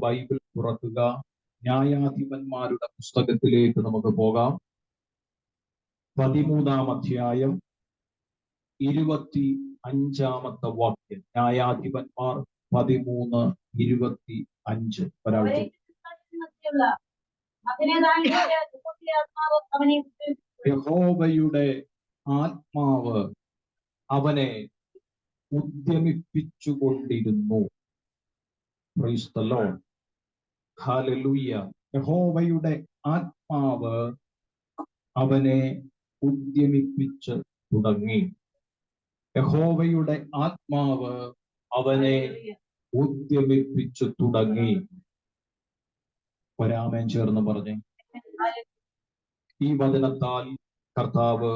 Bible തുറക്കുക. ന്യായാധിപന്മാരുടെ പുസ്തകത്തിലേക്ക് നമുക്ക് പോകാം. 13-ാം അധ്യായം 25-ാമത്തെ വാക്യം. ന്യായാധിപന്മാർ 13:25. ഒരാഴ്ച. യഹോവയുടെ ആത്മാവ് അവനെ ഉദ്യമിപ്പിച്ചുകൊണ്ടിരുന്നു. Praise the Lord. ഹല്ലേലൂയ. യഹോവയുടെ ആത്മാവ് അവനെ ഉദ്യമിപ്പിച്ച് തുടങ്ങി. യഹോവയുടെ ആത്മാവ് അവനെ ഉദ്യമിപ്പിച്ചു തുടങ്ങി. ഒരാമേൻ ചേർന്ന് പറഞ്ഞേ. ഈ വചനത്താൽ കർത്താവ്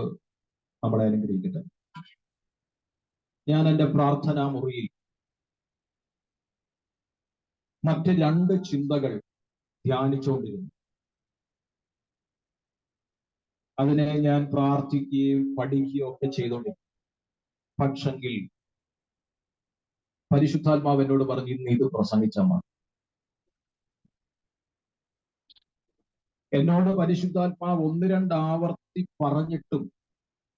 നമ്മളെ അനുഗ്രഹിക്കട്ടെ. ഞാൻ എൻ്റെ പ്രാർത്ഥനാ മുറിയിൽ മറ്റ് 2 ചിന്തകൾ ധ്യാനിച്ചുകൊണ്ടിരുന്നു. അതിനെ ഞാൻ പ്രാർത്ഥിക്കുകയും പഠിക്കുകയും ഒക്കെ ചെയ്തുകൊണ്ടിരുന്നു. പക്ഷെങ്കിൽ പരിശുദ്ധാത്മാവ് എന്നോട് പറഞ്ഞു, ഇന്ന് ഇത് പ്രസംഗിച്ചാൽ മതി. എന്നോട് പരിശുദ്ധാത്മാവ് 1-2 ആവർത്തി പറഞ്ഞിട്ടും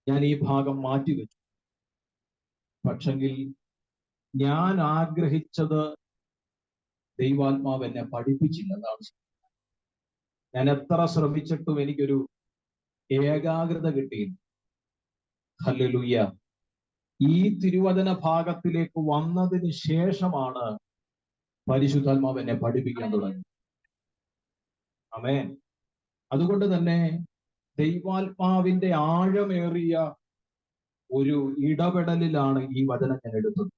ഞാൻ ഈ ഭാഗം മാറ്റിവെച്ചു. പക്ഷെങ്കിൽ ഞാൻ ആഗ്രഹിച്ചത് ദൈവാത്മാവ് എന്നെ പഠിപ്പിച്ചില്ല. അതാണ്. ഞാൻ എത്ര ശ്രമിച്ചിട്ടും എനിക്കൊരു ഏകാഗ്രത കിട്ടിയില്ല. ഹല്ലേലൂയ. ഈ തിരുവചന ഭാഗത്തിലേക്ക് വന്നതിന് ശേഷമാണ് പരിശുദ്ധാത്മാവ് എന്നെ പഠിപ്പിക്കാൻ തുടങ്ങി. ആമേൻ. അതുകൊണ്ട് തന്നെ ദൈവാത്മാവിന്റെ ആഴമേറിയ ഒരു ഇടപെടലിലാണ് ഈ വചനം ഞാൻ എടുത്തത്.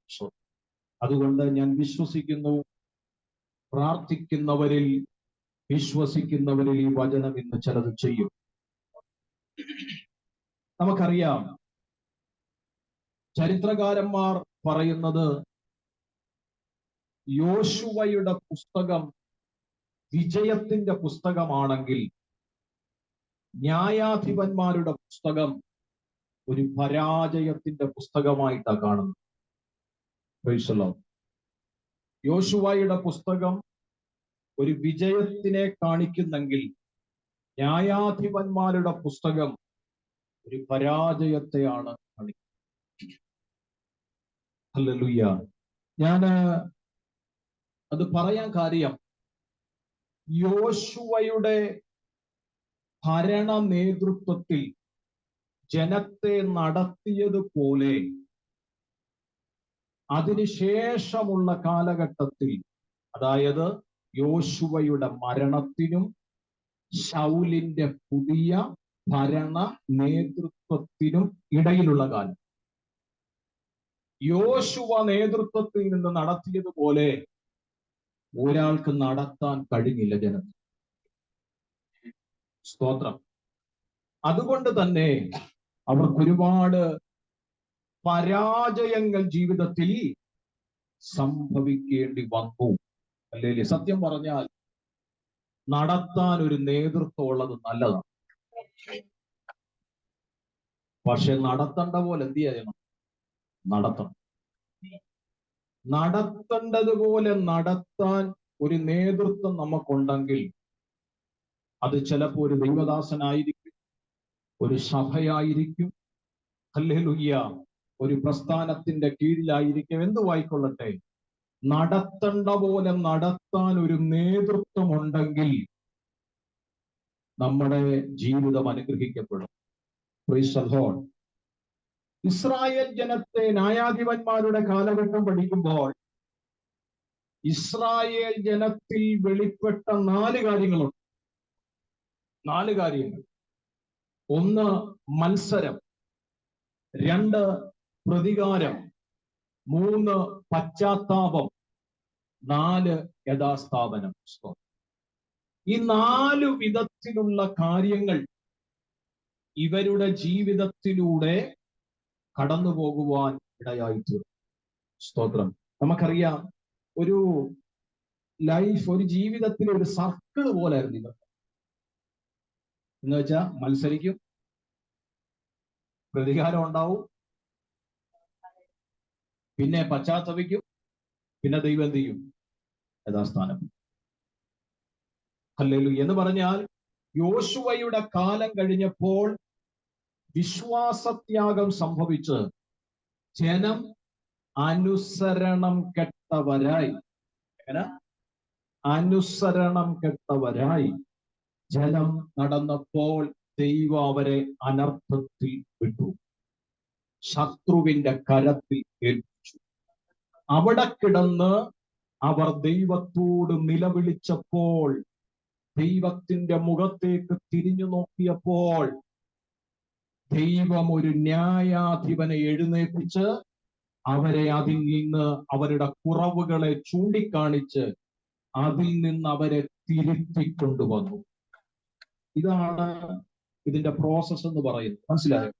അതുകൊണ്ട് ഞാൻ വിശ്വസിക്കുന്നു, പ്രാർത്ഥിക്കുന്നവരിൽ, വിശ്വസിക്കുന്നവരിൽ ഈ വചനം ഇന്ന് ചിലത് ചെയ്യും. നമുക്കറിയാം, ചരിത്രകാരന്മാർ പറയുന്നത് യോശുവയുടെ പുസ്തകം വിജയത്തിന്റെ പുസ്തകമാണെങ്കിൽ ന്യായാധിപന്മാരുടെ പുസ്തകം ഒരു പരാജയത്തിന്റെ പുസ്തകമായിട്ടാണ് കാണുന്നത്. Price the Lord. യോശുവയുടെ പുസ്തകം ഒരു വിജയത്തിനെ കാണിക്കുന്നെങ്കിൽ ന്യായാധിപന്മാരുടെ പുസ്തകം ഒരു പരാജയത്തെയാണ് കാണിക്കുന്നത്. ഹല്ലേലൂയ. ഞാൻ അത് പറയാൻ കാര്യം, യോശുവയുടെ ഭരണ നേതൃത്വത്തിൽ ജനത്തെ നടത്തിയതുപോലെ അതിനുശേഷമുള്ള കാലഘട്ടത്തിൽ, അതായത് യോശുവയുടെ മരണത്തിനും ശൗലിന്റെ പുതിയ ഭരണ നേതൃത്വത്തിനും ഇടയിലുള്ള കാലം, യോശുവ നേതൃത്വത്തിൽ നിന്ന് നടത്തിയതുപോലെ ഒരാൾക്ക് നടത്താൻ കഴിഞ്ഞില്ല ജനത്തിൽ. സ്തോത്രം. അതുകൊണ്ട് തന്നെ അവർക്ക് ഒരുപാട് പരാജയങ്ങൾ ജീവിതത്തിൽ സംഭവിക്കേണ്ടി വന്നു. അല്ലേ? സത്യം പറഞ്ഞാൽ നടത്താൻ ഒരു നേതൃത്വം ഉള്ളത് നല്ലതാണ്. പക്ഷെ നടത്തേണ്ട പോലെ എന്ത് ചെയ്യണം? നടത്തണം. നടത്തേണ്ടതുപോലെ നടത്താൻ ഒരു നേതൃത്വം നമുക്കുണ്ടെങ്കിൽ അത് ചിലപ്പോൾ ഒരു ദൈവദാസനായിരിക്കും, ഒരു സഭയായിരിക്കും, ഹല്ലേലൂയ, ഒരു പ്രസ്ഥാനത്തിന്റെ കീഴിലായിരിക്കും, എന്തുവായിക്കൊള്ളട്ടെ. നടത്തേണ്ട പോലെ നടത്താൻ ഒരു നേതൃത്വം ഉണ്ടെങ്കിൽ നമ്മുടെ ജീവിതം അനുഗ്രഹിക്കപ്പെടും. Price the Lord. ഇസ്രായേൽ ജനത്തെ ന്യായാധിപന്മാരുടെ കാലഘട്ടം പഠിക്കുമ്പോൾ ഇസ്രായേൽ ജനത്തിൽ വെളിപ്പെട്ട 4 കാര്യങ്ങളുണ്ട്. 4 കാര്യങ്ങൾ. 1 മത്സരം, 2 പ്രതികാരം, 3 പശ്ചാത്താപം, 4 യഥാസ്ഥാപനം. ഈ 4 വിധത്തിലുള്ള കാര്യങ്ങൾ ഇവരുടെ ജീവിതത്തിലൂടെ കടന്നു പോകുവാൻ ഇടയായിത്തീർന്നു. സ്തോത്രം. നമുക്കറിയാം, ഒരു ലൈഫ്, ഒരു ജീവിതത്തിലെ ഒരു സർക്കിൾ പോലായിരുന്നു ഇവർ. എന്ന് വെച്ചാൽ മത്സരിക്കും, പ്രതികാരം ഉണ്ടാവും, പിന്നെ പശ്ചാത്തപിക്കും, പിന്നെ ദൈവം എന്ത് ചെയ്യും? യഥാസ്ഥാനം. ഹല്ലേലൂയ. എന്ന് പറഞ്ഞാൽ യോശുവയുടെ കാലം കഴിഞ്ഞപ്പോൾ വിശ്വാസത്യാഗം സംഭവിച്ച് ജനം അനുസരണം കെട്ടവരായി. എങ്ങനെ? അനുസരണം കെട്ടവരായി ജനം നടന്നപ്പോൾ ദൈവം അവരെ അനർത്ഥത്തിൽ വിട്ടു, ശത്രുവിന്റെ കരത്തിൽ ഏൽപ്പിച്ചു. അവിടെ കിടന്ന് അവർ ദൈവത്തോട് നിലവിളിച്ചപ്പോൾ, ദൈവത്തിന്റെ മുഖത്തേക്ക് തിരിഞ്ഞു നോക്കിയപ്പോൾ, ദൈവം ഒരു ന്യായാധിപനെ എഴുന്നേൽപ്പിച്ച് അവരെ അതിൽ നിന്ന്, അവരുടെ കുറവുകളെ ചൂണ്ടിക്കാണിച്ച് അതിൽ നിന്ന് അവരെ തിരുത്തിക്കൊണ്ടുവന്നു. ഇതാണ് ഇതിന്റെ പ്രോസസ് എന്ന് പറയുന്നത്. മനസ്സിലായോ?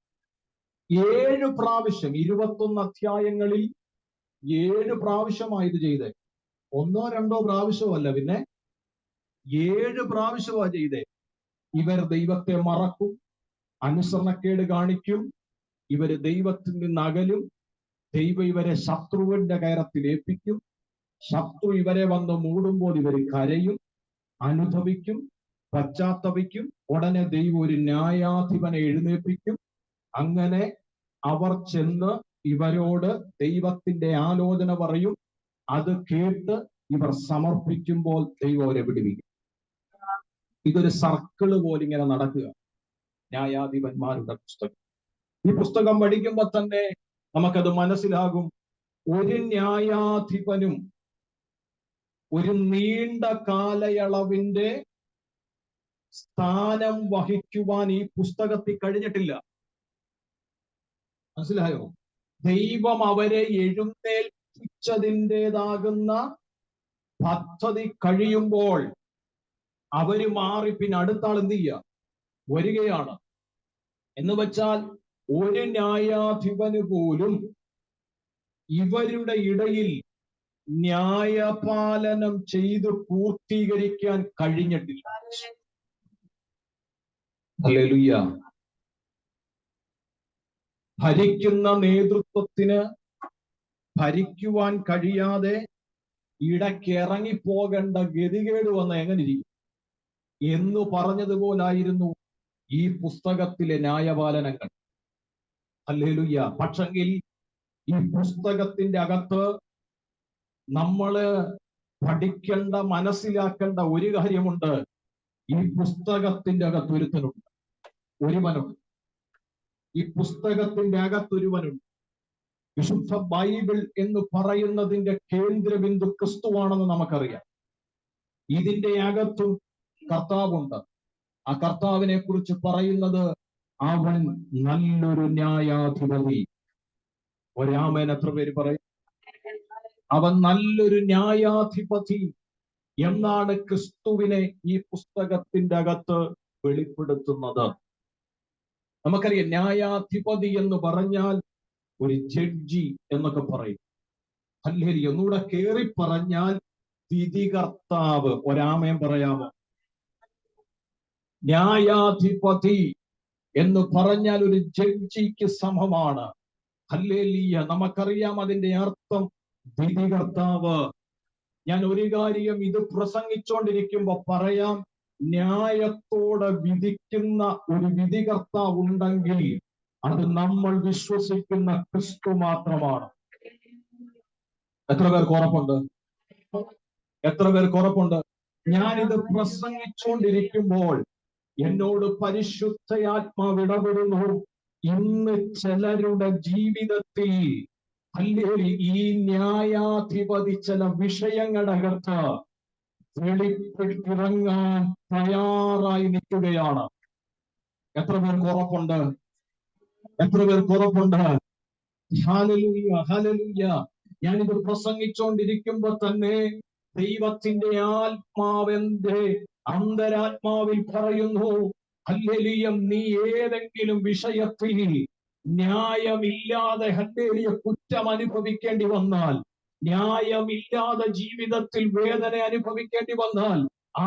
7 പ്രാവശ്യം, 21 അധ്യായങ്ങളിൽ 7 പ്രാവശ്യമായി ഇത് ചെയ്തേ. 1 2 പ്രാവശ്യമല്ല, പിന്നെ 7 പ്രാവശ്യമാണ് ചെയ്തേ. ഇവർ ദൈവത്തെ മറക്കും, അനുസരണക്കേട് കാണിക്കും, ഇവര് ദൈവത്തിൽ നിന്ന് അകലും, ദൈവം ഇവരെ ശത്രുവിന്റെ കയറത്തിൽ ഏൽപ്പിക്കും, ശത്രു ഇവരെ വന്ന് മൂടുമ്പോൾ ഇവർ കരയും, അനുഭവിക്കും, പശ്ചാത്തപിക്കും. ഉടനെ ദൈവം ഒരു ന്യായാധിപനെ എഴുന്നേൽപ്പിക്കും. അങ്ങനെ അവർ ചെന്ന് ഇവരോട് ദൈവത്തിന്റെ ആലോചന പറയും. അത് കേട്ട് ഇവർ സമർപ്പിക്കുമ്പോൾ ദൈവം അവരെ വിടുവിക്കും. ഇതൊരു സർക്കിള് പോലെ ഇങ്ങനെ നടക്കുക. ന്യായാധിപന്മാരുടെ പുസ്തകം. ഈ പുസ്തകം പഠിക്കുമ്പോൾ തന്നെ നമുക്കത് മനസ്സിലാകും. ഒരു ന്യായാധിപനും ഒരു നീണ്ട കാലയളവിന്റെ സ്ഥാനം വഹിക്കുവാൻ ഈ പുസ്തകത്തിൽ കഴിഞ്ഞിട്ടില്ല. മനസ്സിലായോ? ദൈവം അവരെ എഴുന്നേൽപ്പിച്ചതിൻ്റെതാകുന്ന പദ്ധതി കഴിയുമ്പോൾ അവര് മാറി പിന്നെ അടുത്ത ആൾ എന്ത് ചെയ്യുക? വരികയാണ്. എന്ന് വെച്ചാൽ ഒരു ന്യായാധിപന് പോലും ഇവരുടെ ഇടയിൽ ന്യായപാലനം ചെയ്ത് പൂർത്തീകരിക്കാൻ കഴിഞ്ഞിട്ടില്ല. ഹല്ലേലൂയ. ഭരിക്കുന്ന നേതൃത്വത്തിന് ഭരിക്കുവാൻ കഴിയാതെ ഇടയ്ക്ക് ഇറങ്ങിപ്പോകേണ്ട ഗതികേട് വന്ന എങ്ങനെ ഇരിക്കും എന്ന് പറഞ്ഞതുപോലായിരുന്നു ഈ പുസ്തകത്തിലെ ന്യായപാലനങ്ങൾ. ഹല്ലേലൂയ. പക്ഷെങ്കിൽ ഈ പുസ്തകത്തിന്റെ അകത്ത് നമ്മള് പഠിക്കേണ്ട, മനസ്സിലാക്കേണ്ട ഒരു കാര്യമുണ്ട്. ഈ പുസ്തകത്തിന്റെ അകത്ത് ഒരുത്തനുണ്ട്, ഒരുവനുണ്ട്. ഈ പുസ്തകത്തിന്റെ അകത്തൊരുവനുണ്ട്. വിശുദ്ധ ബൈബിൾ എന്ന് പറയുന്നതിന്റെ കേന്ദ്രബിന്ദു ക്രിസ്തുവാണെന്ന് നമുക്കറിയാം. ഇതിന്റെ അകത്തും കർത്താവുണ്ട്. ആ കർത്താവിനെ കുറിച്ച് പറയുന്നത് അവൻ നല്ലൊരു ന്യായാധിപതി. ഒരാമേൻ എത്ര പേര് പറയും? അവൻ നല്ലൊരു ന്യായാധിപതി എന്നാണ് ക്രിസ്തുവിനെ ഈ പുസ്തകത്തിന്റെ അകത്ത് വെളിപ്പെടുത്തുന്നത്. നമുക്കറിയാം, ന്യായാധിപതി എന്ന് പറഞ്ഞാൽ ഒരു ജഡ്ജി എന്നൊക്കെ പറയും. അല്ലെങ്കിൽ ഒന്നുകൂടെ കേറി പറഞ്ഞാൽ വിധികർത്താവ്. ഒരാമേൻ പറയാമോ? ന്യായാധിപതി എന്ന് പറഞ്ഞാൽ ഒരു ജഡ്ജിക്ക് സമമാണ്. ഹല്ലേലൂയ. നമുക്കറിയാം അതിന്റെ അർത്ഥം വിധികർത്താവ്. ഞാൻ ഒരു കാര്യം ഇത് പ്രസംഗിച്ചുകൊണ്ടിരിക്കുമ്പോ പറയാം, ന്യായത്തോടെ വിധിക്കുന്ന ഒരു വിധികർത്താവ് ഉണ്ടെങ്കിൽ അത് നമ്മൾ വിശ്വസിക്കുന്ന ക്രിസ്തു മാത്രമാണ്. എത്ര പേർക്ക് ഉറപ്പുണ്ട്? എത്ര പേർക്ക് ഉറപ്പുണ്ട്? ഞാനിത് പ്രസംഗിച്ചുകൊണ്ടിരിക്കുമ്പോൾ എന്നോട് പരിശുദ്ധയാത്മാവ് ഇടപെടുന്നു. ഇന്ന് ചിലരുടെ ജീവിതത്തിൽ അല്ലെങ്കിൽ ഈ ന്യായാധിപതി ചില വിഷയങ്ങളുടെ അകത്ത് വെളിപ്പെട്ടിറങ്ങാൻ തയ്യാറായി നിൽക്കുകയാണ്. എത്ര പേർക്ക് ഉറപ്പുണ്ട്? എത്ര പേർക്ക് ഉറപ്പുണ്ട്? Hallelujah, hallelujah. ഞാനിത് പ്രസംഗിച്ചുകൊണ്ടിരിക്കുമ്പോ തന്നെ ദൈവത്തിന്റെ ആത്മാവെന്റെ അന്തരാത്മാവിൽ പറയുന്നു, ഹല്ലേലൂയ, നീ ഏതെങ്കിലും വിഷയത്തിൽ ന്യായമില്ലാതെ ഹല്ലേലൂയ കുറ്റം അനുഭവിക്കേണ്ടി വന്നാൽ, ന്യായമില്ലാതെ ജീവിതത്തിൽ വേദന അനുഭവിക്കേണ്ടി വന്നാൽ,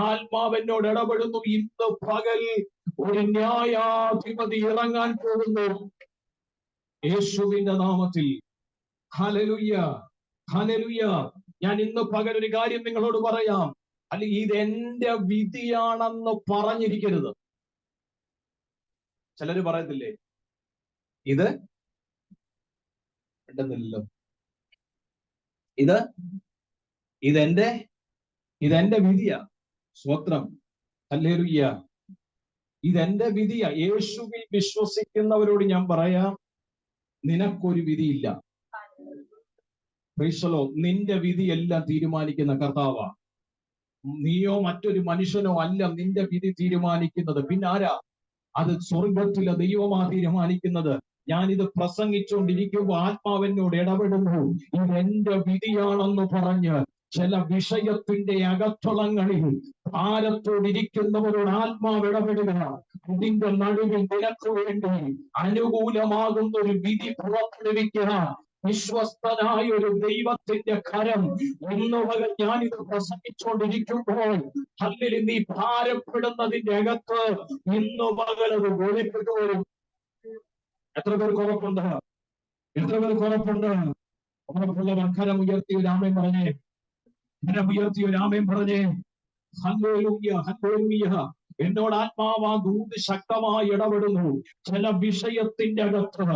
ആത്മാവെന്നോട് ഇടപെടുന്നു. ഇന്ന് പകൽ ഒരു ന്യായാധിപതി ഇറങ്ങാൻ പോകുന്നു യേശുവിന്റെ നാമത്തിൽ. Hallelujah, hallelujah. ഞാൻ ഇന്ന് പകൽ ഒരു കാര്യം നിങ്ങളോട് പറയാം. അല്ലെങ്കിൽ ഇതെന്റെ വിധിയാണെന്ന് പറഞ്ഞിരിക്കരുത്. ചിലര് പറയത്തില്ലേ, ഇത് കിട്ടുന്നില്ലല്ലോ, ഇതെന്റെ വിധിയാ. സ്വത്രം, ഹല്ലേലൂയ, ഇതെന്റെ വിധിയാ. യേശുവിൽ വിശ്വസിക്കുന്നവരോട് ഞാൻ പറയാം, നിനക്കൊരു വിധിയില്ല. Price the Lord. നിന്റെ വിധി എല്ലാം തീരുമാനിക്കുന്ന കർത്താവാ. നീയോ മറ്റൊരു മനുഷ്യനോ അല്ല നിന്റെ വിധി തീരുമാനിക്കുന്നത്. പിന്നെ ആരാ? അത് സ്വർഗത്തിലെ ദൈവമാ തീരുമാനിക്കുന്നത്. ഞാനിത് പ്രസംഗിച്ചുകൊണ്ടിരിക്കുമ്പോൾ ആത്മാവിനോട് ഇടപെടുന്നു, ഇതെന്റെ വിധിയാണെന്ന് പറഞ്ഞ് ചില വിഷയത്തിന്റെ അകത്തളങ്ങളിൽ ഭാരത്തോടിരിക്കുന്നവരോട് ആത്മാവ് ഇടപെടുക. ഇതിന്റെ നടുവിൽ നിനക്ക് വേണ്ടി അനുകൂലമാകുന്ന ഒരു വിധി പുറപ്പെടുവിക്കുക. വിശ്വസ്തനായ ഒരു ദൈവത്തിന്റെ കരം ഇന്ന് പകൽ ഞാനിത് പ്രസംഗിച്ചുകൊണ്ടിരിക്കുമ്പോൾ അല്ലെങ്കിൽ നീ ഭാരപ്പെടുന്നതിന്റെ അകത്ത് ഇന്ന് പകൽ അത് വെളിപ്പെട്ടു വരും. എത്ര പേർക്ക് ഉറപ്പുണ്ട്? എത്ര പേർക്ക് ഉറപ്പുണ്ട്? ഉറപ്പുള്ളവർ കരം ഉയർത്തി ഒരു ആമേൻ പറഞ്ഞേ. കരം ഉയർത്തി ഒരു ആമേൻ പറഞ്ഞേ. Hallelujah, hallelujah. എന്നോട് ആത്മാവാ ദൂത് ശക്തമായി ഇടപെടുന്നു. ചില വിഷയത്തിന്റെ അകത്ത്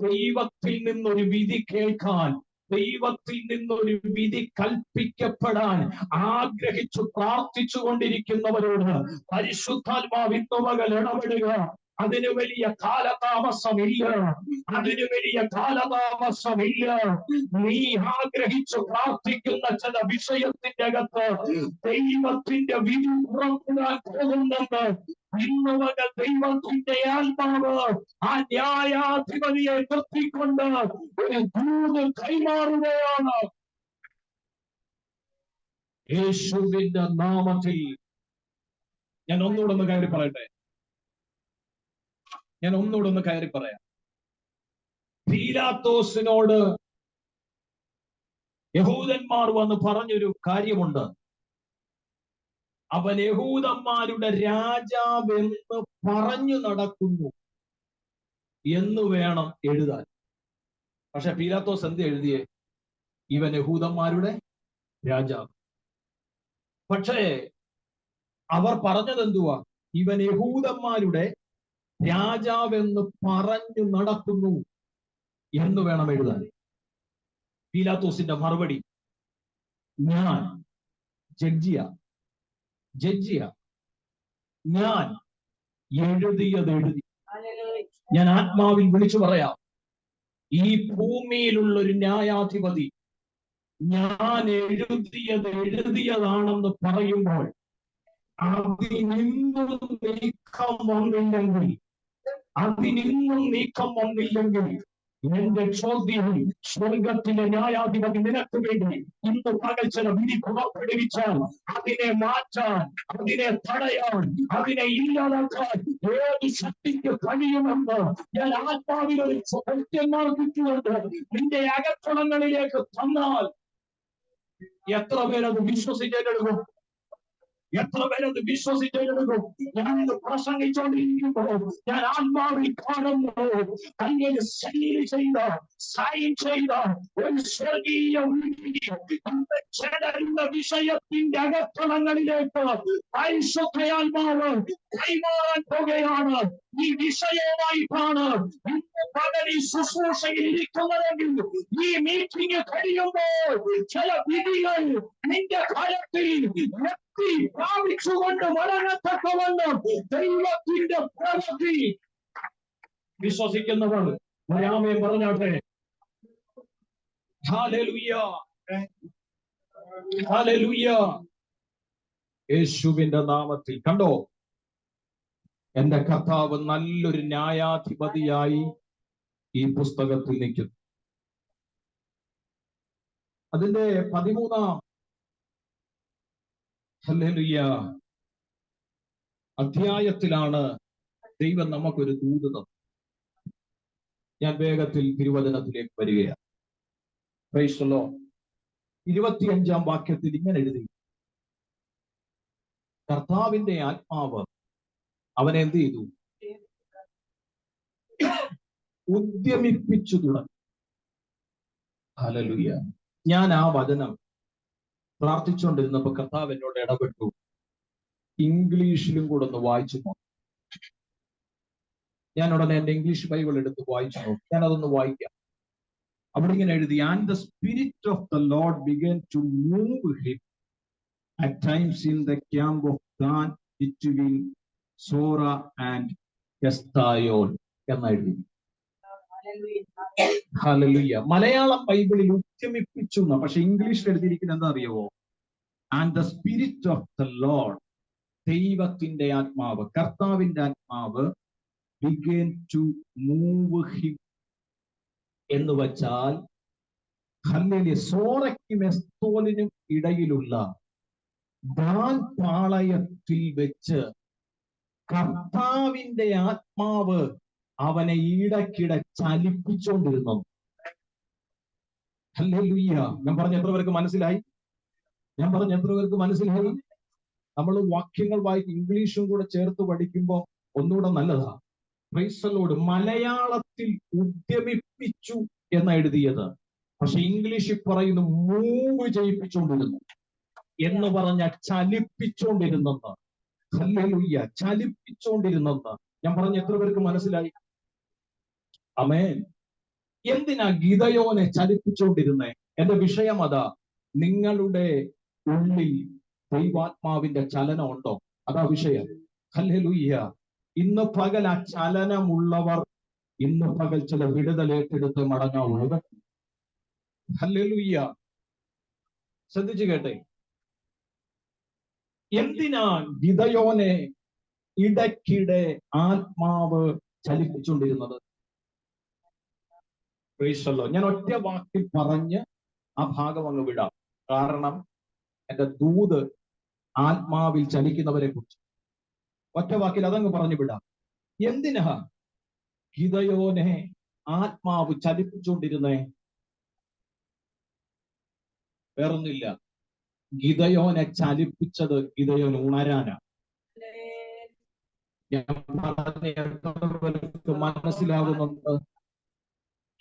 ദൈവത്തിൽ നിന്നൊരു വിധി കേൾക്കാൻ, ദൈവത്തിൽ നിന്നൊരു വിധി കൽപ്പിക്കപ്പെടാൻ ആഗ്രഹിച്ചു പ്രാർത്ഥിച്ചു കൊണ്ടിരിക്കുന്നവരോട് പരിശുദ്ധാത്മാവ് ഇന്ന് പകൽ ഇടപെടുക. അതിന് വലിയ കാലതാമസമില്ല, അതിന് വലിയ കാലതാമസമില്ല. നീ ആഗ്രഹിച്ചു പ്രാർത്ഥിക്കുന്ന ചില വിഷയത്തിന്റെ അകത്ത് ദൈവത്തിന്റെ വിധി പുറപ്പെടാൻ പോകുന്നുണ്ട്. ഇന്ന് പകൽ ദൈവത്തിന്റെ ആത്മാവ് ആ ന്യായാധിപതിയെ നിർത്തിക്കൊണ്ട് ഒരു ദൂത് കൈമാറുകയാണ്. യേശുവിന്റെ നാമത്തിൽ ഞാൻ ഒന്നുകൂടെ ഒന്ന് കയറി പറയട്ടെ. പീലാത്തോസിനോട് യഹൂദന്മാർ വന്ന് പറഞ്ഞൊരു കാര്യമുണ്ട്. അവൻ യഹൂദന്മാരുടെ രാജാവെന്ന് പറഞ്ഞു നടക്കുന്നു എന്ന് വേണം എഴുതാൻ. പക്ഷെ പീലാത്തോസ് എന്ത് എഴുതിയേ? ഇവൻ യഹൂദന്മാരുടെ രാജാവ്. പക്ഷേ അവർ പറഞ്ഞത് എന്തുവാ? ഇവൻ യഹൂദന്മാരുടെ രാജാവെന്ന് പറഞ്ഞു നടക്കുന്നു എന്ന് വേണം എഴുതാൻ. പീലാത്തോസിന്റെ മറുപടി, ഞാൻ ജഡ്ജിയാ, ഞാൻ എഴുതിയത് എഴുതി. ഞാൻ ആത്മാവിൽ വിളിച്ചു പറയാം, ഈ ഭൂമിയിലുള്ള ഒരു ന്യായാധിപതി ഞാൻ എഴുതിയതാണെന്ന് പറയുമ്പോൾ അതിനിന്നും നീക്കം വന്നില്ലെങ്കിൽ എന്റെ ചോദ്യം, സ്വർഗത്തിലെ ന്യായാധിപതി നിനക്ക് വേണ്ടി ഇന്ന് പകൽ ചില വിധി പുറപ്പെടുവിച്ചാൽ അതിനെ മാറ്റാൻ, അതിനെ തടയാൻ, അതിനെ ഇല്ലാതാക്കാൻ ഏത് ശക്തിക്ക് കഴിയുമെന്ന് ഞാൻ ആത്മാവിൽ ഒരു ചോദ്യം മാർഗിച്ചുകൊണ്ട് നിന്റെ അകത്തളങ്ങളിലേക്ക് തന്നാൽ എത്ര പേരത് വിശ്വസിച്ചെടുക്കും? എത്ര പേരത് വിശ്വസിച്ചെടുക്കും? ഞാനിത് പ്രസംഗിച്ചുകൊണ്ടിരിക്കുമ്പോൾ ഞാൻ ആത്മാവിൽ കാണുമ്പോൾ അങ്ങനെ സൈൻ ചെയ്ത ഒരു സ്വർഗീയ വിഷയത്തിന്റെ അകത്തളങ്ങളിലേക്ക് പരിശുദ്ധയാത്മാവ് കൈമാറാൻ പോകുകയാണ്. ഈ വിഷയവുമായിട്ടാണ് ഇന്ന് പകൽ ഈ ശുശ്രൂഷയിൽ ഇരിക്കുന്നതെങ്കിൽ ഈ മീറ്റിംഗ് കഴിയുമ്പോൾ ചില വിധികൾ നിന്റെ കാര്യത്തിൽ പ്രാപിച്ചുകൊണ്ട് മരണത്തക്കവണ്ണം ദൈവത്തിന്റെ പ്രവൃത്തി വിശ്വസിക്കുന്നവർ ആമേൻ പറഞ്ഞാട്ടെ. Hallelujah, hallelujah. യേശുവിന്റെ നാമത്തിൽ. കണ്ടോ, എന്റെ കർത്താവ് നല്ലൊരു ന്യായാധിപതിയായി ഈ പുസ്തകത്തിൽ നിൽക്കുന്നു. അതിന്റെ 13-ാം ഹല്ലേലൂയ അധ്യായത്തിലാണ് ദൈവം നമുക്കൊരു ദൂത് തന്നത്. ഞാൻ വേഗത്തിൽ തിരുവചനത്തിലേക്ക് വരികയാണ്. Price the Lord. 25-ാം വാക്യത്തിൽ ഇങ്ങനെ എഴുതി, കർത്താവിന്റെ ആത്മാവ് അവനെ എന്ത് ചെയ്തു? ഉദ്യമിപ്പിച്ചു തുടങ്ങി. ഹല്ലേലൂയ. ഞാൻ ആ വചനം പ്രാർത്ഥിച്ചുകൊണ്ടിരുന്നപ്പോ കർത്താവ് എന്നോട് ഇടപെട്ടു, ഇംഗ്ലീഷിലും കൂടെ ഒന്ന് വായിച്ചു നോക്കും. ഞാൻ ഉടനെ എന്റെ ഇംഗ്ലീഷ് ബൈബിൾ എടുത്ത് വായിച്ചു നോക്കി. ഞാൻ അതൊന്ന് വായിക്കാം. അവിടെ ഇങ്ങനെ എഴുതി, and the spirit of the Lord began to move him at times in the camp of Dan between Zorah and Eshtaol എന്ന് എഴുതി. ഹല്ലേലൂയ. മലയാളം ബൈബിളിൽ ഉദ്യമിപ്പിച്ചു, പക്ഷെ ഇംഗ്ലീഷിൽ എഴുതിയിരിക്കുന്നത് എന്താ അറിയാവോ? And the spirit of the Lord, ദൈവത്തിന്റെ ആത്മാവ്, കർത്താവിന്റെ ആത്മാവ്, began to move him എന്ന് വച്ചാൽ ഹല്ലേലൂയ, സോറയ്ക്കും എസ്തോലിനും ഇടയിലുള്ള ദാൻ പാളയത്തിൽ വെച്ച് കർത്താവിന്റെ ആത്മാവ് അവനെ ഇടയ്ക്കിടെ ചലിപ്പിച്ചുകൊണ്ടിരുന്നു. ഹല്ലേലൂയ. ഞാൻ പറഞ്ഞ എത്ര പേർക്ക് മനസ്സിലായി? നമ്മൾ വാക്യങ്ങൾ വായിക്കും, ഇംഗ്ലീഷും കൂടെ ചേർത്ത് പഠിക്കുമ്പോൾ ഒന്നുകൂടെ നല്ലതാ. Price the Lord. മലയാളത്തിൽ ഉദ്യമിപ്പിച്ചു എന്ന് എഴുതിയത്, പക്ഷെ ഇംഗ്ലീഷിൽ പറയുന്നു മൂവ് ചെയ്യിപ്പിച്ചുകൊണ്ടിരുന്നു എന്ന് പറഞ്ഞ ചലിപ്പിച്ചുകൊണ്ടിരുന്നെന്ന്. ഹല്ലേലൂയ. ചലിപ്പിച്ചുകൊണ്ടിരുന്നെന്ന് ഞാൻ പറഞ്ഞ എത്ര പേർക്ക് മനസ്സിലായി? ആമേൻ. എന്തിനാ ഗിദെയോനെ ചലിപ്പിച്ചുകൊണ്ടിരുന്നേ? എന്റെ വിഷയം അതാ. നിങ്ങളുടെ ഉള്ളിൽ ദൈവാത്മാവിന്റെ ചലനം ഉണ്ടോ? അതാ വിഷയം. ഹല്ലേലൂയ. ഇന്ന് പകൽ ആ ചലനമുള്ളവർ ഇന്ന് പകൽ ചില വിടുതൽ ഏറ്റെടുത്ത് മടങ്ങാവുള്ളത്. ഹല്ലേലൂയ. ശ്രദ്ധിച്ചു കേട്ടെ. എന്തിനാ ഗിദെയോനെ ഇടയ്ക്കിടെ ആത്മാവ് ചലിപ്പിച്ചുകൊണ്ടിരുന്നത്? Price the Lord. ഞാൻ ഒറ്റ വാക്കിൽ പറഞ്ഞ് ആ ഭാഗം അങ്ങ് വിടാം. കാരണം എന്റെ ദൂത് ആത്മാവിൽ ചലിക്കുന്നവരെ കുറിച്ച് ഒറ്റ വാക്കിൽ അതങ്ങ് പറഞ്ഞു വിടാം. എന്തിനാ ഗിദെയോനെ ആത്മാവ് ചലിപ്പിച്ചുകൊണ്ടിരുന്നേ? വേറൊന്നില്ല. ഗിദെയോനെ ചലിപ്പിച്ചത് ഗിദെയോൻ ഉണരാനാ. ഞാൻ മനസ്സിലാകുന്നുണ്ട്.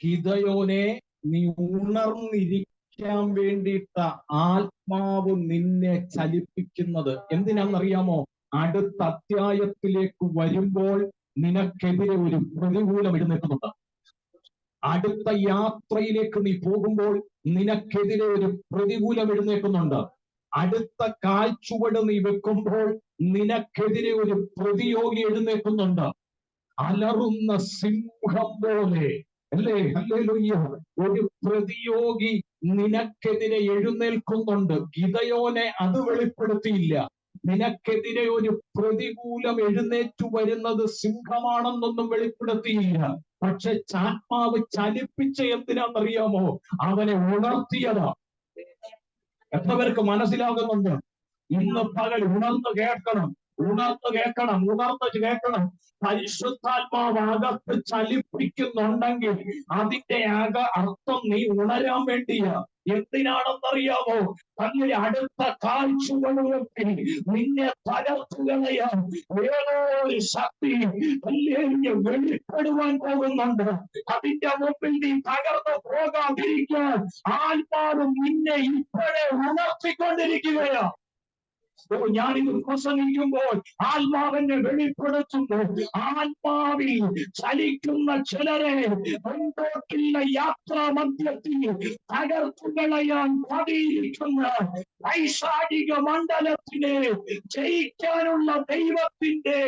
ഗിദെയോനെ നീ ഉണർന്നിരിക്കാൻ വേണ്ടിയിട്ട ആത്മാവ് നിന്നെ ചലിപ്പിക്കുന്നത് എന്തിനാണെന്നറിയാമോ? അടുത്ത അധ്യായത്തിലേക്ക് വരുമ്പോൾ നിനക്കെതിരെ ഒരു പ്രതികൂലം എഴുന്നേൽക്കുന്നുണ്ട്. അടുത്ത യാത്രയിലേക്ക് നീ പോകുമ്പോൾ നിനക്കെതിരെ ഒരു പ്രതികൂലം എഴുന്നേൽക്കുന്നുണ്ട്. അടുത്ത കാൽച്ചുവട് നീ വെക്കുമ്പോൾ നിനക്കെതിരെ ഒരു പ്രതിയോഗി എഴുന്നേൽക്കുന്നുണ്ട്. അലറുന്ന സിംഹം പോലെ, അല്ലേ? ഹല്ലേലൂയ. ഒരു പ്രതിയോഗി നിനക്കെതിരെ എഴുന്നേൽക്കുന്നുണ്ട്. ഗിദെയോനെ അത് വെളിപ്പെടുത്തിയില്ല. നിനക്കെതിരെ ഒരു പ്രതികൂലം എഴുന്നേറ്റു വരുന്നത് സിംഹമാണെന്നൊന്നും വെളിപ്പെടുത്തിയില്ല. പക്ഷെ ആത്മാവ് ചലിപ്പിച്ച എന്തിനാണെന്നറിയാമോ? അവനെ ഉണർത്തിയതാ. എത്ര പേർക്ക് മനസ്സിലാകുന്നുണ്ട്? ഇന്ന് പകൽ ഉണർന്ന് കേൾക്കണം. പരിശുദ്ധാത്മാവ് അകത്ത് ചലിപ്പിക്കുന്നുണ്ടെങ്കിൽ അതിന്റെ അർത്ഥം നീ ഉണരാൻ വേണ്ടിയാ. എന്തിനാണെന്നറിയാമോ? അങ്ങനെ അടുത്ത കാഴ്ചകളിലൊക്കെ നിന്നെ തകർത്തുകളയാൻ ഏതോ ഒരു ശക്തി വെളിപ്പെടുവാൻ പോകുന്നുണ്ട്. അതിന്റെ മുമ്പിൽ നീ തകർന്നു പോകാതിരിക്കാൻ ആത്മാവ് നിന്നെ ഇപ്പോഴേ ഉണർത്തിക്കൊണ്ടിരിക്കുകയാ. ഞാനിത് പ്രസംഗിക്കുമ്പോൾ ആത്മാവിനെ വെളിപ്പെടുത്തുന്നു. ആത്മാവിൽ ചലിക്കുന്ന ചിലരെ മുൻപോട്ടുള്ള യാത്രാ മധ്യത്തിൽ തകർത്തുകളയാൻ പതിയിരിക്കുന്ന പൈശാചിക മണ്ഡലത്തിനെ ജയിക്കാനുള്ള ദൈവത്തിന്റെ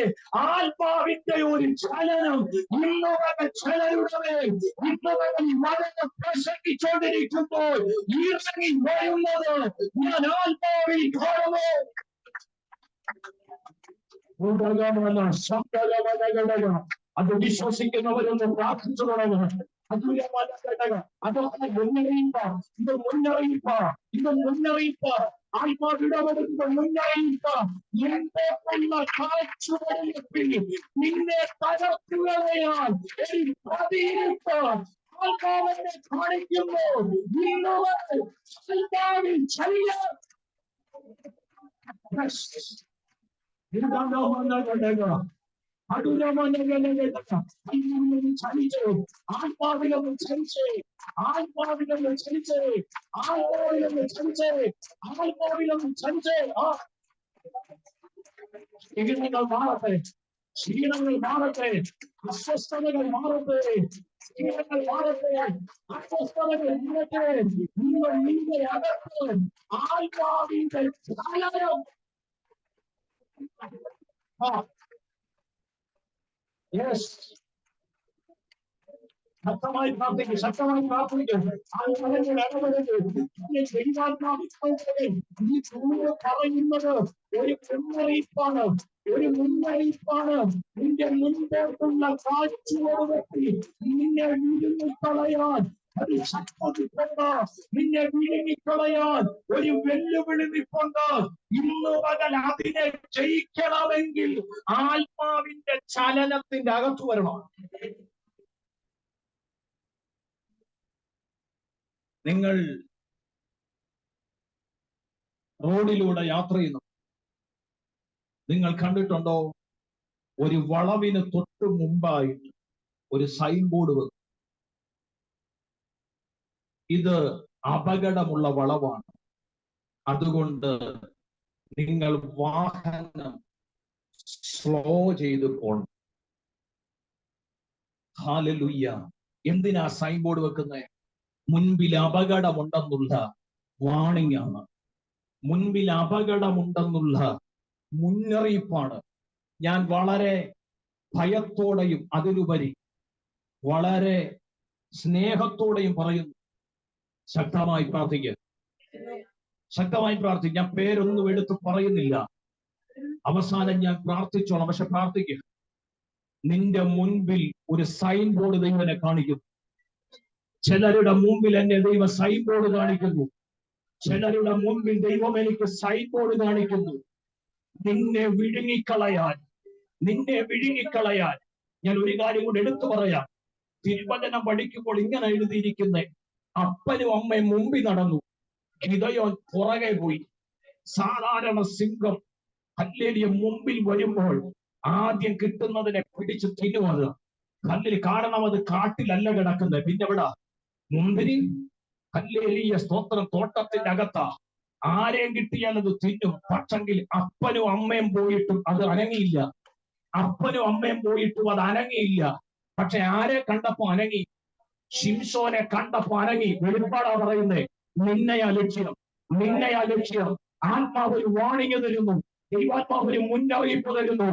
ആത്മാവിന്റെ ഒരു ചലനം ഇന്നുവരെ ചിലരുടെ വചനം പ്രസംഗിച്ചുകൊണ്ടിരിക്കുമ്പോൾ ഇറങ്ങി വരുന്നത് ഞാൻ ആത്മാവിൽ കാണുന്നു. അത് വിശ്വസിക്കുന്നവരൊന്ന് പ്രാർത്ഥിച്ചു തുടങ്ങും. അതൊക്കെ മുന്നറിയിപ്പ് ആത്മാവിടപെടുന്ന മുന്നറിയിപ്പ്. എന്തൊക്കെയുള്ള കാഴ്ചകളിൽ നിന്നെ തകർക്കുകയാൽ ഒരു പ്രതിയിരിപ്പ് ആത്മാവിനെ കാണിക്കുമ്പോൾ ഇന്നുവരെ ആത്മാവിൽ ചലിയ ആത്മാവിലൊന്നും ചലിച്ച് ആത്മാവിലൊന്ന് ചലിച്ചേ, ആത്മാവിലൊന്ന് ചലിച്ചേ, ആത്മാവിലൊന്ന് ചലിച്ചേ. ക്ഷീണങ്ങൾ മാറട്ടെ, ക്ഷീണങ്ങൾ മാറട്ടെ, അസ്വസ്ഥതകൾ മാറട്ടെ, ക്ഷീണങ്ങൾ മാറട്ടെ, അസ്വസ്ഥതകൾ മാറട്ടെ. നിങ്ങൾ നിന്റെ അകത്ത് ആത്മാവിന്റെ ചലനം. യെസ്, ശക്തമായി പ്രാർത്ഥിക്കും, ശക്തമായി പ്രാർത്ഥിക്കും. ഈ ചൂട് പറയുന്നത് ഒരു മുന്നറിയിപ്പാണ്, ഒരു മുന്നറിയിപ്പാണ്. നിന്റെ മുൻപോട്ടുള്ള കാഴ്ചയോടുകൂടി നിന്നെ വിഴുങ്ങിക്കളയാൻ ഒരു ശക്തിപ്പുണ്ട്, നിന്നെ വിഴുങ്ങിക്കളയാൻ ഒരു വെല്ലുവിളി നിൽപ്പുണ്ട്. ഇന്ന് പകൽ അതിനെ ജയിക്കണമെങ്കിൽ ആത്മാവിന്റെ ചലനത്തിന്റെ അകത്ത് വരണം. നിങ്ങൾ റോഡിലൂടെ യാത്ര ചെയ്യുന്നു, നിങ്ങൾ കണ്ടിട്ടുണ്ടോ? ഒരു വളവിന് തൊട്ട് മുമ്പായിട്ട് ഒരു സൈൻ ബോർഡ് വെക്കും. ഇത് അപകടമുള്ള വളവാണ്, അതുകൊണ്ട് നിങ്ങൾ വാഹനം സ്ലോ ചെയ്ത് പോകണം. ഹല്ലേലൂയ. എന്തിനാ സൈൻ ബോർഡ് വെക്കുന്നത്? മുൻപിൽ അപകടമുണ്ടെന്നുള്ള വാണിംഗ് ആണ്, മുൻപിൽ അപകടമുണ്ടെന്നുള്ള മുന്നറിയിപ്പാണ്. ഞാൻ വളരെ ഭയത്തോടെയും അതിലുപരി വളരെ സ്നേഹത്തോടെയും പറയുന്നു, ശക്തമായി പ്രാർത്ഥിക്കുക, ശക്തമായി പ്രാർത്ഥിക്കുക. ഞാൻ പേരൊന്നും എടുത്ത് പറയുന്നില്ല, അവസാനം ഞാൻ പ്രാർത്ഥിച്ചോളാം. പക്ഷെ പ്രാർത്ഥിക്കുക. നിന്റെ മുൻപിൽ ഒരു സൈൻ ബോർഡ് ദൈവനെ കാണിക്കുന്നു. ചിലരുടെ മുമ്പിൽ എന്നെ ദൈവം സൈൻ ബോർഡ് കാണിക്കുന്നു, ചിലരുടെ മുമ്പിൽ ദൈവം എനിക്ക് സൈൻ ബോർഡ് കാണിക്കുന്നു. നിന്നെ വിഴുങ്ങിക്കളയാൻ, നിന്നെ വിഴുങ്ങിക്കളയാൻ. ഞാൻ ഒരു കാര്യം കൂടെ എടുത്തു പറയാം. തിരുവചനം പഠിക്കുമ്പോൾ ഇങ്ങനെ എഴുതിയിരിക്കുന്നേ, അപ്പനും അമ്മയും മുമ്പിൽ നടന്നു, ഗിദെയോൻ പുറകെ പോയി. സാധാരണ സിംഹം ഹല്ലേലൂയ മുമ്പിൽ വരുമ്പോൾ ആദ്യം കിട്ടുന്നതിനെ പിടിച്ച് തിന്നുന്നത് കല്ലിൽ. കാരണം അത് കാട്ടിലല്ല കിടക്കുന്നത്, പിന്നെ എവിടാ? മുന്തിരി. ഹല്ലേലൂയ സ്തോത്രം. തോട്ടത്തിന്റെ അകത്താ. ആരെയും കിട്ടിയാൽ അത് തിന്നും. പക്ഷെങ്കിൽ അപ്പനും അമ്മയും പോയിട്ടും അത് അനങ്ങിയില്ല, അപ്പനും അമ്മയും പോയിട്ടും അത് അനങ്ങിയില്ല. പക്ഷെ ആരെ കണ്ടപ്പോ അനങ്ങി? ശിംശോനെ കണ്ടപ്പോ അനങ്ങി. വെളിപ്പാടാ പറയുന്നേ, നിന്നെയാ ലക്ഷ്യം, നിന്നെയാ ലക്ഷ്യം. ആത്മാവ് ഒരു വാണിംഗ് തരുന്നു, ദൈവാത്മാവ് ഒരു മുന്നറിയിപ്പ് തരുന്നു.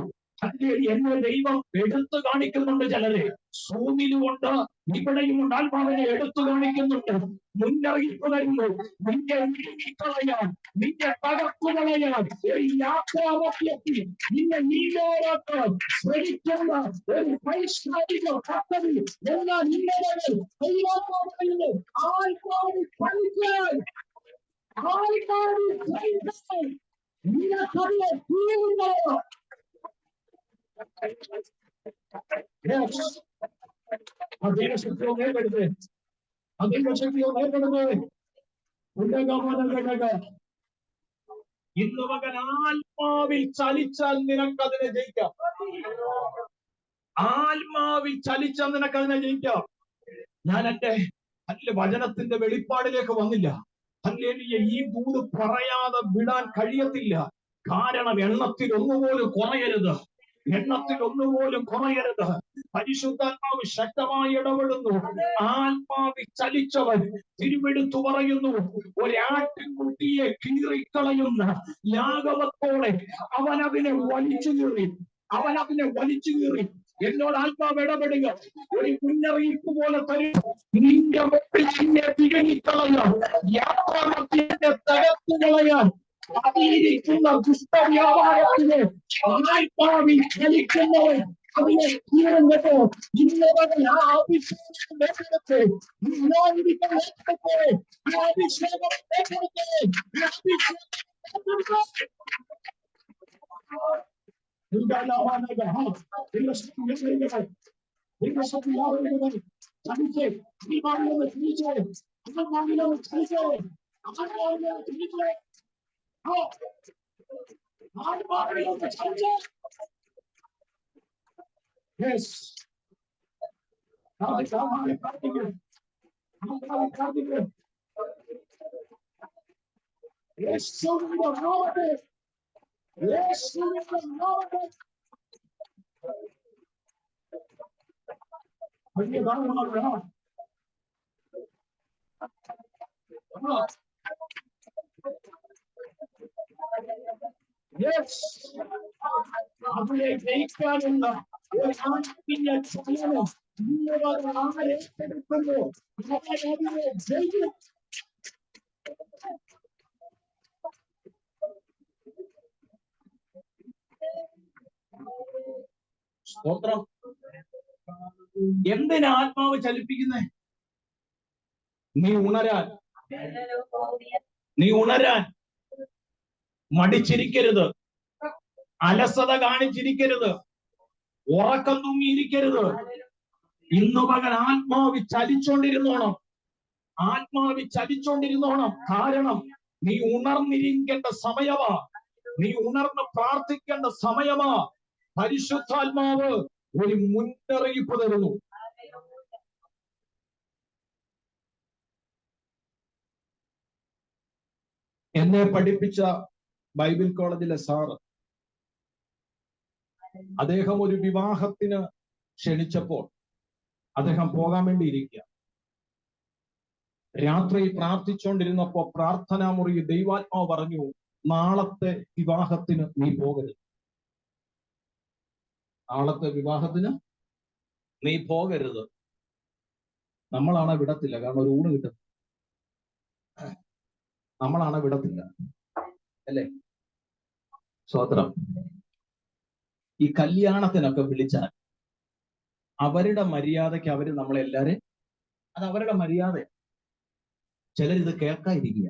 എന്നെ ദൈവം എടുത്തു കാണിക്കുന്നുണ്ട്. ചിലരെ സൂമിലുമുണ്ട്, ഇവിടെയുമുണ്ട്. ആത്മാവിനെ എടുത്തു കാണിക്കുന്നുണ്ട്, മുന്നറിയിപ്പ് തരുന്നു. നിന്റെ വിഴുങ്ങിക്കളയാൻ, നിന്റെ തകർത്തുകളയാൻ, യാത്രാവത്തിലെത്തി നിന്നെ നീലോരാക്കാൻ ശ്രമിക്കുന്ന ഒരു വൈഷ്ണവിക പദ്ധതി എല്ലാ നിന്നതകൾ ദൈവാത്മാവിനെ ആൾക്കാരിൽ പഠിക്കാൻ, ആൾക്കാരിൽ പഠിക്കാൻ നിനക്കറിയ തീരുന്നോ? ശക്തിയോ നേരിടരുത്, ശക്തിയോ നേരിടരുത്. ഇന്ന് മകൻ ആത്മാവിൽ ചലിച്ചാൽ നിനക്കതിനെ ജയിക്കാം, ആത്മാവിൽ ചലിച്ചാൽ നിനക്കതിനെ ജയിക്കാം. ഞാൻ എന്റെ വചനത്തിന്റെ വെളിപ്പാടിലേക്ക് വന്നില്ല. ഹല്ലേലൂയ. ഈ ദൂത് പറയാതെ വിടാൻ കഴിയത്തില്ല. കാരണം എണ്ണത്തിൽ ഒന്നുപോലും കുറയരുത്, എണ്ണത്തിൽ ഒന്നുപോലും കുറയരുത്. പരിശുദ്ധാത്മാവ് ശക്തമായി ഇടപെടുന്നു. ആത്മാവിൽ ചലിച്ചവൻ തിരുവെടുത്തു പറയുന്നു, ഒരാട്ടിൻകുട്ടിയെ കീറിക്കളയുന്ന ലാഘവത്തോടെ അവൻ അതിനെ വലിച്ചു കീറി, അവൻ അതിനെ വലിച്ചു കീറി. എന്നോട് ആത്മാവ് ഇടപെടുക, ഒരു മുന്നറിയിപ്പ് പോലെ തരും. നിന്റെ മുമ്പിൽ നിന്നെ വിഴുങ്ങിക്കളയാൻ, യാത്രാമധ്യത്തെ തകർത്തു കളയാൻ അതിരിക്കുന്ന ദുഷ്ടവ്യാപാരത്തിന് ആത്മാവിൽ ചലിക്കുന്നവൻ അതിനെ കീറുന്നത്. ഇന്നവൻ ആ അഭിഷേകം ഏറ്റെടുത്ത്, അഭിഷേകം ഏറ്റെടുത്ത്, അഭിഷേകം Yes. അവരെ ജയിക്കാനുള്ള ഒരു ആത്മീയ ചലനം ഏറ്റെടുക്കുന്നു. അവരെ ജയിക്കും. സ്തോത്രം. എന്തിനാ ആത്മാവ് ചലിപ്പിക്കുന്നേ? നീ ഉണരാൻ, നീ ഉണരാൻ. മടിച്ചിരിക്കരുത്, അലസത കാണിച്ചിരിക്കരുത്, ഉറക്കം തൂങ്ങിയിരിക്കരുത്. ഇന്നു പകൽ ആത്മാവി ചലിച്ചോണ്ടിരുന്നോണം, ആത്മാവി ചലിച്ചോണ്ടിരുന്നോണം. കാരണം നീ ഉണർന്നിരിക്കേണ്ട സമയമാ, നീ ഉണർന്ന് പ്രാർത്ഥിക്കേണ്ട സമയമാ. പരിശുദ്ധാത്മാവ് ഒരു മുന്നറിയിപ്പ് തരുന്നു. എന്നെ പഠിപ്പിച്ച ബൈബിൾ കോളേജിലെ സാറ്, അദ്ദേഹം ഒരു വിവാഹത്തിന് ക്ഷണിച്ചപ്പോൾ അദ്ദേഹം പോകാൻ വേണ്ടി ഇരിക്കുക. രാത്രി പ്രാർത്ഥിച്ചുകൊണ്ടിരുന്നപ്പോ പ്രാർത്ഥനാ മുറിയിൽ ദൈവാത്മാവ് പറഞ്ഞു, നാളത്തെ വിവാഹത്തിന് നീ പോകരുത്, നാളത്തെ വിവാഹത്തിന് നീ പോകരുത്. നമ്മളാണ് വിടത്തില്ല, കാരണം ഒരു ഊണ് കിട്ടും. നമ്മളാണ് വിടത്തില്ല, അല്ലേ? സ്തോത്രം. ഈ കല്യാണത്തിനൊക്കെ വിളിച്ചാൽ അവരുടെ മര്യാദയ്ക്ക് അവര് നമ്മളെല്ലാരും, അത് അവരുടെ മര്യാദ. ചിലരിത് കേൾക്കാതിരിക്കുക,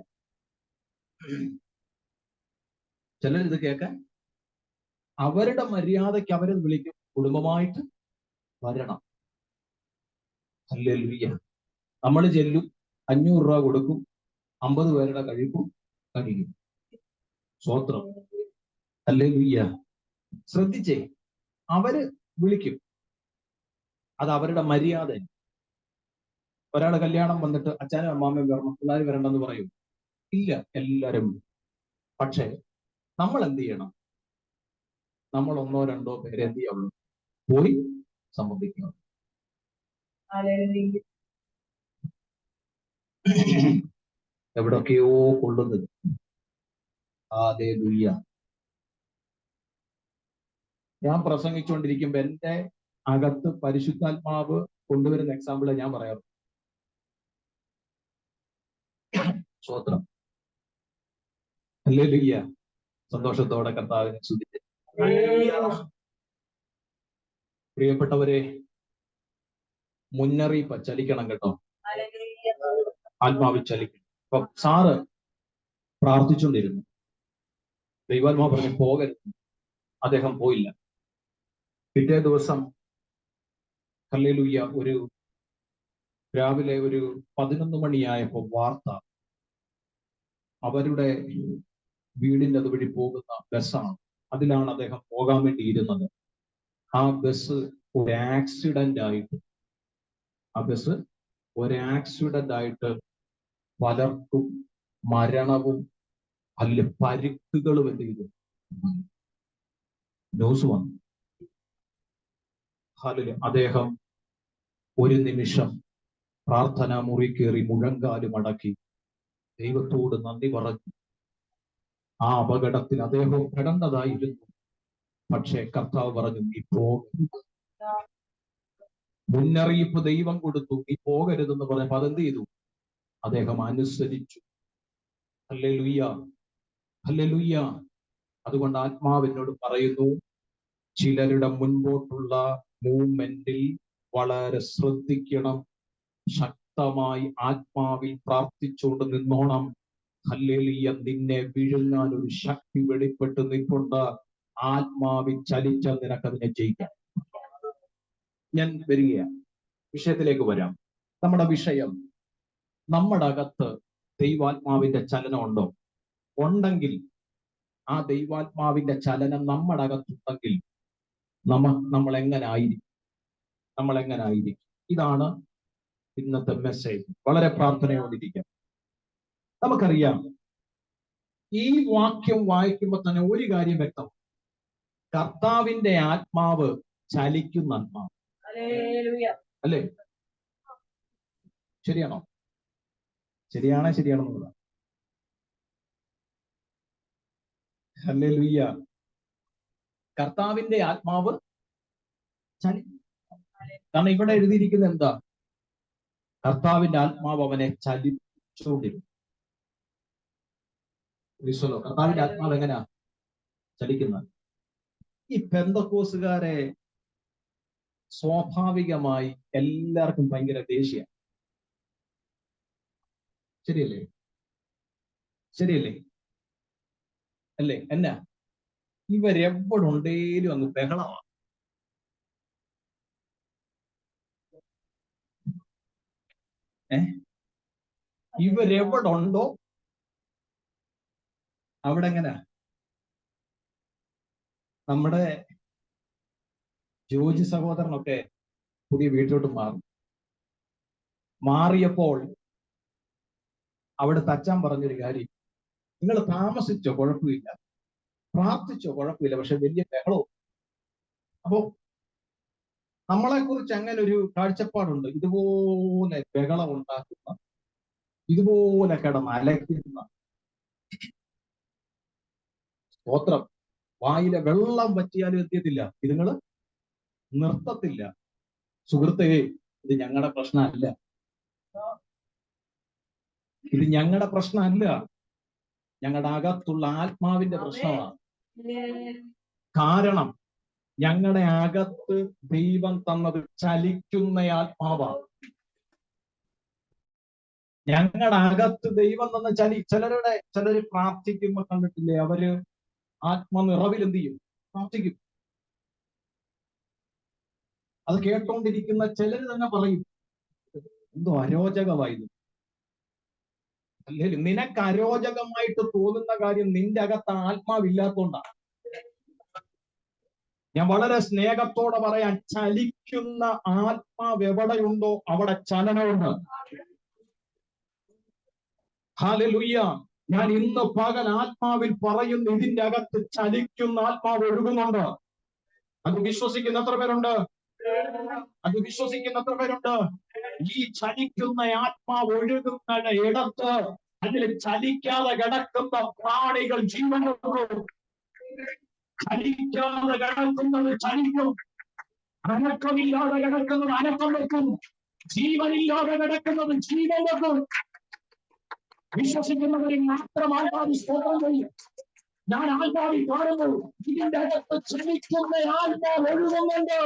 ചിലരിത് കേൾക്കാൻ അവരുടെ മര്യാദയ്ക്ക് അവരെ വിളിക്കും. കുടുംബമായിട്ട് വരണം. ഹല്ലേലൂയ. നമ്മൾ ചെല്ലും, 500 രൂപ കൊടുക്കും, 50 പേരുടെ കഴിക്കും, കഴിയും. സ്തോത്രം. ഹല്ലേലൂയ. ശ്രദ്ധിച്ചേ, അവര് വിളിക്കും, അത് അവരുടെ മര്യാദ. ഒരാള് കല്യാണം വന്നിട്ട് അച്ഛനും അമ്മാമ്മയും വരണം, പിള്ളേർ വരണ്ടെന്ന് പറയും? ഇല്ല, എല്ലാരും. പക്ഷെ നമ്മൾ എന്ത് ചെയ്യണം? നമ്മൾ 1 2 പേരെ എന്ത് ചെയ്യാവുള്ളൂ? പോയി സംബന്ധിക്കണം. എവിടൊക്കെയോ കൊള്ളുന്നത്. ഹല്ലേലൂയ. ഞാൻ പ്രസംഗിച്ചുകൊണ്ടിരിക്കുമ്പോ എന്റെ അകത്ത് പരിശുദ്ധാത്മാവ് കൊണ്ടുവരുന്ന എക്സാമ്പിള് ഞാൻ പറയാറ്. സ്തോത്രം. ഹല്ലേലൂയ. സന്തോഷത്തോടെ കർത്താവിനെ സ്തുതിച്ച്. പ്രിയപ്പെട്ടവരെ, മുന്നറിയിപ്പ് ചലിക്കണം കേട്ടോ. ആത്മാവിൽ ചലിക്കണം. അപ്പൊ സാറ് പ്രാർത്ഥിച്ചുകൊണ്ടിരുന്നു. ദൈവാത്മാവ് പറഞ്ഞു പോകരുത്. അദ്ദേഹം പോയില്ല. പിറ്റേ ദിവസം ഹല്ലേലൂയ, ഒരു രാവിലെ ഒരു 11 മണിയായപ്പോ വാർത്ത, അവരുടെ വീടിന്റെ അതുവഴി പോകുന്ന ബസ്സാണ്, അതിലാണ് അദ്ദേഹം പോകാൻ വേണ്ടി ഇരുന്നത്. ആ ബസ് ഒരു ആക്സിഡന്റ് ആയിട്ട്, പലർക്കും മരണവും അതിൽ പരിക്കുകളും എന്ത് ചെയ്തു? ന്യൂസ് വന്നു. അദ്ദേഹം ഒരു നിമിഷം പ്രാർത്ഥനാ മുറി കയറി മുഴങ്കാലും അടക്കി ദൈവത്തോട് നന്ദി പറഞ്ഞു. ആ അപകടത്തിൽ അദ്ദേഹം പെടേണ്ടതായിരുന്നു, പക്ഷെ കർത്താവ് പറഞ്ഞു നീ പോകരുത്. മുന്നറിയിപ്പ് ദൈവം കൊടുത്തു, നീ പോകരുതെന്ന് പറഞ്ഞപ്പോൾ അതെന്ത് ചെയ്തു? അദ്ദേഹം അനുസരിച്ചു. Hallelujah, hallelujah. അതുകൊണ്ട് ആത്മാവിനോട് പറയുന്നു, ചിലരുടെ മുൻപോട്ടുള്ള മൂവ്മെന്റിൽ വളരെ ശ്രദ്ധിക്കണം. ശക്തമായി ആത്മാവിൽ പ്രാർത്ഥിച്ചുകൊണ്ട് നിന്നോണം. ഹല്ലേലൂയ. നിന്നെ വിഴുങ്ങാൻ ഒരു ശക്തി വെളിപ്പെട്ട് നിൽപ്പുണ്ട്. ആത്മാവിൽ ചലിച്ചാൽ നിനക്കതിനെ ജയിക്കാം. ഞാൻ വരികയാണ്, വിഷയത്തിലേക്ക് വരാം. നമ്മുടെ വിഷയം, നമ്മുടെ അകത്ത് ദൈവാത്മാവിന്റെ ചലനം ഉണ്ടോ? ഉണ്ടെങ്കിൽ, ആ ദൈവാത്മാവിന്റെ ചലനം നമ്മുടെ അകത്തുണ്ടെങ്കിൽ നമ്മൾ എങ്ങനെ ആയിരിക്കും? ഇതാണ് ഇന്നത്തെ മെസ്സേജ്. വളരെ പ്രാർത്ഥനയോടിരിക്കാം. നമുക്കറിയാം, ഈ വാക്യം വായിക്കുമ്പോൾ തന്നെ ഒരു കാര്യം വ്യക്തം, കർത്താവിന്റെ ആത്മാവ് ചലിക്കുന്ന ആത്മാവ്. അല്ലേ? ശരിയാണോ? ശരിയാണോ എന്നുള്ളത്? ഹല്ലേലൂയ. കർത്താവിന്റെ ആത്മാവ് ചലിക്കും. കാരണം ഇവിടെ എഴുതിയിരിക്കുന്നത് എന്താ? കർത്താവിന്റെ ആത്മാവ് അവനെ ചലിച്ചുകൊണ്ടിരുന്നു. കർത്താവിന്റെ ആത്മാവ് എങ്ങനെയാ ചലിക്കുന്നത്? ഈ പെന്തക്കോസുകാരെ സ്വാഭാവികമായി എല്ലാവർക്കും ഭയങ്കര ദേഷ്യ. ശരിയല്ലേ? അല്ലേ? എന്നാ ഇവരെവിടുണ്ടേലും അങ്ങ് ബഹളമാണ്. ഇവരെവിടുണ്ടോ അവിടെ എങ്ങനെ? നമ്മുടെ ജോജി സഹോദരനൊക്കെ പുതിയ വീട്ടിലോട്ട് മാറിയപ്പോൾ അവിടെ തച്ചാൻ പറഞ്ഞൊരു കാര്യം, നിങ്ങൾ താമസിച്ചോ കുഴപ്പമില്ല, പ്രാർത്ഥിച്ചോ കുഴപ്പമില്ല, പക്ഷെ വലിയ ബഹളവും. അപ്പോ നമ്മളെ കുറിച്ച് അങ്ങനെ ഒരു കാഴ്ചപ്പാടുണ്ട്, ഇതുപോലെ ബഹളം ഉണ്ടാക്കുന്ന, ഇതുപോലെ കിടന്ന് അലക്കുന്ന, സ്തോത്രം, വായിലെ വെള്ളം പറ്റിയാലും എത്തിയത്തില്ല, ഇതുങ്ങള് നിർത്തത്തില്ല. സുഹൃത്തേ, ഇത് ഞങ്ങളുടെ പ്രശ്നമല്ല, ഞങ്ങളുടെ അകത്തുള്ള ആത്മാവിന്റെ പ്രശ്നമാണ്. കാരണം ഞങ്ങളുടെ അകത്ത് ദൈവം തന്നത് ചലിക്കുന്ന ആത്മാവാണ്. ഞങ്ങളുടെ അകത്ത് ദൈവം തന്ന ചിലര് പ്രാർത്ഥിക്കുമ്പോൾ കണ്ടിട്ടില്ലേ, അവര് ആത്മനിറവിൽ എന്ത് ചെയ്യും? പ്രാർത്ഥിക്കും. അത് കേട്ടോണ്ടിരിക്കുന്ന ചിലര് തന്നെ പറയും, എന്തോ അരോചകമായിരുന്നു. അല്ലെങ്കിൽ നിനക്ക് അരോചകമായിട്ട് തോന്നുന്ന കാര്യം നിന്റെ അകത്ത് ആത്മാവില്ലാത്തോണ്ടാണ്. ഞാൻ വളരെ സ്നേഹത്തോടെ പറയാൻ, ചലിക്കുന്ന ആത്മാവ് എവിടെയുണ്ടോ അവിടെ ചലനമുണ്ട്. ഹല്ലേലൂയ. ഞാൻ ഇന്ന് പകൽ ആത്മാവിൽ പറയുന്നു, ഇതിന്റെ അകത്ത് ചലിക്കുന്ന ആത്മാവ് ഒഴുകുന്നുണ്ട്. അത് വിശ്വസിക്കുന്ന എത്ര പേരുണ്ട്? ഈ ചലിക്കുന്ന ആത്മാവ് ഒഴുകുന്ന ഇടത്ത് അതിൽ ചലിക്കാതെ കിടക്കുന്ന പ്രാണികൾ ജീവനുള്ളൂ. ചലിക്കാതെ കിടക്കുന്നത് ചലിക്കും, അനക്കമില്ലാതെ കിടക്കുന്നത് അനക്കം വെക്കും, ജീവനില്ലാതെ കിടക്കുന്നത് ജീവൻ വെക്കും. വിശ്വസിക്കുന്നവരെ മാത്രം ആത്മാവിൽ സ്തോത്രം ചെയ്യും. ഞാൻ ആത്മാവിൽ കാണുന്നു, ഇതിന്റെ അകത്ത് ചലിക്കുന്ന ആത്മാവ് ഒഴുകുന്നുണ്ട്.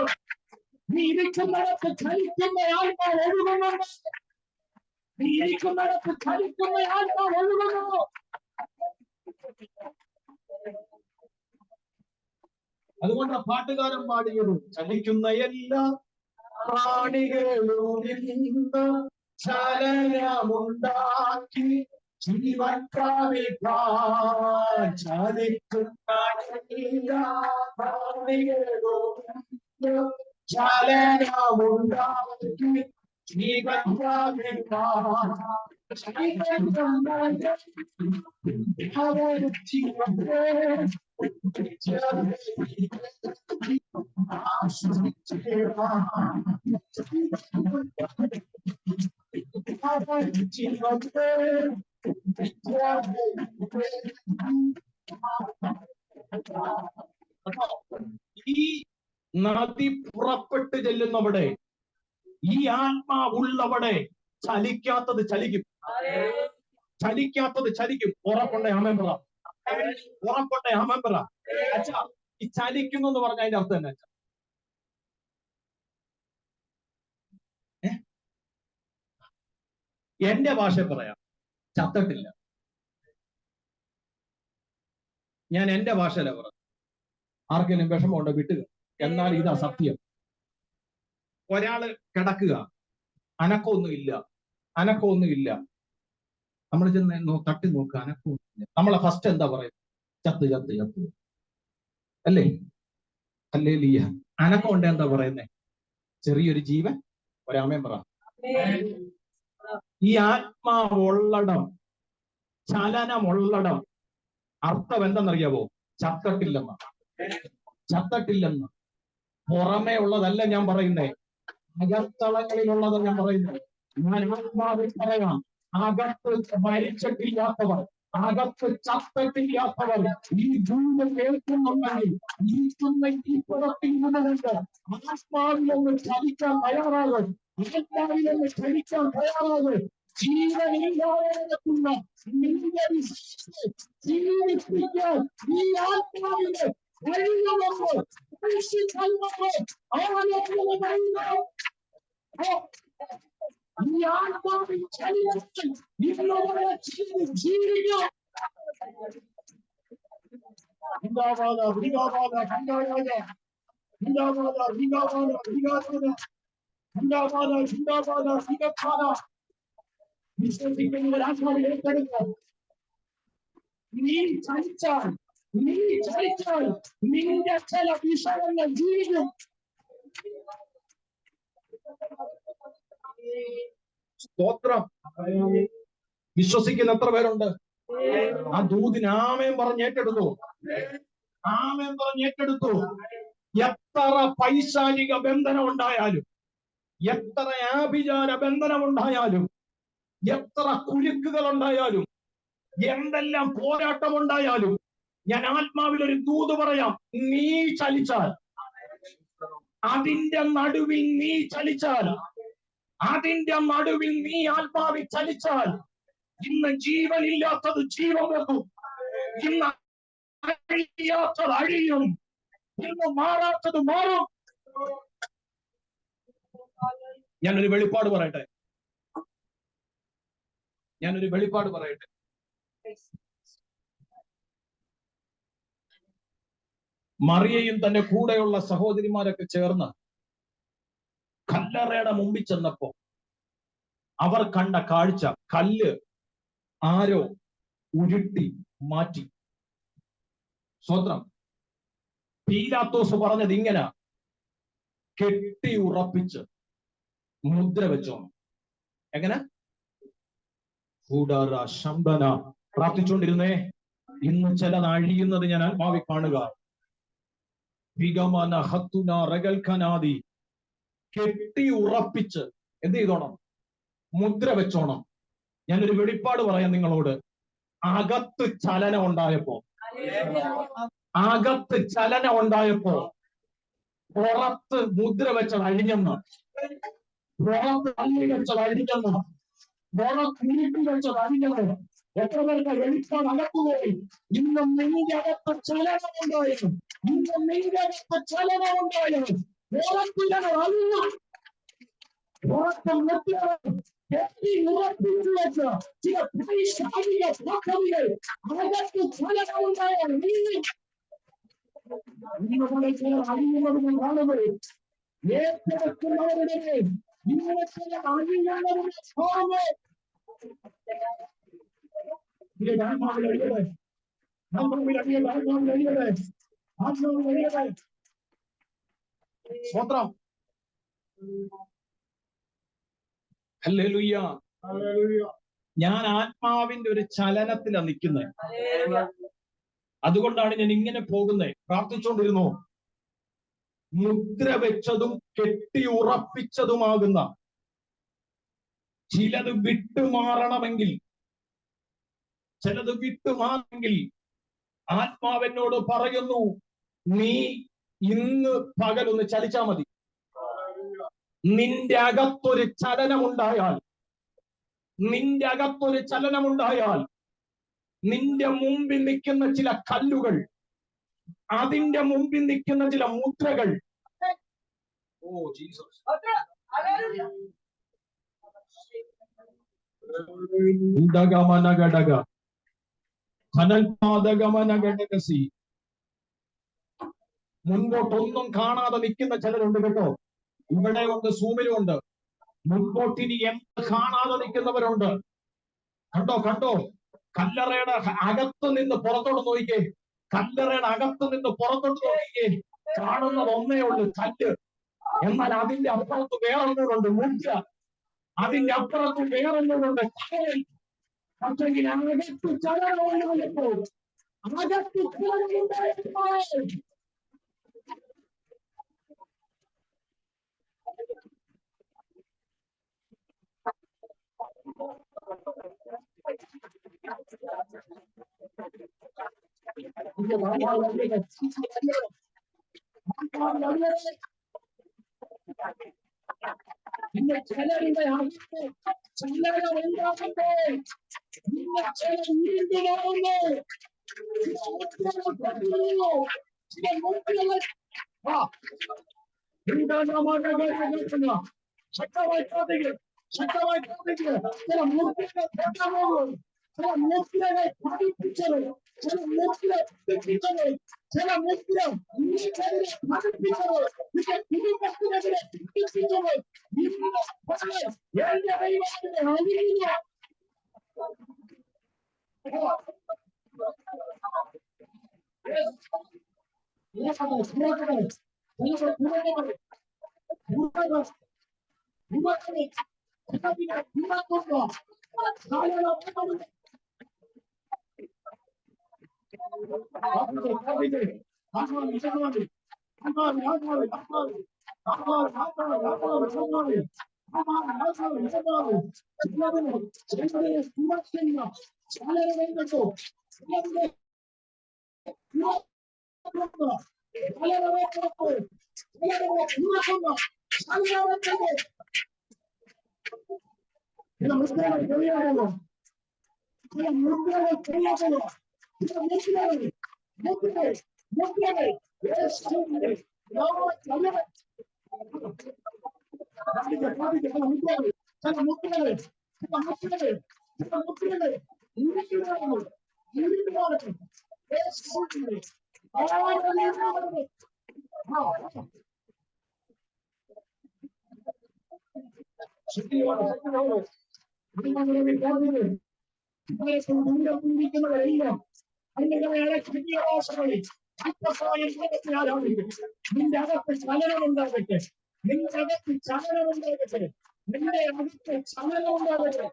നീ ഇരിക്കുന്നിടത്ത് ചലിക്കുന്ന ആത്മാവ് ഒഴുകുന്നുണ്ട്. അതുകൊണ്ട് പാട്ടുകാരൻ പാടിയത്, ചലിക്കുന്ന എല്ലാ പ്രാണികളും ചലനമുണ്ടാക്കി ജീവൻ പ്രാപിപ്പാൻ ചലിക്കുന്ന എല്ലാ പ്രാണികളും ചലനമുണ്ടാക്കി ജീവൻ പ്രാപിപ്പാൻ ഈ നദി പുറപ്പെട്ട് ചെല്ലുന്നവിടെ, ഈ ആത്മാവുള്ളവിടെ ചലിക്കാത്തത് ചലിക്കും. ഉറപ്പുണ്ടെ ആമേൻ പറ. അച്ഛാ, ഈ ചലിക്കുന്നു എന്ന് പറഞ്ഞ അതിന്റെ അർത്ഥം തന്നെ? എന്റെ ഭാഷ പറയാം, ചത്തിട്ടില്ല. ഞാൻ എന്റെ ഭാഷയില പറഞ്ഞു. ആർക്കെങ്കിലും വിഷമമുണ്ടോ വിട്ടുക. എന്നാൽ ഇതാ സത്യം. ഒരാള് കിടക്കുക, അനക്കമൊന്നുമില്ല. നമ്മൾ ചെന്ന് തട്ടി നോക്കുക, അനക്കമൊന്നുമില്ല. നമ്മളെ ഫസ്റ്റ് എന്താ പറയുന്നത്? ചത്ത് അല്ലേ? ഹല്ലേലൂയ. അനക്കം ഉണ്ട് എന്താ പറയുന്നേ? ചെറിയൊരു ജീവൻ. ഒരാമേൻ പറ. ഈ ആത്മാവുള്ളടം, ചലനമുള്ളടം അർത്ഥം എന്തെന്നറിയാവോ? ചത്തട്ടില്ലെന്ന്. ചത്തട്ടില്ലെന്ന്. പുറമേ ഉള്ളതല്ല ഞാൻ പറയുന്നേ, അകത്തളങ്ങളിലുള്ളത് ഞാൻ പറയുന്നത്. ഞാൻ ആത്മാവിൽ പറയാം, അകത്ത് മരിച്ചിട്ടില്ലാത്തവർ, അകത്ത് ചത്തട്ടില്ലാത്തവർ ഈ ദൂത് കേൾക്കുന്നുണ്ടെങ്കിൽ ഇരിക്കുന്ന ഈ പുറത്തിൽ നിന്നുകൊണ്ട് ആത്മാവിലൊന്ന് ചലിക്കാൻ തയ്യാറാകും. ആത്മാവിലൊന്ന് ചലിക്കാൻ തയ്യാറാകും. ജീവനില്ലാതെയുള്ള നിന്റെ വിശ്വാസത്തെ ജീവിപ്പിക്കാൻ ഈ ആത്മാവിനെ കഴിയുമ്പോൾ ഈ ആത്മാവിൽ ചലിക്കാൻ ഇന്നുവരെ ജീവിക്കുക. വിശ്വസിക്കുന്ന ആത്മാവിൽ ഏറ്റെടുക്കുക. നീ ചലിച്ചാൽ നിന്റെ ചില വിഷയങ്ങൾ ജീവിക്കും. സ്തോത്രം. വിശ്വസിക്കുന്ന എത്ര പേരുണ്ട്? ആ ദൂതിന് ആമേൻ പറഞ്ഞ് ഏറ്റെടുത്തു. ആമേൻ പറഞ്ഞ് ഏറ്റെടുത്തു. എത്ര പൈശാചിക ബന്ധനം ഉണ്ടായാലും, എത്ര ആഭിചാര ബന്ധനം ഉണ്ടായാലും, എത്ര കുരുക്കുകൾ ഉണ്ടായാലും, എന്തെല്ലാം പോരാട്ടം ഉണ്ടായാലും, ഞാൻ ആത്മാവിൽ ഒരു ദൂത് പറയാം. നീ ചലിച്ചാൽ, അതിന്റെ നടുവിൽ നീ ചലിച്ചാൽ, അതിന്റെ നടുവിൽ നീ ആത്മാവിൽ ചലിച്ചാൽ, ഇന്ന് ജീവനില്ലാത്തത് ജീവൻ വെക്കും, ഇന്ന് അഴിയാത്തത് അഴിയും, ഇന്ന് മാറാത്തത് മാറും. ഞാനൊരു വെളിപ്പാട് പറയട്ടെ. മറിയയും തന്റെ കൂടെയുള്ള സഹോദരിമാരൊക്കെ ചേർന്ന് കല്ലറയുടെ മുമ്പിൽ ചെന്നപ്പോ അവർ കണ്ട കാഴ്ച, കല്ല് ആരോ ഉരുട്ടി മാറ്റി. സ്വന്തം പീലാത്തോസ് പറഞ്ഞത് ഇങ്ങനെ, കെട്ടി ഉറപ്പിച്ച് മുദ്ര വെച്ചോണം. എങ്ങനെ? ശമ്പന പ്രാർത്ഥിച്ചുകൊണ്ടിരുന്നേ. ഇന്ന് ചിലത് അഴിയുന്നത് ഞാൻ ആത്മാവിൽ കാണുക. വിഗമന ഹത്തുന റഗൽഖനാദി. കെട്ടി ഉറപ്പിച്ച് എന്ത് ചെയ്തോണം? മുദ്ര വെച്ചോണം. ഞാനൊരു വെളിപ്പാട് പറയാം നിങ്ങളോട്. അകത്ത് ചലനം ഉണ്ടായപ്പോ പുറത്ത് മുദ്ര വെച്ചത് അഴിഞ്ഞെന്ന്, പുറത്ത് അള്ളി വെച്ചത് അഴിഞ്ഞെന്ന്, പുറത്ത് നീട്ടി വെച്ചത് അഴിഞ്ഞെന്ന്. എത്ര പേർക്ക് വെളിപ്പാട് അകത്തുപോയി? ഇന്നും നിന്റെ അകത്ത് ചലനമുണ്ടായിരുന്നു. ഇന്നും നിന്റെ അകത്ത് ചലനമുണ്ടായിരുന്നു. പുറത്തില്ലത് അല്ല, പുറത്ത് കെട്ടി ഉറപ്പിച്ചു വെച്ച ചില പൈശാചിക പദ്ധതികൾ അകത്ത് ചലനമുണ്ടായാൽ നിങ്ങളുടെ ചിലർ അറിയുന്നതിന് കാണുന്നത് ഏറ്റെടുക്കുന്നവരുടെ നിങ്ങളെ ചില അറിയുന്നവരുടെ ഫോമ് സ്വത്രം. ഹല്ലേലൂയ. ഞാൻ ആത്മാവിന്റെ ഒരു ചലനത്തിലാണ് നിൽക്കുന്നത്. അതുകൊണ്ടാണ് ഞാൻ ഇങ്ങനെ പോകുന്നത്. പ്രാർത്ഥിച്ചുകൊണ്ടിരുന്നു. മുദ്ര വെച്ചതും കെട്ടി ഉറപ്പിച്ചതുമാകുന്ന ചിലത് വിട്ടുമാറണമെങ്കിൽ, ആത്മാവെന്നോട് പറയുന്നു, നീ ഇന്ന് പകലൊന്ന് ചലിച്ചാ മതി. നിന്റെ അകത്തൊരു ചലനമുണ്ടായാൽ, നിന്റെ മുമ്പിൽ നിൽക്കുന്ന ചില കല്ലുകൾ, അതിന്റെ മുമ്പിൽ നിൽക്കുന്ന ചില മുദ്രകൾ, ഓ ജീസസ്, മുൻപോട്ടൊന്നും കാണാതെ നിൽക്കുന്ന ചിലരുണ്ട് കേട്ടോ. ഇവിടെ ഉണ്ട്, സൂമിലും ഉണ്ട്. മുൻപോട്ടിനി എന്ത് കാണാതെ നിൽക്കുന്നവരുണ്ട്. കണ്ടോ കല്ലറയുടെ അകത്ത് നിന്ന് പുറത്തോട്ട് നോക്കിക്കേ. കാണുന്നത് ഒന്നേ ഉള്ളൂ, കല്ല്. എന്നാൽ അതിന്റെ അപ്പുറത്ത് വേറൊന്നുണ്ട്, മുദ്ര. അതിന്റെ അപ്പുറത്ത് വേറൊന്നുകൊണ്ട് പക്ഷെങ്കിൽ അകത്ത് ചലനമുണ്ടായപ്പോൾ അകത്ത് ചലനമുണ്ടായപ്പോൾ പിന്നെ ചിലരുടെ അകത്ത് ചലനമുണ്ടാകുമ്പോൾ പിന്നെ ചില വീണ്ടുമാകുന്നു ശക്തമായി പ്രാർത്ഥിക്കുക, ശക്തമായി പ്രാർത്ഥിക്കുക. ചില മൂർത്തികൾ തൊട്ടാകും, ചില മൂർത്തികളെ പഠിപ്പിച്ചത്, ചില മൂർത്തികളെ പഠിപ്പിച്ചത്, ചില മൂർത്തികൾ പഠിപ്പിച്ചത്, നിന്റെ കുടുംബത്തിനെതിരെ പഠിപ്പിച്ചത്, നിന്റെ എന്റെ ദൈവത്തിന്റെ അറിയില്ല. നിന്റെ അകത്ത് ചലനമുണ്ടാകട്ടെ, നിന്റെ അകത്ത് ചലനമുണ്ടാകട്ടെ, നിന്റെ അകത്ത് ചലനമുണ്ടാകട്ടെ.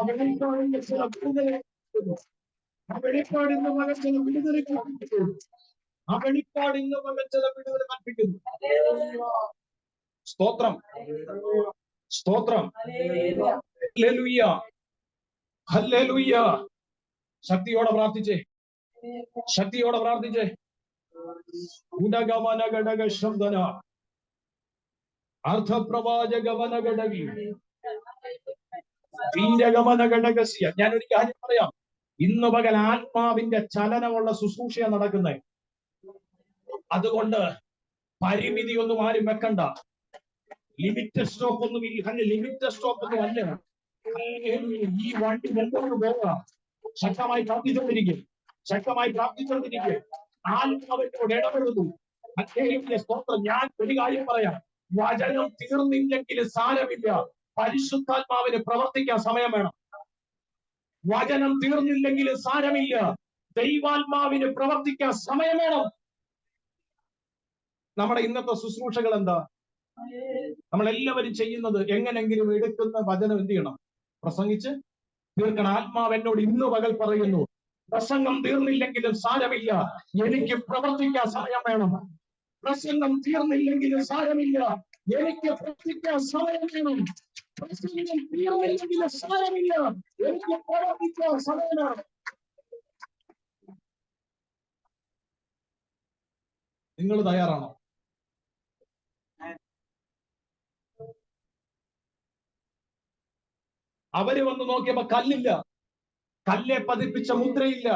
വെളിപ്പാടിന്റെ ചില വിടുതലെ, ആ വെളിപ്പാടിന്റെ മകൻ ചില വിടുതലെ കൽപ്പിക്കുന്നു, ആ വെളിപ്പാടിന്റെ മകൻ ചില വിടുതലെ കൽപ്പിക്കുന്നു. സ്തോത്രം, സ്തോത്രം, ഹല്ലേലൂയ, ഹല്ലേലൂയ. ശക്തിയോടെ പ്രാർത്ഥിച്ചേ, ശക്തിയോടെ പ്രാർത്ഥിച്ചേ. ഉടകമനഘടക ശബ്ദന അർത്ഥപ്രവാചകവനഘടകി തീരഗമനഘടകസ്യ. ഞാനൊരു കാര്യം പറയാം. ഇന്ന് പകൽ ആത്മാവിന്റെ ചലനമുള്ള ശുശ്രൂഷയാണ് നടക്കുന്നത്. അതുകൊണ്ട് പരിമിതിയൊന്നും ആരും വെക്കണ്ട. ലിമിറ്റഡ് സ്റ്റോപ്പ് ഒന്നും ലിമിറ്റഡ് സ്റ്റോപ്പ് ഒന്നും അല്ല. ഈ വണ്ടി മുമ്പോട്ട് പോകാം. ശക്തമായി പ്രാർത്ഥിച്ചുകൊണ്ടിരിക്കും, ശക്തമായി പ്രാർത്ഥിച്ചുകൊണ്ടിരിക്കും. ആത്മാവിനോട് ഇടപെടുന്നു. സ്തോത്രം. ഞാൻ ഒരു കാര്യം പറയാം. വചനം തീർന്നില്ലെങ്കിൽ സാരമില്ല, പരിശുദ്ധാത്മാവിന് പ്രവർത്തിക്കാൻ സമയം വേണം. വചനം തീർന്നില്ലെങ്കിൽ സാരമില്ല, ദൈവാത്മാവിന് പ്രവർത്തിക്കാൻ സമയം വേണം. നമ്മുടെ ഇന്നത്തെ ശുശ്രൂഷകൾ എന്താ? നമ്മളെല്ലാവരും ചെയ്യുന്നത് എങ്ങനെങ്കിലും എടുക്കുന്ന വചനം എന്ത് ചെയ്യണം? പ്രസംഗിച്ച് തീർക്കണം. ആത്മാവ് എന്നോട് ഇന്ന് പകൽ പറയുന്നു, പ്രസംഗം തീർന്നില്ലെങ്കിലും സാരമില്ല, എനിക്ക് പ്രവർത്തിക്കാൻ സമയം വേണം. പ്രസംഗം തീർന്നില്ലെങ്കിലും സാരമില്ല, എനിക്ക് പ്രവർത്തിക്കാൻ സമയം വേണം. പ്രസംഗം തീർന്നില്ലെങ്കിലും സാരമില്ല, എനിക്ക് പ്രവർത്തിക്കാൻ സമയം വേണം. നിങ്ങൾ തയ്യാറാണോ? അവര് വന്ന് നോക്കിയപ്പോ കല്ലില്ല, കല്ലെ പതിപ്പിച്ച മുദ്രയില്ല,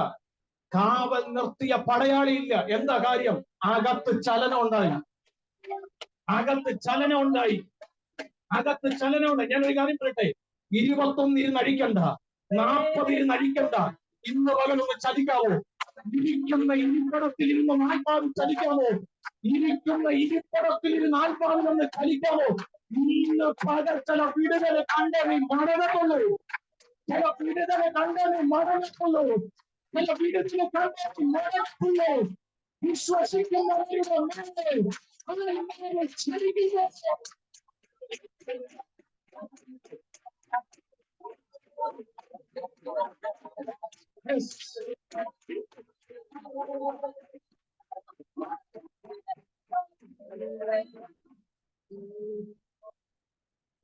കാവൽ നിർത്തിയ പടയാളിയില്ല. എന്താ കാര്യം? അകത്ത് ചലനം ഉണ്ടായി, അകത്ത് ചലനം ഉണ്ടായി, അകത്ത് ചലനം ഉണ്ടായി. ഞാനൊരു കാര്യം പറയട്ടെ, 21 ഇരുന്ന് അഴിക്കണ്ട, 40 ഇരുന്ന് അഴിക്കണ്ട. ഇന്ന് പകലൊന്ന് ചലിക്കാവോ? ഇരിക്കുന്ന ഇരിപ്പടത്തിൽ ഇരുന്ന് ആത്മാവിൽ ചലിക്കാമോ? ഇരിക്കുന്ന ഇരിപ്പടത്തിൽ ഇരുന്ന് ആത്മാവിലൊന്ന് ചലിക്കാമോ? ഇന്ന് പകൽ ചില വിടുതലെ കണ്ടേ മരണമുള്ളൂ, ചില വിടുതലെ കണ്ടേ മരണമുള്ളൂ, ചില വിടുതലെ കണ്ടേ മരണമുള്ളൂ. വിശ്വസിക്കുന്നവരുടെ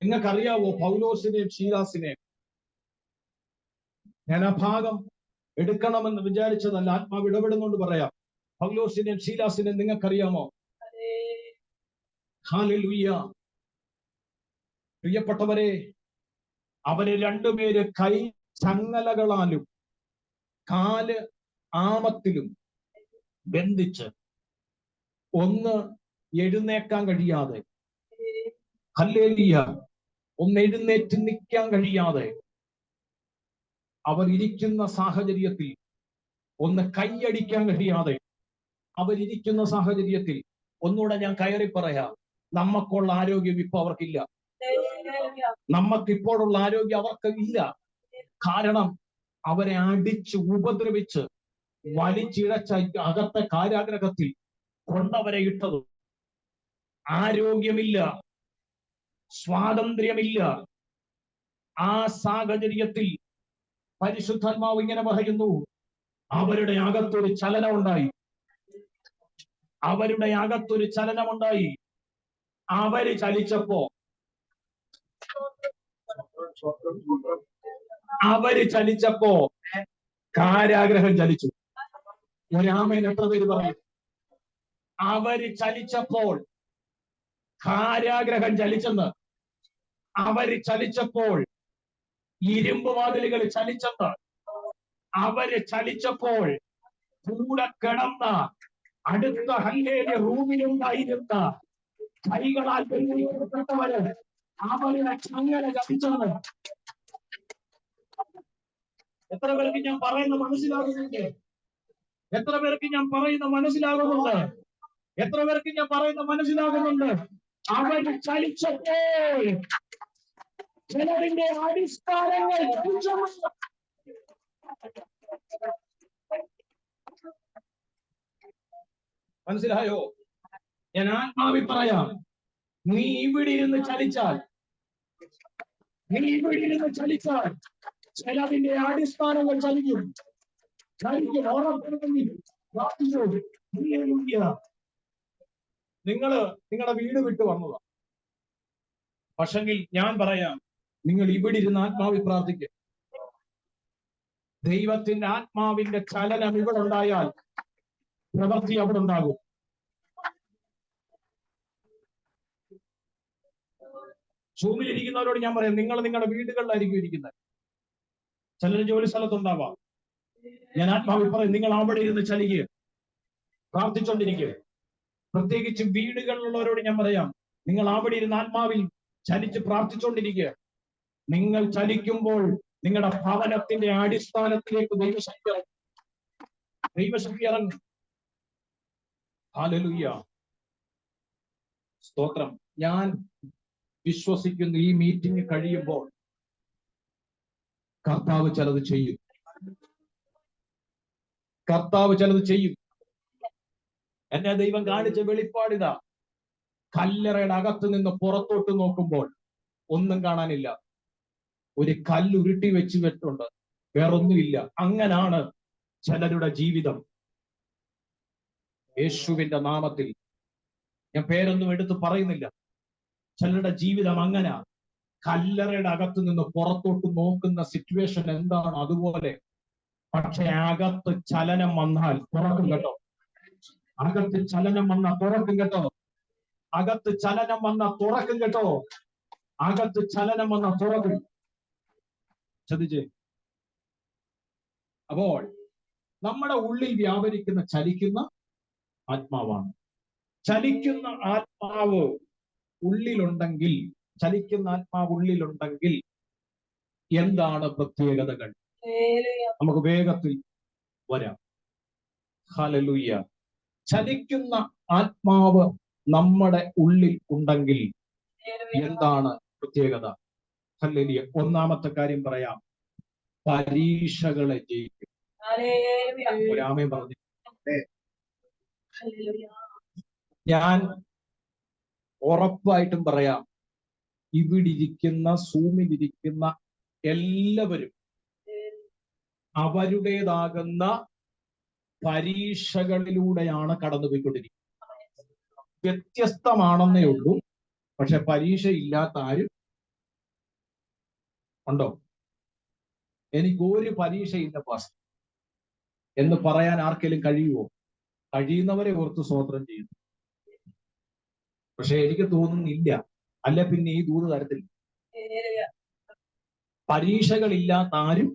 നിങ്ങൾക്കറിയാവോ പൗലോസിനെയും ശീലാസിനെയും? ഞാൻ ആ ഭാഗം എടുക്കണമെന്ന് വിചാരിച്ചതല്ല, ആത്മാവ് ഇടപെടുന്നുകൊണ്ട് പറയാം. പൗലോസിനെയും ശീലാസിനെയും നിങ്ങൾക്കറിയാമോ? ഹല്ലേലൂയ. പ്രിയപ്പെട്ടവരെ, അവര് രണ്ടുപേര് കൈ ചങ്ങലകളാലും കാല് ആമത്തിലും ബന്ധിച്ച് ഒന്ന് എഴുന്നേക്കാൻ കഴിയാതെ, ഹല്ലേലൂയ, ഒന്ന് എഴുന്നേറ്റ് നിൽക്കാൻ കഴിയാതെ അവരിയ്ക്കുന്ന സാഹചര്യത്തിൽ, ഒന്ന് കൈയടിക്കാൻ കഴിയാതെ അവരിയ്ക്കുന്ന സാഹചര്യത്തിൽ, ഒന്നുകൂടെ ഞാൻ കയറി പറയാം, നമുക്കുള്ള ആരോഗ്യം ഇപ്പൊ അവർക്കില്ല. നമുക്കിപ്പോഴുള്ള ആരോഗ്യം അവർക്ക് ഇല്ല. കാരണം അവരെ അടിച്ച് ഉപദ്രവിച്ച് വലിച്ചിഴച്ച അകത്തെ കാരാഗ്രഹത്തിൽ കൊണ്ടവരെ ഇട്ടത്. ആരോഗ്യമില്ല, സ്വാതന്ത്ര്യമില്ല. ആ സാഹചര്യത്തിൽ പരിശുദ്ധാത്മാവ് ഇങ്ങനെ പറയുന്നു, അവരുടെ അകത്തൊരു ചലനമുണ്ടായി. അവരുടെ അകത്തൊരു ചലനമുണ്ടായി. അവര് ചലിച്ചപ്പോ കാരാഗ്രഹം ചലിച്ചു. ഒരാമേൻ എത്ര പേര് പറയും? അവര് ചലിച്ചപ്പോൾ കാരാഗ്രഹം ചലിച്ചെന്ന്. അവര് ചലിച്ചപ്പോൾ ഇരുമ്പ് വാതിലുകൾ ചലിച്ചെന്ന്. അവര് ചലിച്ചപ്പോൾ കൂടെ കിടന്ന അടുത്ത ഹല്ലേലൂയ റൂമിലുണ്ടായിരുന്ന കൈകളാൽ ബന്ധിക്കപ്പെട്ടവര് അവരുടെ ചങ്ങല ചലിച്ചെന്ന്. എത്ര പേർക്ക് ഞാൻ പറയുന്ന മനസ്സിലാകുന്നുണ്ട്? എത്ര പേർക്ക് ഞാൻ പറയുന്ന മനസ്സിലാകുന്നുണ്ട്? എത്ര പേർക്ക് ഞാൻ പറയുന്ന മനസ്സിലാകുന്നുണ്ട്? അവര് ചലിച്ചപ്പോൾ ചിലതിന്റെ അടിസ്ഥാനങ്ങൾ മനസ്സിലായോ? ഞാൻ ആത്മാവിൽ പറയാം, നീ ഇവിടെ ഇരുന്ന് ചലിച്ചാൽ ചിലതിന്റെ അടിസ്ഥാനങ്ങൾ ചലിക്കും. നിങ്ങളുടെ വീട് വിട്ട് വന്നതാ, പക്ഷെങ്കിൽ ഞാൻ പറയാം, നിങ്ങൾ ഇവിടെ ഇരുന്ന് ആത്മാവിൽ പ്രാർത്ഥിക്കുക. ദൈവത്തിന്റെ ആത്മാവിന്റെ ചലനം ഇവിടെ ഉണ്ടായാൽ പ്രവൃത്തി അവിടെ ഉണ്ടാകും. സൂമിലിരിക്കുന്നവരോട് ഞാൻ പറയാം, നിങ്ങൾ നിങ്ങളുടെ വീടുകളിലായിരിക്കും ഇരിക്കുന്നത്. ചിലർ ജോലി സ്ഥലത്തുണ്ടാവാം. ഞാൻ ആത്മാവിൽ പറയും, നിങ്ങൾ അവിടെ ഇരുന്ന് ചലിക്കുക, പ്രാർത്ഥിച്ചുകൊണ്ടിരിക്കുക. പ്രത്യേകിച്ച് വീടുകളിലുള്ളവരോട് ഞാൻ പറയാം, നിങ്ങൾ അവിടെ ഇരുന്ന് ആത്മാവിൽ ചലിച്ച് പ്രാർത്ഥിച്ചുകൊണ്ടിരിക്കുക. നിങ്ങൾ ചലിക്കുമ്പോൾ നിങ്ങളുടെ ഭവനത്തിന്റെ അടിസ്ഥാനത്തിലേക്ക് ദൈവശക്തി ഇറങ്ങും. ഹല്ലേലൂയ, സ്തോത്രം. ഞാൻ വിശ്വസിക്കുന്നു, ഈ മീറ്റിംഗ് കഴിയുമ്പോൾ കർത്താവ് ചിലത് ചെയ്യും. കർത്താവ് ചിലത് ചെയ്യും. എന്നെ ദൈവം കാണിച്ച വെളിപ്പാടിതാ. കല്ലറയുടെ അകത്ത് നിന്ന് പുറത്തോട്ട് നോക്കുമ്പോൾ ഒന്നും കാണാനില്ല. ഒരു കല്ലുരുട്ടി വെച്ചിട്ടുണ്ട്, വേറൊന്നുമില്ല. അങ്ങനാണ് ചിലരുടെ ജീവിതം. യേശുവിന്റെ നാമത്തിൽ ഞാൻ പേരൊന്നും എടുത്ത് പറയുന്നില്ല. ചിലരുടെ ജീവിതം അങ്ങനെ. കല്ലറയുടെ അകത്ത് നിന്ന് പുറത്തോട്ട് നോക്കുന്ന സിറ്റുവേഷൻ എന്താണ് അതുപോലെ. പക്ഷെ അകത്ത് ചലനം വന്നാൽ തുറക്കും കേട്ടോ. അകത്ത് ചലനം വന്നാൽ തുറക്കും കേട്ടോ. അകത്ത് ചലനം വന്നാൽ തുറക്കും കേട്ടോ. അകത്ത് ചലനം വന്നാൽ തുറക്കും. ശ്രദ്ധിച്ചേ. അപ്പോൾ നമ്മുടെ ഉള്ളിൽ വ്യാപരിക്കുന്ന ചലിക്കുന്ന ആത്മാവാണ്. ചലിക്കുന്ന ആത്മാവ് ഉള്ളിലുണ്ടെങ്കിൽ, എന്താണ് പ്രത്യേകതകൾ? നമുക്ക് വേഗത്തിൽ വരാം. ഹല്ലേലൂയ. ചലിക്കുന്ന ആത്മാവ് നമ്മുടെ ഉള്ളിൽ ഉണ്ടെങ്കിൽ എന്താണ് പ്രത്യേകത? ഹല്ലേലൂയ. ഒന്നാമത്തെ കാര്യം പറയാം, പരീക്ഷകളെ ജയിക്കും. ഒരാമേൻ പറഞ്ഞു. ഞാൻ ഉറപ്പായിട്ടും പറയാം, ഇവിടിരിക്കുന്ന സൂമിലിരിക്കുന്ന എല്ലാവരും അവരുടേതാകുന്ന പരീക്ഷകളിലൂടെയാണ് കടന്നുപോയിക്കൊണ്ടിരിക്കുന്നത്. വ്യത്യസ്തമാണെന്നേ ഉള്ളൂ, പക്ഷെ പരീക്ഷ ഇല്ലാത്ത ആരും ഉണ്ടോ? എനിക്ക് ഒരു പരീക്ഷയില്ല പാസ്റ്റർ എന്ന് പറയാൻ ആർക്കെങ്കിലും കഴിയുമോ? കഴിയുന്നവരെ ഓർത്ത് സ്തോത്രം ചെയ്യുന്നു. പക്ഷെ എനിക്ക് തോന്നുന്നില്ല, അല്ല പിന്നെ ഈ ദൂത് തരത്തില്ല. പരീക്ഷകളില്ലാത്ത ആരും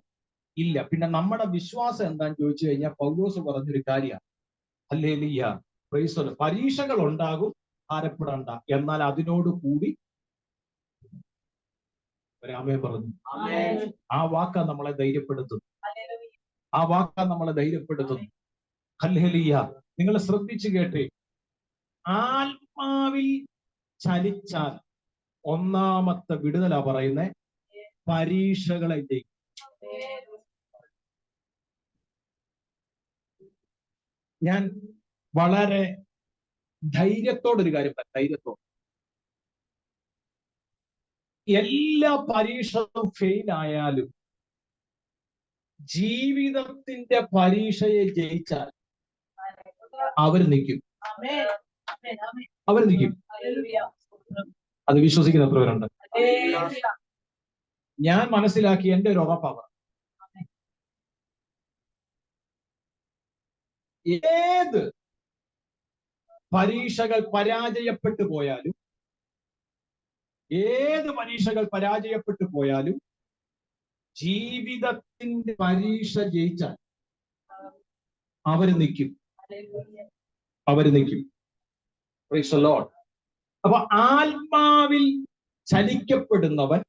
ഇല്ല. പിന്നെ നമ്മുടെ വിശ്വാസം എന്താന്ന് ചോദിച്ചു കഴിഞ്ഞാൽ പൗലോസ് പറഞ്ഞൊരു കാര്യമാണ്, ഹല്ലേലൂയ, പ്രൈസ് ദി ലോർഡ്. പരീക്ഷകൾ ഉണ്ടാകും, ഭാരപ്പെടണ്ട, എന്നാൽ അതിനോട് കൂടി ഒരാമേൻ പറഞ്ഞു. ആ വാക്ക നമ്മളെ ധൈര്യപ്പെടുത്തുന്നു, ആ വാക്ക നമ്മളെ ധൈര്യപ്പെടുത്തുന്നു. ഹല്ലേലൂയ. നിങ്ങൾ ശ്രദ്ധിച്ചു കേട്ടേ, ആത്മാവിൽ ചലിച്ചാൽ ഒന്നാമത്തെ വിടുതലാ പറയുന്നേ, പരീക്ഷകളെ ജയിക്കും. ഞാൻ വളരെ ധൈര്യത്തോടൊരു കാര്യം പറയാം, ധൈര്യത്തോട്. എല്ലാ പരീക്ഷകളും ഫെയിൽ ആയാലും ജീവിതത്തിന്റെ പരീക്ഷയെ ജയിച്ചാൽ അവർ നിൽക്കും, അവർ നിൽക്കും. അത് വിശ്വസിക്കുന്ന എത്ര പേരുണ്ട്? ഞാൻ മനസ്സിലാക്കി, എന്റെ ഒരു ഉറപ്പാണ്, ഏത് പരീക്ഷകൾ പരാജയപ്പെട്ടു പോയാലും, ഏത് പരീക്ഷകൾ പരാജയപ്പെട്ടു പോയാലും ജീവിതത്തിന്റെ പരീക്ഷ ജയിച്ചാൽ അവര് നിൽക്കും, അവര് നിൽക്കും. Price the Lord. അപ്പൊ ആത്മാവിൽ ചലിക്കപ്പെടുന്നവൻ,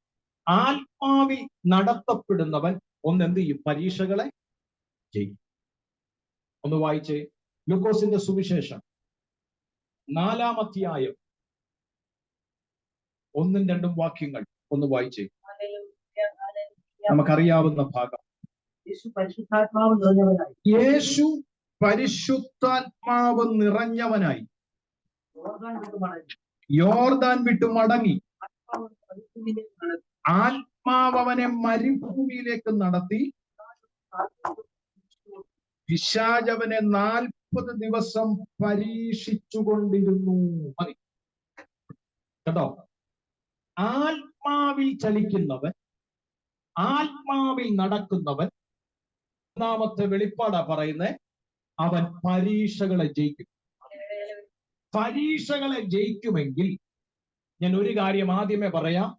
ആത്മാവിൽ നടത്തപ്പെടുന്നവൻ ഒന്നെന്ത് ചെയ്യും? പരീക്ഷകളെ ജയിക്കും. ഒന്ന് വായിച്ചേ, ലൂക്കോസിന്റെ സുവിശേഷം 4-ാം അധ്യായം 1-2 വാക്യങ്ങൾ ഒന്ന് വായിച്ചേ. നമുക്കറിയാവുന്ന ഭാഗം. യേശു പരിശുദ്ധാത്മാവ് നിറഞ്ഞവനായി യോർദാൻ വിട്ടു മടങ്ങി. ആത്മാവ് അവനെ മരുഭൂമിയിലേക്ക് നടത്തി, പിശാചവനെ 40 ദിവസം പരീക്ഷിച്ചുകൊണ്ടിരുന്നു. മതി കേട്ടോ. ആത്മാവിൽ ചലിക്കുന്നവൻ, ആത്മാവിൽ നടക്കുന്നവൻ, ഒന്നാമത്തെ വെളിപ്പാടാ പറയുന്നത്, അവൻ പരീക്ഷകളെ ജയിക്കും. പരീക്ഷകളെ ജയിക്കുമെങ്കിൽ ഞാൻ ഒരു കാര്യം ആദ്യമേ പറയാം,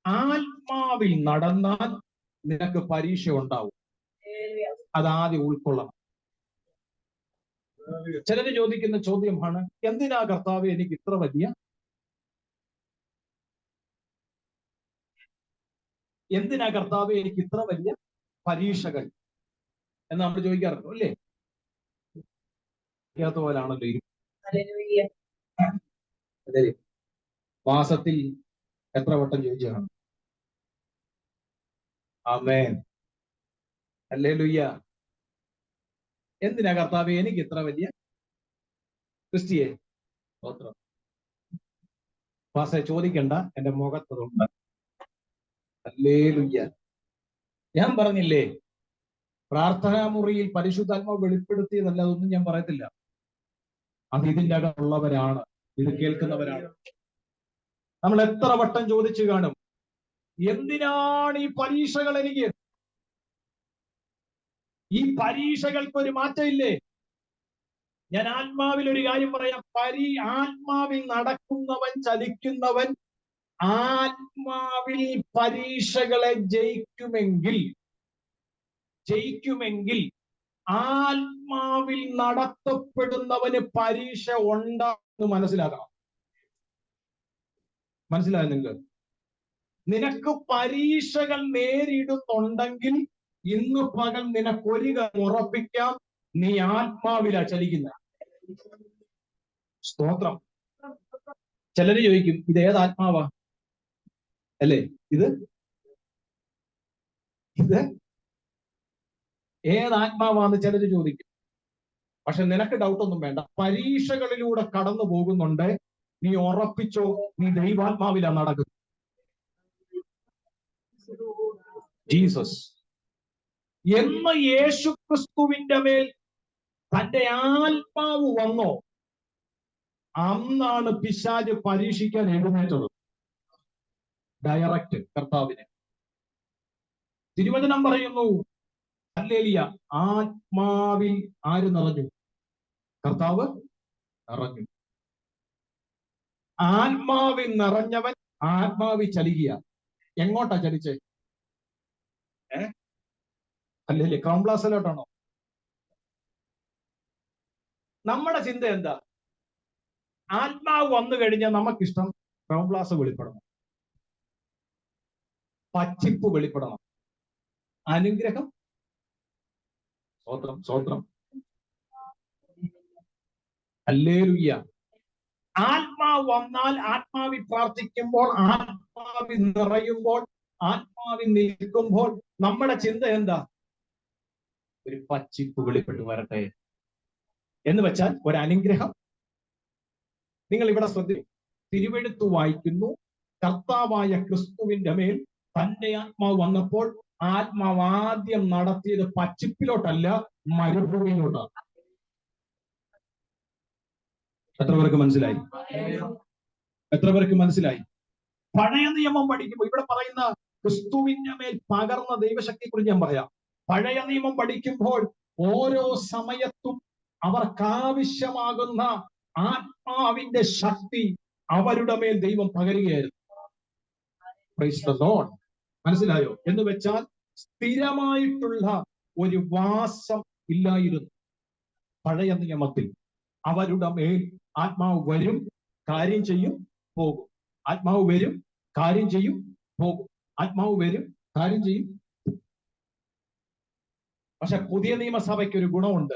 ആത്മാവിൽ നടന്നാൽ നിനക്ക് പരീക്ഷ ഉണ്ടാവും. അതാദ്യം ഉൾക്കൊള്ളണം. ചിലര് ചോദിക്കുന്ന ചോദ്യമാണ്, എന്തിനാ കർത്താവേ എനിക്ക് ഇത്ര വലിയ, എന്തിനാ കർത്താവേ എനിക്ക് ഇത്ര വലിയ പരീക്ഷകൾ എന്ന് നമ്മൾ ചോദിക്കാറുണ്ടോ? അല്ലേ? അറിയാത്ത പോലാണല്ലോ അതെ. മാസത്തിൽ എത്ര വട്ടം ചോദിച്ചാണ്? ആമേൻ, ഹല്ലേലൂയ. എന്തിനാ കർത്താവേ എനിക്ക് ഇത്ര വലിയ ക്രിസ്റ്റിയെ സ്തോത്രം. പാസ്റ്റർ ചോദിക്കണ്ട, എന്റെ മുഖത്തതുണ്ട്. ഹല്ലേലൂയ. ഞാൻ പറഞ്ഞില്ലേ, പ്രാർത്ഥനാ മുറിയിൽ പരിശുദ്ധാത്മാവ് വെളിപ്പെടുത്തിയതല്ല, അതൊന്നും ഞാൻ പറയത്തില്ല. അത് ഇതിന്റെ അകത്തുള്ളവരാണ്, ഇത് കേൾക്കുന്നവരാണ്. നമ്മൾ എത്ര വട്ടം ചോദിച്ചു കാണും, എന്തിനാണ് ഈ പരീക്ഷകൾ എനിക്ക്? ഈ പരീക്ഷകൾക്കൊരു മാറ്റമില്ലേ? ഞാൻ ആത്മാവിൽ ഒരു കാര്യം പറയാം, ആത്മാവിൽ നടക്കുന്നവൻ, ചലിക്കുന്നവൻ ആത്മാവിൽ പരീക്ഷകളെ ജയിക്കുമെങ്കിൽ ആത്മാവിൽ നടത്തപ്പെടുന്നവന് പരീക്ഷ ഉണ്ടാകുമെന്ന് മനസ്സിലാക്കണം. മനസ്സിലായോ നിങ്ങൾക്ക്? നിനക്ക് പരീക്ഷകൾ നേരിടുന്നുണ്ടെങ്കിൽ ഇന്ന് പകൽ നിനക്കൊരു കാര്യം ഉറപ്പിക്കാം, നീ ആത്മാവിലാ ചലിക്കുന്ന. സ്തോത്രം. ചിലര് ചോദിക്കും, ഇത് ഏത് ആത്മാവാ? അല്ലേ, ഇത് ഏതാത്മാവാന്ന് ചിലര് ചോദിക്കും. പക്ഷെ നിനക്ക് ഡൗട്ടൊന്നും വേണ്ട, പരീക്ഷകളിലൂടെ കടന്നു പോകുന്നുണ്ട്, നീ ഉറപ്പിച്ചോ, നീ ദൈവാത്മാവിലാ നടക്കുന്നത്. ജീസസ് എന്ന് യേശു ക്രിസ്തുവിന്റെ മേൽ തന്റെ ആത്മാവ് വന്നോ, അന്നാണ് പിശാച് പരീക്ഷിക്കാൻ എഴുന്നേറ്റത്. ഡയറക്റ്റ് കർത്താവിനെ. തിരുവചനം പറയുന്നു, ഹല്ലേലൂയ, ആത്മാവിൽ ആര് നിറഞ്ഞു? കർത്താവ് നിറഞ്ഞു. ആത്മാവിൽ നിറഞ്ഞവൻ ആത്മാവിൽ ചലിക്കുക. എങ്ങോട്ടാ ചലിച്ചേ? അല്ലേ ക്രൗൺ പ്ലാസിലോട്ടാണോ? നമ്മുടെ ചിന്ത എന്താ? ആത്മാവ് വന്നു കഴിഞ്ഞാൽ നമുക്കിഷ്ടം ക്രൗൺ പ്ലാസ് വെളിപ്പെടണം, പച്ചിപ്പ് വെളിപ്പെടണം, അനുഗ്രഹം. സ്വോത്രം സ്വോത്രം, ഹല്ലേലൂയ. ആത്മാവ് വന്നാൽ, ആത്മാവിൽ പ്രാർത്ഥിക്കുമ്പോൾ, ആത്മാവിൽ നിറയുമ്പോൾ, ആത്മാവിൽ നിൽക്കുമ്പോൾ നമ്മുടെ ചിന്ത എന്താ? ഒരു പച്ചിപ്പ് വെളിപ്പെട്ട് വരട്ടെ എന്ന് വെച്ചാൽ ഒരു അനുഗ്രഹം. നിങ്ങൾ ഇവിടെ ശ്രദ്ധിക്കും, തിരുവെഴുത്ത് വായിക്കുന്നു, കർത്താവായ ക്രിസ്തുവിന്റെ മേൽ തന്റെ ആത്മാവ് വന്നപ്പോൾ ആത്മാവ് ആദ്യം നടത്തിയത് പച്ചിപ്പിലോട്ടല്ല, മരുഭൂമിയിലോട്ടാണ്. എത്ര പേർക്ക് മനസ്സിലായി? എത്ര പേർക്ക് മനസ്സിലായി? പഴയ നിയമം പഠിക്കുമ്പോൾ ഇവിടെ പറയുന്ന ക്രിസ്തുവിന്റെ മേൽ പകർന്ന ദൈവശക്തിയെ കുറിച്ച് ഞാൻ പറയാം. പഴയ നിയമം പഠിക്കുമ്പോൾ ഓരോ സമയത്തും അവർക്കാവശ്യമാകുന്ന ആത്മാവിന്റെ ശക്തി അവരുടെ മേൽ ദൈവം പകരുകയായിരുന്നു. Price the Lord. മനസ്സിലായോ? എന്ന് വെച്ചാൽ സ്ഥിരമായിട്ടുള്ള ഒരു വാസം ഇല്ലായിരുന്നു പഴയ നിയമത്തിൽ. അവരുടെ മേൽ ആത്മാവ് വരും, കാര്യം ചെയ്യും, പോകും. ആത്മാവ് വരും, കാര്യം ചെയ്യും, പോകും. ആത്മാവ് വരും, കാര്യം ചെയ്യും. പക്ഷെ പുതിയ നിയമസഭയ്ക്ക് ഒരു ഗുണമുണ്ട്,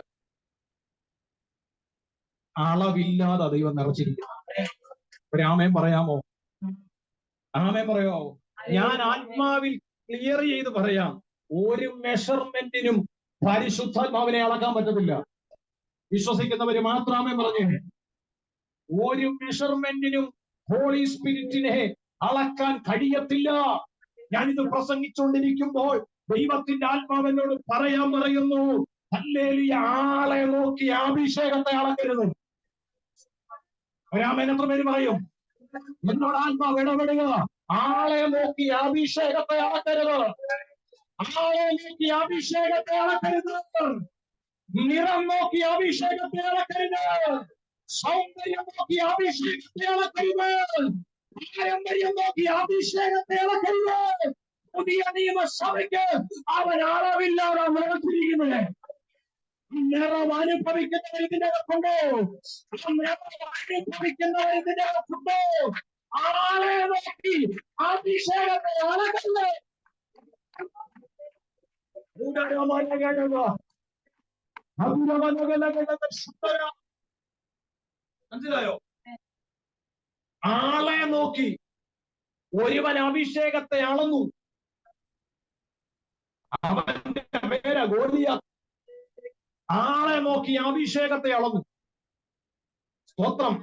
അളവില്ലാതെ ദൈവം നിറച്ചിരിക്കുന്നു. ഒരു ആമേൻ പറയാമോ? ആമേൻ പറയാമോ? ഞാൻ ആത്മാവിൽ ക്ലിയർ ചെയ്ത് പറയാം, ഒരു മെഷർമെന്റിനും പരിശുദ്ധാത്മാവിനെ അളക്കാൻ പറ്റത്തില്ല. വിശ്വസിക്കുന്നവര് മാത്രമേ പറഞ്ഞു. ഒരു മെഷർമെന്റിനും ഹോളി സ്പിരിറ്റിനെ അളക്കാൻ കഴിയത്തില്ല. ഞാനിത് പ്രസംഗിച്ചുകൊണ്ടിരിക്കുമ്പോൾ ദൈവത്തിന്റെ ആത്മാവിനോട് പറയാൻ പറയുന്നു, ഹല്ലേലൂയ, ആളെ നോക്കി അഭിഷേകത്തെ അളക്കരുത്. ഒരാമേൻ എത്ര പേര് പറയും? എന്നോട് ആത്മാവ് ഇടപെടുക. ആളെ നോക്കി അഭിഷേകത്തെ അളക്കരുത്. ആളെ നോക്കി അഭിഷേകത്തെ അളക്കരുത്. നിറം നോക്കി അഭിഷേകത്തെ അളക്കരുത്. സൗന്ദര്യം നോക്കി അഭിഷേകത്തെ അളക്കരുത്. പാരമ്പര്യം നോക്കി അഭിഷേകത്തെ അളക്കരുത്. പുതിയ നിയമസഭയ്ക്ക് അവൻ അളവില്ലാതെ നിറച്ചിരിക്കുന്നത്. നിറം അനുഭവിക്കുന്നവർ ഇതിന്റെ അകത്തുണ്ടോ? അനുഭവിക്കുന്നവർ ഇതിന്റെ അകത്തുണ്ടോ? ആളെ നോക്കി അഭിഷേകത്തെ അളക്കരുത്. മനസ്സിലായോ? ആളെ നോക്കി ഒരുവൻ അഭിഷേകത്തെ അളന്നു. അവന്റെ പേര് ഗോലിയാത്ത്. ആളെ നോക്കി അഭിഷേകത്തെ അളന്നു. സ്തോത്രം.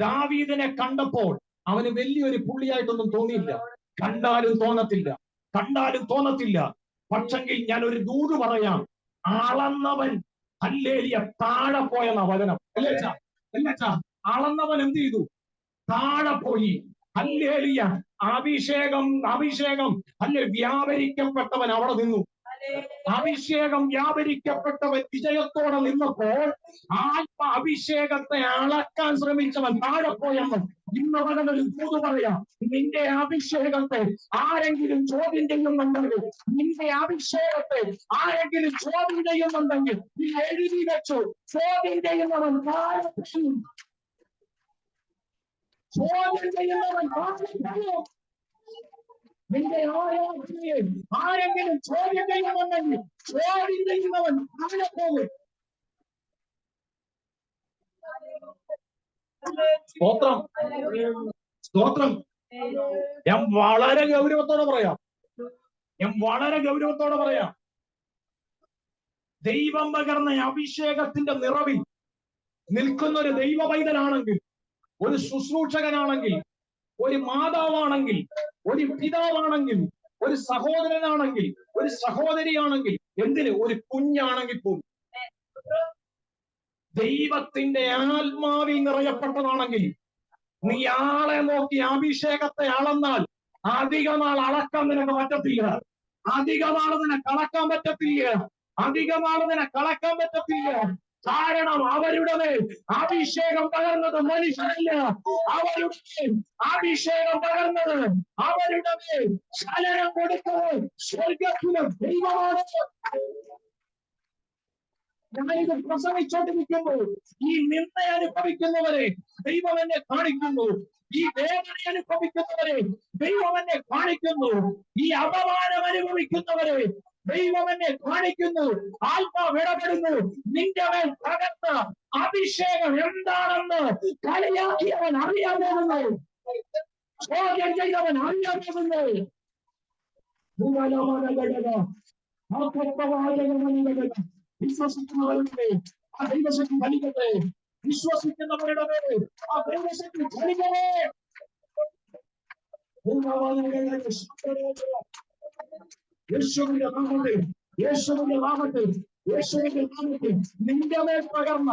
ദാവീദിനെ കണ്ടപ്പോൾ അവന് വലിയൊരു പുള്ളിയായിട്ടൊന്നും തോന്നിയില്ല. കണ്ടാലും തോന്നത്തില്ല. പക്ഷെങ്കിൽ ഞാൻ ഒരു ദൂത് പറയാം, അളന്നവൻ ഹല്ലേലൂയ താഴെ പോയെന്ന വചനം. അല്ലേച്ചാ അളന്നവൻ എന്ത് ചെയ്തു? താഴെ പോയി. ഹല്ലേലൂയ. അഭിഷേകം അല്ലെ വ്യാപരിക്കപ്പെട്ടവൻ അവിടെ നിന്നു. അഭിഷേകം വ്യാപരിക്കപ്പെട്ടവൻ വിജയത്തോടെ നിന്നപ്പോൾ അഭിഷേകത്തെ അളക്കാൻ ശ്രമിച്ചവൻ താഴെ പോയെന്ന്. ഇന്ന് ഒരു ദൂത് പറയാം, നിന്റെ അഭിഷേകത്തെ ആരെങ്കിലും ചോദ്യം ചെയ്യുന്നുണ്ടെങ്കിൽ, നിന്റെ അഭിഷേകത്തെ ആരെങ്കിലും ചോദ്യം ചെയ്യുന്നുണ്ടെങ്കിൽ നീ എഴുതി വെച്ചു, ചോദ്യം ചെയ്യുന്നവൻ താഴെ പോയും. ചോദ്യം ചെയ്യുന്നവൻ താഴെ പോയും. നിന്റെ ആരാധനയെ ആരെങ്കിലും ചോദ്യം ചെയ്യുന്നുണ്ടെങ്കിൽ ചോദ്യം ചെയ്യുന്നവൻ താഴെ പോകും. സ്തോത്രം. ഞാൻ വളരെ ഗൗരവത്തോടെ പറയാം. ദൈവം പകർന്ന അഭിഷേകത്തിന്റെ നിറവിൽ നിൽക്കുന്ന ഒരു ദൈവ പൈതലാണെങ്കിൽ ഒരു ശുശ്രൂഷകനാണെങ്കിൽ, ഒരു മാതാവാണെങ്കിൽ, ഒരു പിതാവാണെങ്കിൽ, ഒരു സഹോദരനാണെങ്കിൽ, ഒരു സഹോദരിയാണെങ്കിൽ, എന്തിന് ഒരു കുഞ്ഞാണെങ്കിൽ പോലും ദൈവത്തിന്റെ ആത്മാവിൽ നിറയപ്പെട്ടതാണെങ്കിൽ നീ ആളെ നോക്കി അഭിഷേകത്തെ അളന്നാൽ അധിക നാൾ അളക്കാൻ നിനക്ക് പറ്റത്തില്ല. അധിക നാൾ നിനക്ക് കളക്കാൻ പറ്റത്തില്ല. അധിക നാൾ നിനക്ക് കളക്കാൻ പറ്റത്തില്ല. കാരണം അവരുടെ മേൽ അഭിഷേകം പകർന്നത് മനുഷ്യരല്ല. അവരുടെ മേൽ അഭിഷേകം പകർന്നത്, അവരുടെ മേൽ ചലനം കൊടുത്തത് സ്വർഗ്ഗത്തിലെ ദൈവമാണ്. ഞാനിത് പ്രസംഗിച്ചോണ്ടിരിക്കുമ്പോൾ ഈ നിന്ദ അനുഭവിക്കുന്നവരെ ദൈവം എന്നെ കാണിക്കുന്നു. ഈ വേദന അനുഭവിക്കുന്നവരെ ദൈവം എന്നെ കാണിക്കുന്നു. ഈ അപമാനം അനുഭവിക്കുന്നവരെ ദൈവം എന്നെ കാണിക്കുന്നു. ആത്മാവ് ഇടപെടുന്നു. നിന്റെ മേൽ പകർന്ന അഭിഷേകം എന്താണെന്ന് കളിയാക്കിയവൻ അറിയാൻ പോകുന്നു. ചോദ്യം ചെയ്തവൻ അറിയാൻ പോകുന്നു. വിശ്വസിക്കുന്നവരുടെ ആ ദൈവശക്തി ഫലിക്കട്ടെ. വിശ്വസിക്കുന്നവരുടെ മേൽ ആ ദൈവശക്തി ഫലിക്കട്ടെ. യേശുവിന്റെ നാമത്തിൽ, യേശുവിന്റെ നാമത്തിൽ, യേശുവിന്റെ നാമത്തിൽ നിന്റെ മേൽ പകർന്ന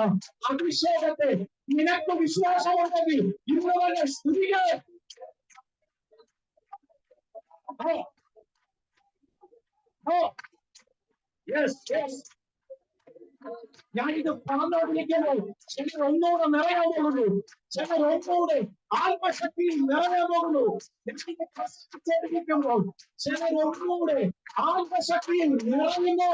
അഭിഷേകത്തെ നിനക്ക് വിശ്വാസമുണ്ടെങ്കിൽ ഇന്ന് തന്നെ സ്തുതിക്കുക. ഞാനിത് പറഞ്ഞോണ്ടിരിക്കുമ്പോൾ ചിലർ ഒന്നുകൂടെ നിറയാൻ പോകുന്നു. ചിലർ ഒന്നുകൂടെ ആത്മശക്തിയിൽ നിറയാൻ പോകുന്നു. ഞാനിത് പ്രസംഗിച്ചോണ്ടിരിക്കുമ്പോൾ ചിലർ ഒന്നുകൂടെ ആത്മശക്തിയിൽ നിറയുന്നു.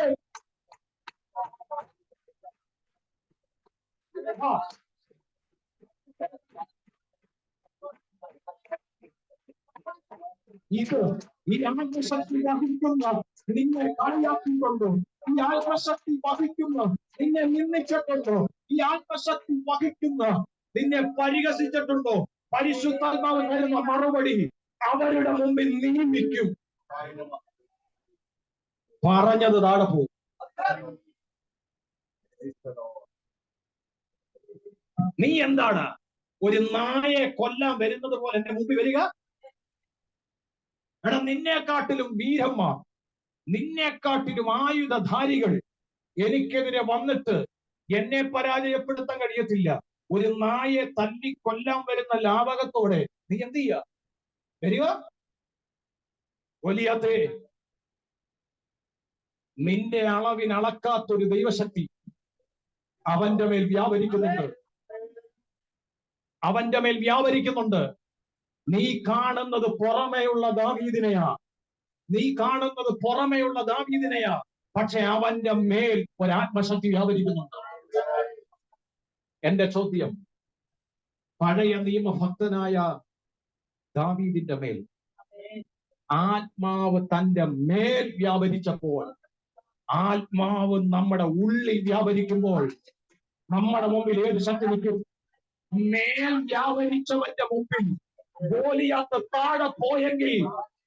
ഇത് ഈ ആത്മശക്തി വഹിക്കുന്ന നിന്നെ കളിയാക്കിക്കൊണ്ടോ, ഈ ആത്മശക്തി വഹിക്കുന്ന നിന്നെ നിന്ദിച്ചിട്ടുണ്ടോ, ഈ ആത്മശക്തി വഹിക്കുന്ന നിന്നെ പരിഹസിച്ചിട്ടുണ്ടോ, പരിശുദ്ധാത്മാവ് തരുന്ന മറുപടി അവരുടെ മുമ്പിൽ നിയമിക്കും. പറഞ്ഞത് താഴെ പോകും. നീ എന്താണ് ഒരു നായെ കൊല്ലാൻ വരുന്നത് പോലെ എന്റെ മുമ്പിൽ വരിക? എടാ, നിന്നെക്കാട്ടിലും വീരന്മാർ, നിന്നെക്കാട്ടിലും ആയുധധാരികൾ എനിക്കെതിരെ വന്നിട്ട് എന്നെ പരാജയപ്പെടുത്താൻ കഴിയത്തില്ല. ഒരു നായെ തല്ലിക്കൊല്ലാൻ വരുന്ന ലാവകത്തോടെ നീ എന്ത് ചെയ്യുക? വരിക? ഗോലിയാത്തേ, നിന്റെ അളവിനളക്കാത്തൊരു ദൈവശക്തി അവന്റെ മേൽ വ്യാപരിക്കുന്നുണ്ട്. അവന്റെ മേൽ വ്യാപരിക്കുന്നുണ്ട്. നീ കാണുന്നത് പുറമേയുള്ള ദാവീദിനെയാ, നീ കാണുന്നത് പുറമേയുള്ള ദാവീദിനെയാ. പക്ഷെ അവന്റെ മേൽ ഒരാത്മശക്തി വ്യാപരിക്കുന്നുണ്ട്. എന്റെ ചോദ്യം, പഴയ നിയമഭക്തനായ ദാവീദിന്റെ മേൽ ആത്മാവ് തന്റെ മേൽ വ്യാപരിച്ചപ്പോൾ, ആത്മാവ് നമ്മുടെ ഉള്ളിൽ വ്യാപരിക്കുമ്പോൾ നമ്മുടെ മുമ്പിൽ ഏത് ശക്തി നിൽക്കും? മേൽ വ്യാപരിച്ചവന്റെ മുമ്പിൽ ഗോലിയാത്ത് താഴെ പോയെങ്കിൽ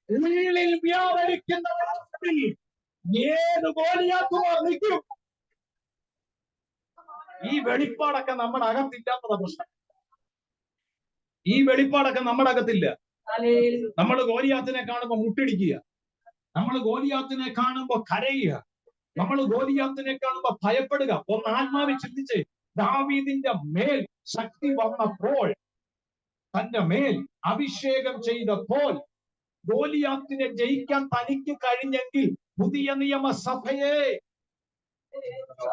ഉള്ളിൽ വ്യാപരിക്കുന്നവരുടെ ഏത് ഗോലിയാത്തുമാർ നിൽക്കും? ഈ വെളിപ്പാടൊക്കെ നമ്മുടെ അകത്തില്ലാത്തതാ പ്രശ്നം. ഈ വെളിപ്പാടൊക്കെ നമ്മുടെ അകത്തില്ല. നമ്മൾ ഗോലിയാത്തിനെ കാണുമ്പോ മുട്ടിടിക്കുക, നമ്മൾ ഗോലിയാത്തിനെ കാണുമ്പോ കരയുക, നമ്മൾ ഗോലിയാത്തിനെ കാണുമ്പോ ഭയപ്പെടുക. ഒന്ന് ആത്മാവിൽ ചിന്തിച്ച്, ദാവീദിന്റെ മേൽ ശക്തി വന്നപ്പോൾ, തന്റെ മേൽ അഭിഷേകം ചെയ്തപ്പോൾ ഗോലിയാത്തിനെ ജയിക്കാൻ തനിക്ക് കഴിഞ്ഞെങ്കിൽ പുതിയ നിയമസഭയെ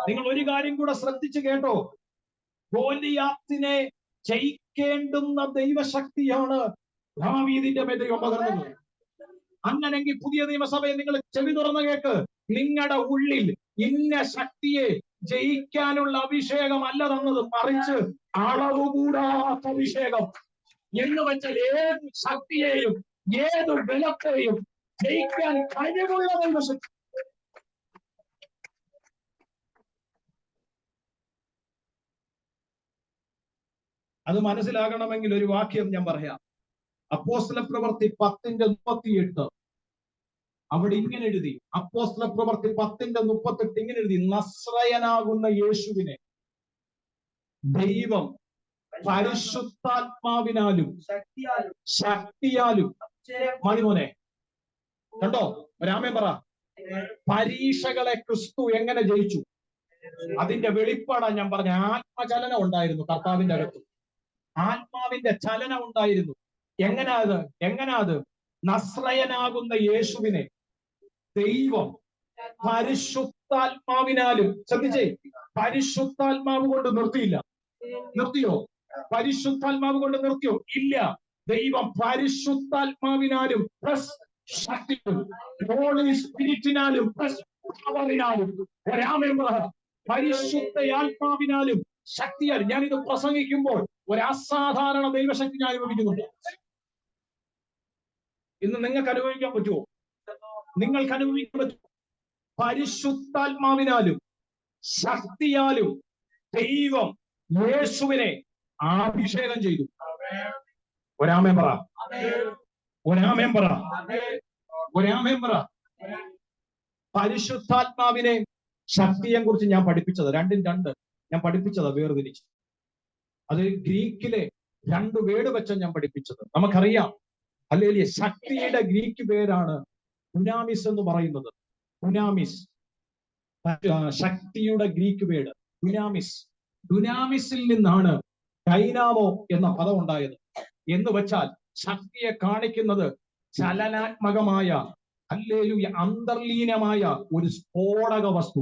നിങ്ങൾ ഒരു കാര്യം കൂടെ ശ്രദ്ധിച്ചു കേട്ടോ. ഗോലിയാത്തിനെ ജയിക്കേണ്ടുന്ന ദൈവശക്തിയാണ് ദാവീദിന്റെ മേൽ ദൈവം പകർന്നത്. അങ്ങനെങ്കിൽ പുതിയ നിയമസഭയെ നിങ്ങൾ ചെവി തുറന്ന് കേക്ക്. നിങ്ങളുടെ ഉള്ളിൽ ഇന്ന ശക്തിയെ ജയിക്കാനുള്ള അഭിഷേകം അല്ല തന്നത്, മറിച്ച് അളവുകൂടാത്ത അഭിഷേകം. എന്ന് വെച്ചാൽ ഏത് ശക്തിയെയും ഏത് ബലത്തെയും ജയിക്കാൻ കഴിവുള്ള ദൈവശക്തി. അത് മനസ്സിലാകണമെങ്കിൽ ഒരു വാക്യം ഞാൻ പറയാം. അപ്പോസ്തലപ്രവൃത്തി 10:38 അവിടെ ഇങ്ങനെ എഴുതി. അപ്പോസ്തലപ്രവൃത്തി 10:38 ഇങ്ങനെ എഴുതി: നസ്രയനാകുന്ന യേശുവിനെ ദൈവം പരിശുദ്ധാത്മാവിനാലും ശക്തിയാലും. മതിമോനെ, കണ്ടോ? രാമൻ പറ. പരീക്ഷകളെ ക്രിസ്തു എങ്ങനെ ജയിച്ചു? അതിന്റെ വെളിപ്പാടാണ് ഞാൻ പറഞ്ഞ. ആത്മചലനം ഉണ്ടായിരുന്നു കർത്താവിന്റെ അകത്ത്. ആത്മാവിന്റെ ചലനം ഉണ്ടായിരുന്നു. എങ്ങനാ അത്? നസ്രയനാകുന്ന യേശുവിനെ ദൈവം പരിശുദ്ധാത്മാവിനാലും, ശ്രദ്ധിച്ചേ, പരിശുദ്ധാത്മാവ് കൊണ്ട് നിർത്തിയോ? പരിശുദ്ധാത്മാവ് കൊണ്ട് നിർത്തിയോ? ഇല്ല. ദൈവം പരിശുദ്ധാത്മാവിനാലും ശക്തിയും ഹോളി സ്പിരിറ്റിനാലും പവറിനാലും പരിശുദ്ധ ആത്മാവിനാലും ശക്തിയാലും. ഞാനിത് പ്രസംഗിക്കുമ്പോൾ ഒരു അസാധാരണ ദൈവശക്തി ഞാൻ അനുഭവിക്കുന്നുണ്ട്. ഇന്ന് നിങ്ങൾക്ക് അനുഭവിക്കാൻ പറ്റുമോ? നിങ്ങൾക്ക് അനുഭവിക്കാൻ പറ്റുമോ? പരിശുദ്ധാത്മാവിനാലും ശക്തിയാലും ദൈവം യേശുവിനെ അഭിഷേകം ചെയ്തു. ഒരാമേൻ പറ. പരിശുദ്ധാത്മാവിനെ ശക്തിയെ കുറിച്ച് ഞാൻ പഠിപ്പിച്ചത് രണ്ടും ഞാൻ പഠിപ്പിച്ചത് വേർതിരിച്ച്. അത് ഗ്രീക്കിലെ 2 വേർഡ് വെച്ച ഞാൻ പഠിപ്പിച്ചത്. നമുക്കറിയാം, ഹല്ലേലൂയ, ശക്തിയുടെ ഗ്രീക്ക് പേരാണ് ഡുനാമിസ് എന്ന് പറയുന്നത്. ഡുനാമിസ്, ശക്തിയുടെ ഗ്രീക്ക് വേർഡ് ഡുനാമിസ്. ഡുനാമിസിൽ നിന്നാണ് ഡൈനാമോ എന്ന പദം ഉണ്ടായത്. എന്ന് വെച്ചാൽ ശക്തിയെ കാണിക്കുന്നത് ചലനാത്മകമായ, ഹല്ലേലൂയ, അന്തർലീനമായ ഒരു സ്ഫോടക വസ്തു.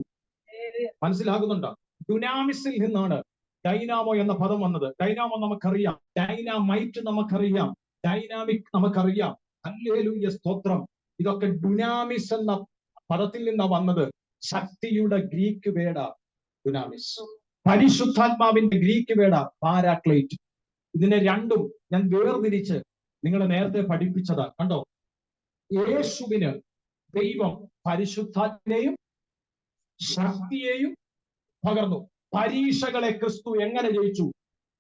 മനസ്സിലാകുന്നുണ്ടോ? ഡുനാമിസിൽ നിന്നാണ് ഡൈനാമോ എന്ന പദം വന്നത്. ഡൈനാമോ നമുക്കറിയാം, ഡൈനാമൈറ്റ് നമുക്കറിയാം, ഡൈനാമിക് നമുക്കറിയാം. ഹല്ലേലൂയ, സ്തോത്രം. ഇതൊക്കെ ഡുനാമിസ് എന്ന പദത്തിൽ നിന്നാണ് വന്നത്. ശക്തിയുടെ ഗ്രീക്ക് വേർഡ് ഡുനാമിസ്. പരിശുദ്ധാത്മാവിന്റെ ഗ്രീക്ക് വേർഡ് പാരാക്ലൈറ്റ്. ഇതിനെ രണ്ടും ഞാൻ വേർതിരിച്ച് നിങ്ങളെ നേരത്തെ പഠിപ്പിച്ചതാ. കണ്ടോ? യേശുവിന് ദൈവം പരിശുദ്ധാത്മനെയും ശക്തിയെയും പകർന്നു. പരീക്ഷകളെ ക്രിസ്തു എങ്ങനെ ജയിച്ചു?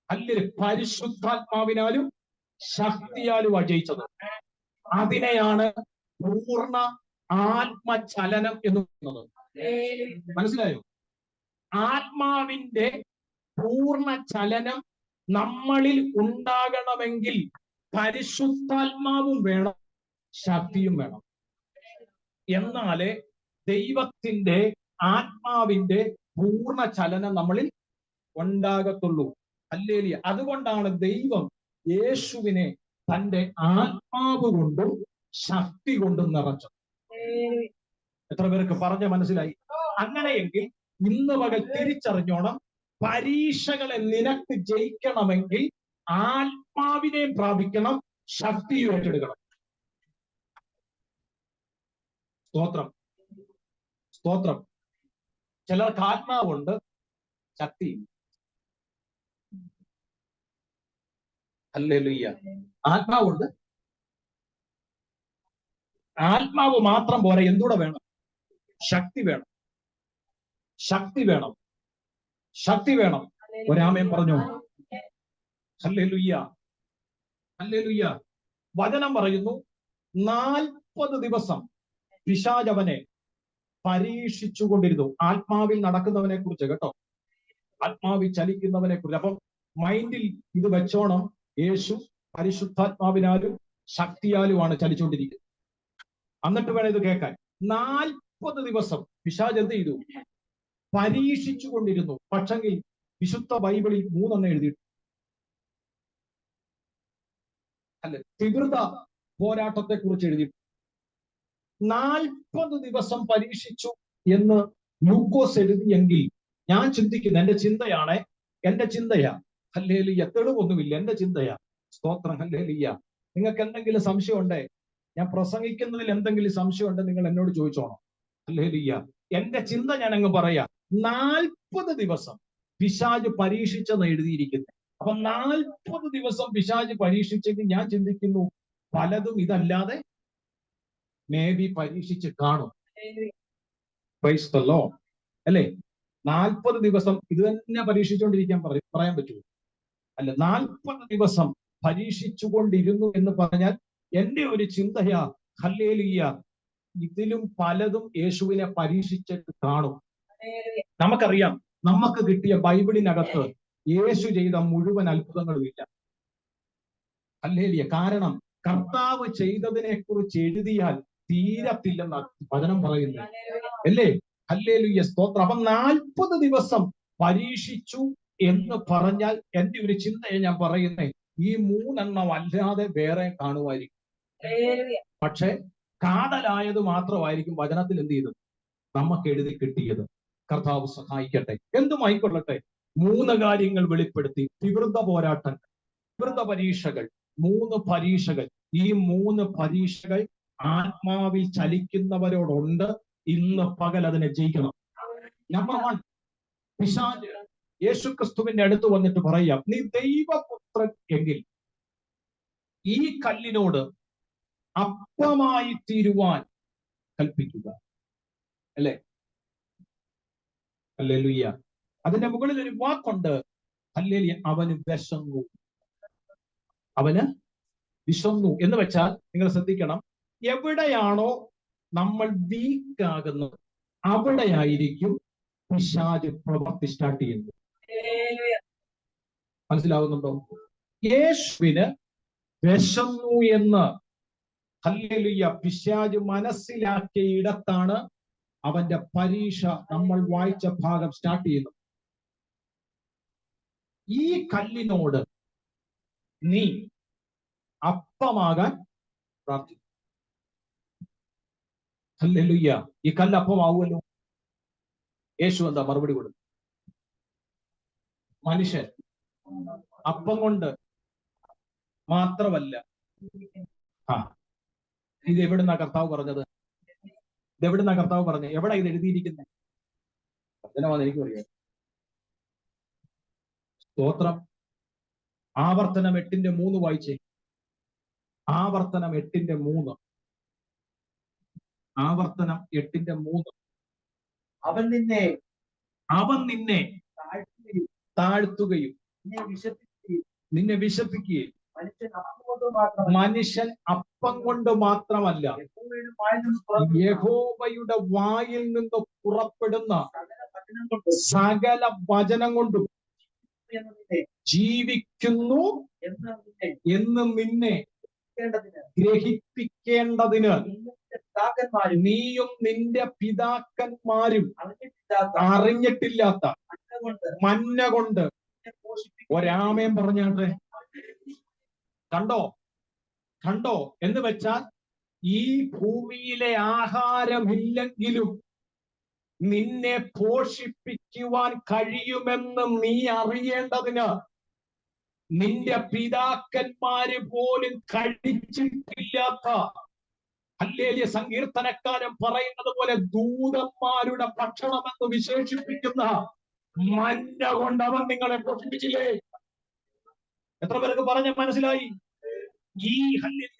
അല്ലെങ്കിൽ പരിശുദ്ധാത്മാവിനാലും ശക്തിയാലുമാണ് ജയിച്ചത്. അതിനെയാണ് പൂർണ്ണ ആത്മചലനം എന്ന് പറയുന്നത്. മനസ്സിലായോ? ആത്മാവിന്റെ പൂർണ്ണ ചലനം നമ്മളിൽ ഉണ്ടാകണമെങ്കിൽ പരിശുദ്ധാത്മാവും വേണം, ശക്തിയും വേണം. എന്നാലേ ദൈവത്തിന്റെ ആത്മാവിന്റെ പൂർണ്ണ ചലനം നമ്മളിൽ ഉണ്ടാകത്തുള്ളൂ. ഹല്ലേലൂയ. അതുകൊണ്ടാണ് ദൈവം യേശുവിനെ തന്റെ ആത്മാവ് കൊണ്ടും ശക്തി കൊണ്ടും നിറച്ചത്. എത്ര പേർക്ക് പറഞ്ഞ മനസ്സിലായി? അങ്ങനെയെങ്കിൽ ഇന്ന് പകൽ തിരിച്ചറിഞ്ഞോണം, പരീക്ഷകളെ നിനക്ക് ജയിക്കണമെങ്കിൽ ആത്മാവിനെ പ്രാപിക്കണം, ശക്തിയും ഏറ്റെടുക്കണം. സ്തോത്രം. ചിലർക്ക് ആത്മാവുണ്ട്, ശക്തി. ഹല്ലേലൂയ. ആത്മാവുണ്ട്, ആത്മാവ് മാത്രം പോരാ, എന്തുകൂടെ വേണം? ശക്തി വേണം. ഒരാമേൻ പറഞ്ഞു. ഹല്ലേലൂയ. വചനം പറയുന്നു, 40 ദിവസം പിശാചവനെ പരീക്ഷിച്ചുകൊണ്ടിരുന്നു. ആത്മാവിൽ നടക്കുന്നവനെ കുറിച്ച് കേട്ടോ, ആത്മാവിൽ ചലിക്കുന്നവനെ കുറിച്ച്. അപ്പം മൈൻഡിൽ ഇത് വെച്ചോണം. യേശു പരിശുദ്ധാത്മാവിനാലും ശക്തിയാലുമാണ് ചലിച്ചുകൊണ്ടിരിക്കുന്നത്. എന്നിട്ട് വേണം ഇത് കേൾക്കാൻ. 40 ദിവസം പിശാച് എന്ത് ചെയ്തു? പരീക്ഷിച്ചുകൊണ്ടിരുന്നു. പക്ഷെങ്കിൽ വിശുദ്ധ ബൈബിളിൽ 3 എഴുതിയിട്ടു. അല്ലെ, തീവ്രത പോരാട്ടത്തെ കുറിച്ച് എഴുതിയിട്ടു. 40 ദിവസം പരീക്ഷിച്ചു എന്ന് ലൂക്കോസ് എഴുതിയെങ്കിൽ ഞാൻ ചിന്തിക്കുന്നു, എന്റെ ചിന്തയാ. ഹല്ലേലൂയ. തെളിവൊന്നുമില്ല, എന്റെ ചിന്തയാ. സ്തോത്രം. ഹല്ലേലൂയ. നിങ്ങൾക്ക് എന്തെങ്കിലും സംശയം ഉണ്ടേ? ഞാൻ പ്രസംഗിക്കുന്നതിൽ എന്തെങ്കിലും സംശയം ഉണ്ടെങ്കിൽ നിങ്ങൾ എന്നോട് ചോദിച്ചോണം. ഹല്ലേലൂയ. എന്റെ ചിന്ത ഞാൻ അങ്ങ് പറയാ. 40 ദിവസം പിശാച് പരീക്ഷിച്ചെന്ന് എഴുതിയിരിക്കുന്നത്. അപ്പൊ 40 ദിവസം പിശാച് പരീക്ഷിച്ചെങ്കിൽ ഞാൻ ചിന്തിക്കുന്നു, പലതും ഇതല്ലാതെ മേ ബി പരീക്ഷിച്ച് കാണും. Price the Lord. അല്ലേ? 40 ദിവസം ഇത് തന്നെ പരീക്ഷിച്ചുകൊണ്ടിരിക്കാൻ പറയാൻ പറ്റുമോ? അല്ല, 40 ദിവസം പരീക്ഷിച്ചുകൊണ്ടിരുന്നു എന്ന് പറഞ്ഞാൽ എന്റെ ഒരു ചിന്തയാ, ഹല്ലേലൂയ, ഇതിലും പലതും യേശുവിനെ പരീക്ഷിച്ചിട്ട് കാണും. നമുക്കറിയാം, നമുക്ക് കിട്ടിയ ബൈബിളിനകത്ത് യേശു ചെയ്ത മുഴുവൻ അത്ഭുതങ്ങളും ഇല്ല. ഹല്ലേലൂയ. കാരണം കർത്താവ് ചെയ്തതിനെ കുറിച്ച് എഴുതിയാൽ തീരത്തില്ലെന്ന വചനം പറയുന്നത് അല്ലേ? ഹല്ലേലൂയ, സ്തോത്രം. അപ്പൊ 40 ദിവസം പരീക്ഷിച്ചു എന്ന് പറഞ്ഞാൽ എന്റെ ഒരു ചിന്തയെ ഞാൻ പറയുന്നേ, ഈ 3 അല്ലാതെ വേറെ കാണുമായിരിക്കും. പക്ഷെ കാതലായത് മാത്രമായിരിക്കും വചനത്തിൽ എന്ത് ചെയ്തത് നമുക്ക് എഴുതി കിട്ടിയത്. കർത്താവ് സഹായിക്കട്ടെ. എന്തുമായിക്കൊള്ളട്ടെ, 3 കാര്യങ്ങൾ വെളിപ്പെടുത്തി. വിവൃത പോരാട്ടങ്ങൾ, വിവൃത പരീക്ഷകൾ, 3 പരീക്ഷകൾ. ഈ 3 പരീക്ഷകൾ ആത്മാവിൽ ചലിക്കുന്നവരോടുണ്ട്. ഇന്ന് പകൽ അതിനെ ജയിക്കണം. നമ്പർ 1, പിശാച് യേശുക്രിസ്തുവിന്റെ അടുത്ത് വന്നിട്ട് പറയാം, നീ ദൈവപുത്രൻ എങ്കിൽ ഈ കല്ലിനോട് അപ്പമായി തീരുവാൻ കൽപ്പിക്കുക. അല്ലേ? ഹല്ലേലൂയ. അതിന്റെ മുകളിൽ ഒരു വാക്കുണ്ട്, ഹല്ലേലൂയ, അവന് വിശന്നു. അവന് വിശന്നു എന്ന് വെച്ചാൽ നിങ്ങൾ ശ്രദ്ധിക്കണം, എവിടെയാണോ നമ്മൾ വീക്കാകുന്നത് അവിടെയായിരിക്കും പിശാച് പ്രവൃത്തി സ്റ്റാർട്ട് ചെയ്യുന്നത്. മനസ്സിലാവുന്നുണ്ടോ? യേശുവിന് വിശന്നു എന്ന് ഹല്ലേലൂയ പിശാച് മനസ്സിലാക്കിയ ഇടത്താണ് അവന്റെ പരീക്ഷ നമ്മൾ വായിച്ച ഭാഗം സ്റ്റാർട്ട് ചെയ്യുന്നത്. ഈ കല്ലിനോട് നീ അപ്പമാകാൻ പ്രാർത്ഥിക്കും. ഹല്ലേലൂയ. ഈ കല്ല് അപ്പമാവുമല്ലോ. യേശു എന്താ മറുപടി കൊടുത്തു? മനുഷ്യൻ അപ്പം കൊണ്ട് മാത്രമല്ല. ഇത് എവിടുന്നാ കർത്താവ് പറഞ്ഞത്? ഇതെവിടുന്നാ കർത്താവ് പറഞ്ഞത്? എവിടെ ഇത് എഴുതിയിരിക്കുന്നത്? വചനമാണെന്ന് എനിക്ക് പറയാം. സ്തോത്രം. ആവർത്തനം 8:3 വായിച്ചേ. ആവർത്തനം 8:3. ആവർത്തനം 8:3. അവൻ നിന്നെ താഴ്ത്തുകയും നിന്നെ വിശപ്പിക്കുകയും മനുഷ്യൻ അപ്പം കൊണ്ട് മാത്രമല്ല യഹോവയുടെ വായിൽ നിന്ന് പുറപ്പെടുന്ന സകല വചനം കൊണ്ടും ജീവിക്കുന്നു എന്ന് നിന്നെ ഗ്രഹിപ്പിക്കേണ്ടതിന് നീയും നിന്റെ പിതാക്കന്മാരും അറിഞ്ഞിട്ടില്ലാത്ത മന്ന കൊണ്ട് ഒരാമയും പറഞ്ഞാട്ടെ. കണ്ടോ എന്ന് വെച്ചാൽ ഈ ഭൂമിയിലെ ആഹാരമില്ലെങ്കിലും നിന്നെ പോഷിപ്പിക്കുവാൻ കഴിയുമെന്ന് നീ അറിയേണ്ടതിന് നിന്റെ പിതാക്കന്മാര് പോലും കഴിച്ചിട്ടില്ലാത്ത, ഹല്ലേലൂയ, സങ്കീർത്തനക്കാരൻ പറയുന്നത് പോലെ ദൂതന്മാരുടെ ഭക്ഷണമെന്ന് വിശേഷിപ്പിക്കുന്ന മന്ന കൊണ്ട് അവൻ നിങ്ങളെ പോഷിപ്പിച്ചില്ലേ? എത്ര പേർക്ക് പറഞ്ഞ മനസ്സിലായി? ഈ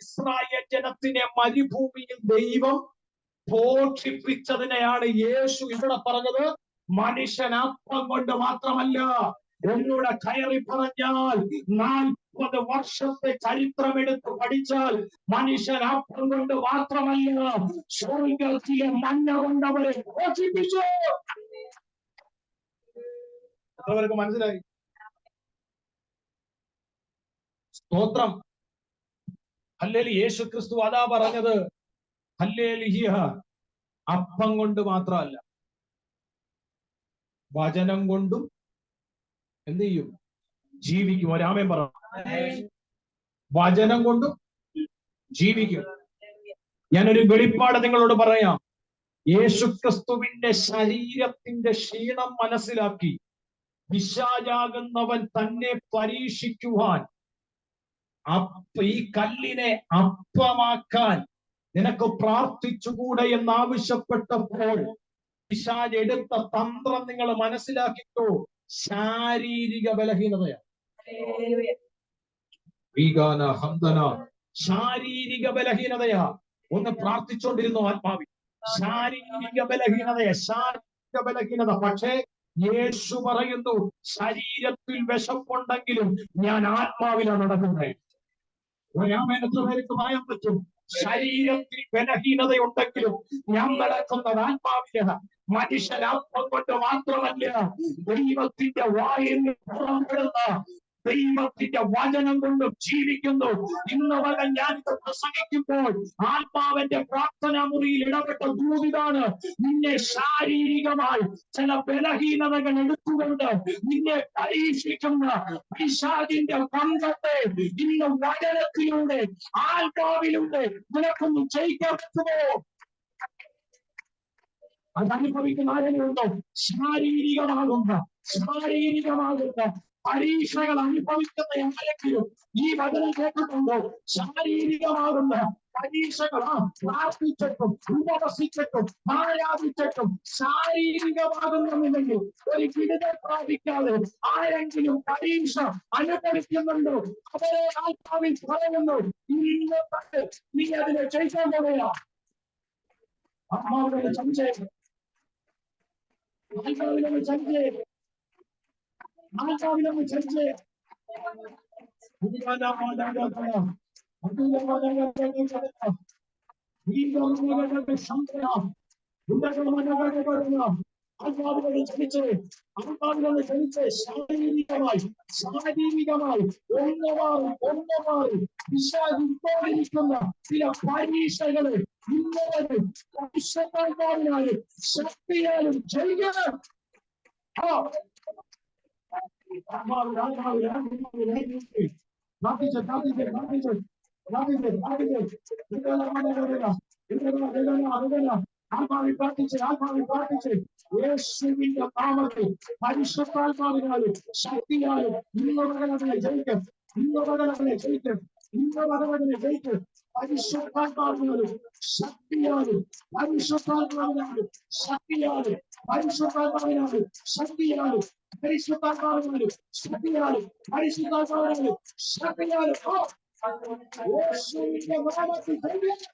ഇസ്രായേൽ ജനത്തിനെ മരുഭൂമിയിൽ ദൈവം പോഷിപ്പിച്ചതിനെയാണ് യേശു ഇവിടെ പറഞ്ഞത്. മനുഷ്യൻ അപ്പം കൊണ്ട് മാത്രമല്ല. എന്നൂടെ കയറി പറഞ്ഞാൽ 40 വർഷത്തെ ചരിത്രമെടുത്ത് പഠിച്ചാൽ മനുഷ്യൻ അപ്പം കൊണ്ട് മാത്രമല്ല, സ്വർഗ്ഗത്തിലെ മന്ന കൊണ്ട് അവരെ പോഷിപ്പിച്ചു. എത്ര പേർക്ക് മനസ്സിലായി? സ്തോത്രം. ഹല്ലേലൂയ. യേശു ക്രിസ്തു അതാ പറഞ്ഞത്. ഹല്ലേലൂയ. അപ്പം കൊണ്ട് മാത്രമല്ല, വചനം കൊണ്ടും എന്ത് ചെയ്യും? ജീവിക്കും. ഒരാമേൻ പറ. വചനം കൊണ്ടും ജീവിക്കും. ഞാനൊരു വെളിപ്പാട് നിങ്ങളോട് പറയാം. യേശു ക്രിസ്തുവിന്റെ ശരീരത്തിന്റെ ക്ഷീണം മനസ്സിലാക്കി പിശാചാകുന്നവൻ തന്നെ പരീക്ഷിക്കുവാൻ ഈ കല്ലിനെ അപ്പമാക്കാൻ നിനക്ക് പ്രാർത്ഥിച്ചുകൂടെ എന്നാവശ്യപ്പെട്ടപ്പോൾ പിശാച് എടുത്ത തന്ത്രം നിങ്ങൾ മനസ്സിലാക്കിക്കോ. ശാരീരിക ബലഹീനതയാണ്. ശാരീരിക ബലഹീനതയാ. ഒന്ന് പ്രാർത്ഥിച്ചുകൊണ്ടിരുന്നു ആത്മാവിൽ. ശാരീരിക ബലഹീനത. പക്ഷേ യേശു പറയുന്നു, ശരീരത്തിൽ വിശപ്പുണ്ടെങ്കിലും ഞാൻ ആത്മാവിലാണ് നടക്കുന്നത്. ഒരാമേൻ എത്ര പേർക്ക് പറയാൻ പറ്റും? ശരീരത്തിൽ ബലഹീനതയുണ്ടെങ്കിലും ഞാൻ നടക്കുന്നത് ആത്മാവിന്. മനുഷ്യരാത്മം കൊണ്ട് മാത്രമല്ല, ദൈവത്തിന്റെ വായിൽ നിന്ന് പുറപ്പെടുന്ന ദൈവത്തിന്റെ വചനം കൊണ്ടും ജീവിക്കുന്നു. ഇന്ന് വരെ ഞാൻ ഇത് പ്രസംഗിക്കുമ്പോൾ ആത്മാവിന്റെ പ്രാർത്ഥനാ മുറിയിൽ ഇടപെട്ട ദൂതിതാണ്. നിന്നെ ശാരീരികമായി ചില ബലഹീനതകൾ എടുത്തുകൊണ്ട് നിന്നെ പരീക്ഷിക്കുന്ന പിശാചിന്റെ ബന്ധത്തെ ഇന്ന് വചനത്തിലൂടെ ആത്മാവിലൂടെ നിനക്കൊന്ന് ജയിക്കാൻ പറ്റുമോ? അതനുഭവിക്കുന്ന ആരെയുണ്ടോ? ശാരീരികമാകുന്ന പരീക്ഷകൾ അനുഭവിക്കുന്ന ആരെങ്കിലും ഈ വചനം കേട്ടിട്ടുണ്ടോ? ശാരീരികമാകുന്ന പരീക്ഷകളാ പ്രാർത്ഥിച്ചിട്ടും ഉപവസിച്ചിട്ടും ആരാധിച്ചിട്ടും ശാരീരികമാകുന്നുണ്ടെങ്കിൽ ഒരു വിടുതൽ പ്രാപിക്കാതെ ആരെങ്കിലും പരീക്ഷ അനുഭവിക്കുന്നുണ്ടോ? അവരെ ആത്മാവിൽ പറയുന്നു, ഇന്ന് നീ അതിനെ ജയിക്കാൻ പോവുക. ആത്മാവിനെ സംശയം, ആത്മാവിനെ സംശയം, ആത്മാവിനെ സംശയം. ശാരീരികമായി ഒന്നമായി വിശാദിക്കുന്ന ചില പരീക്ഷകളെ ഇന്നവരും പരിശുദ്ധാത്മാവിനാലും ശക്തിയാലും ജയിക്കണം. ആത്മാവിൽ പ്രാർത്ഥിച്ച് യേശുവിന്റെ നാമത്തിൽ പരിശുദ്ധാത്മാവിനാലും ശക്തിയാലും ഇന്നവരെ ജയിക്കും. പരിശുദ്ധാത്മാവിനാലും ശക്തിയാലും പരിശുദ്ധാത്മാവിനാലും ശക്തിയാലും പരിശുദ്ധാത്മാവിനാലും ശക്തിയാലും പരിശുദ്ധാത്മാവിനാലും ശക്തിയാലും പരിശുദ്ധാത്മാവിനാലും ശക്തിയാലും യേശുവിന്റെ നാമത്തിൽ ജയിക്കും.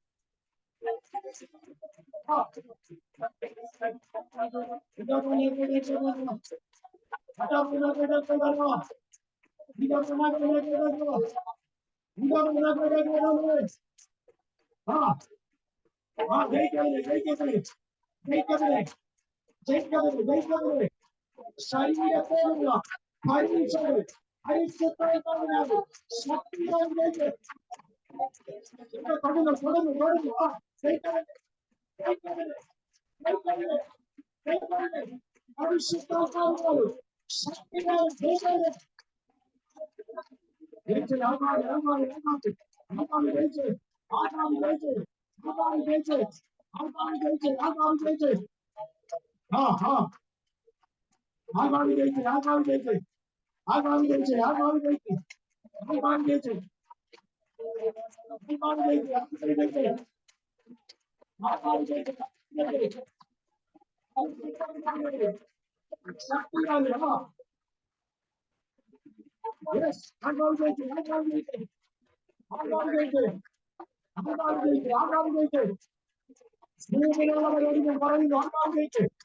ശരീരത്തോടുള്ള പരീക്ഷകൾ പരിശുദ്ധാത്മാവിനാലും ശക്തിയാലും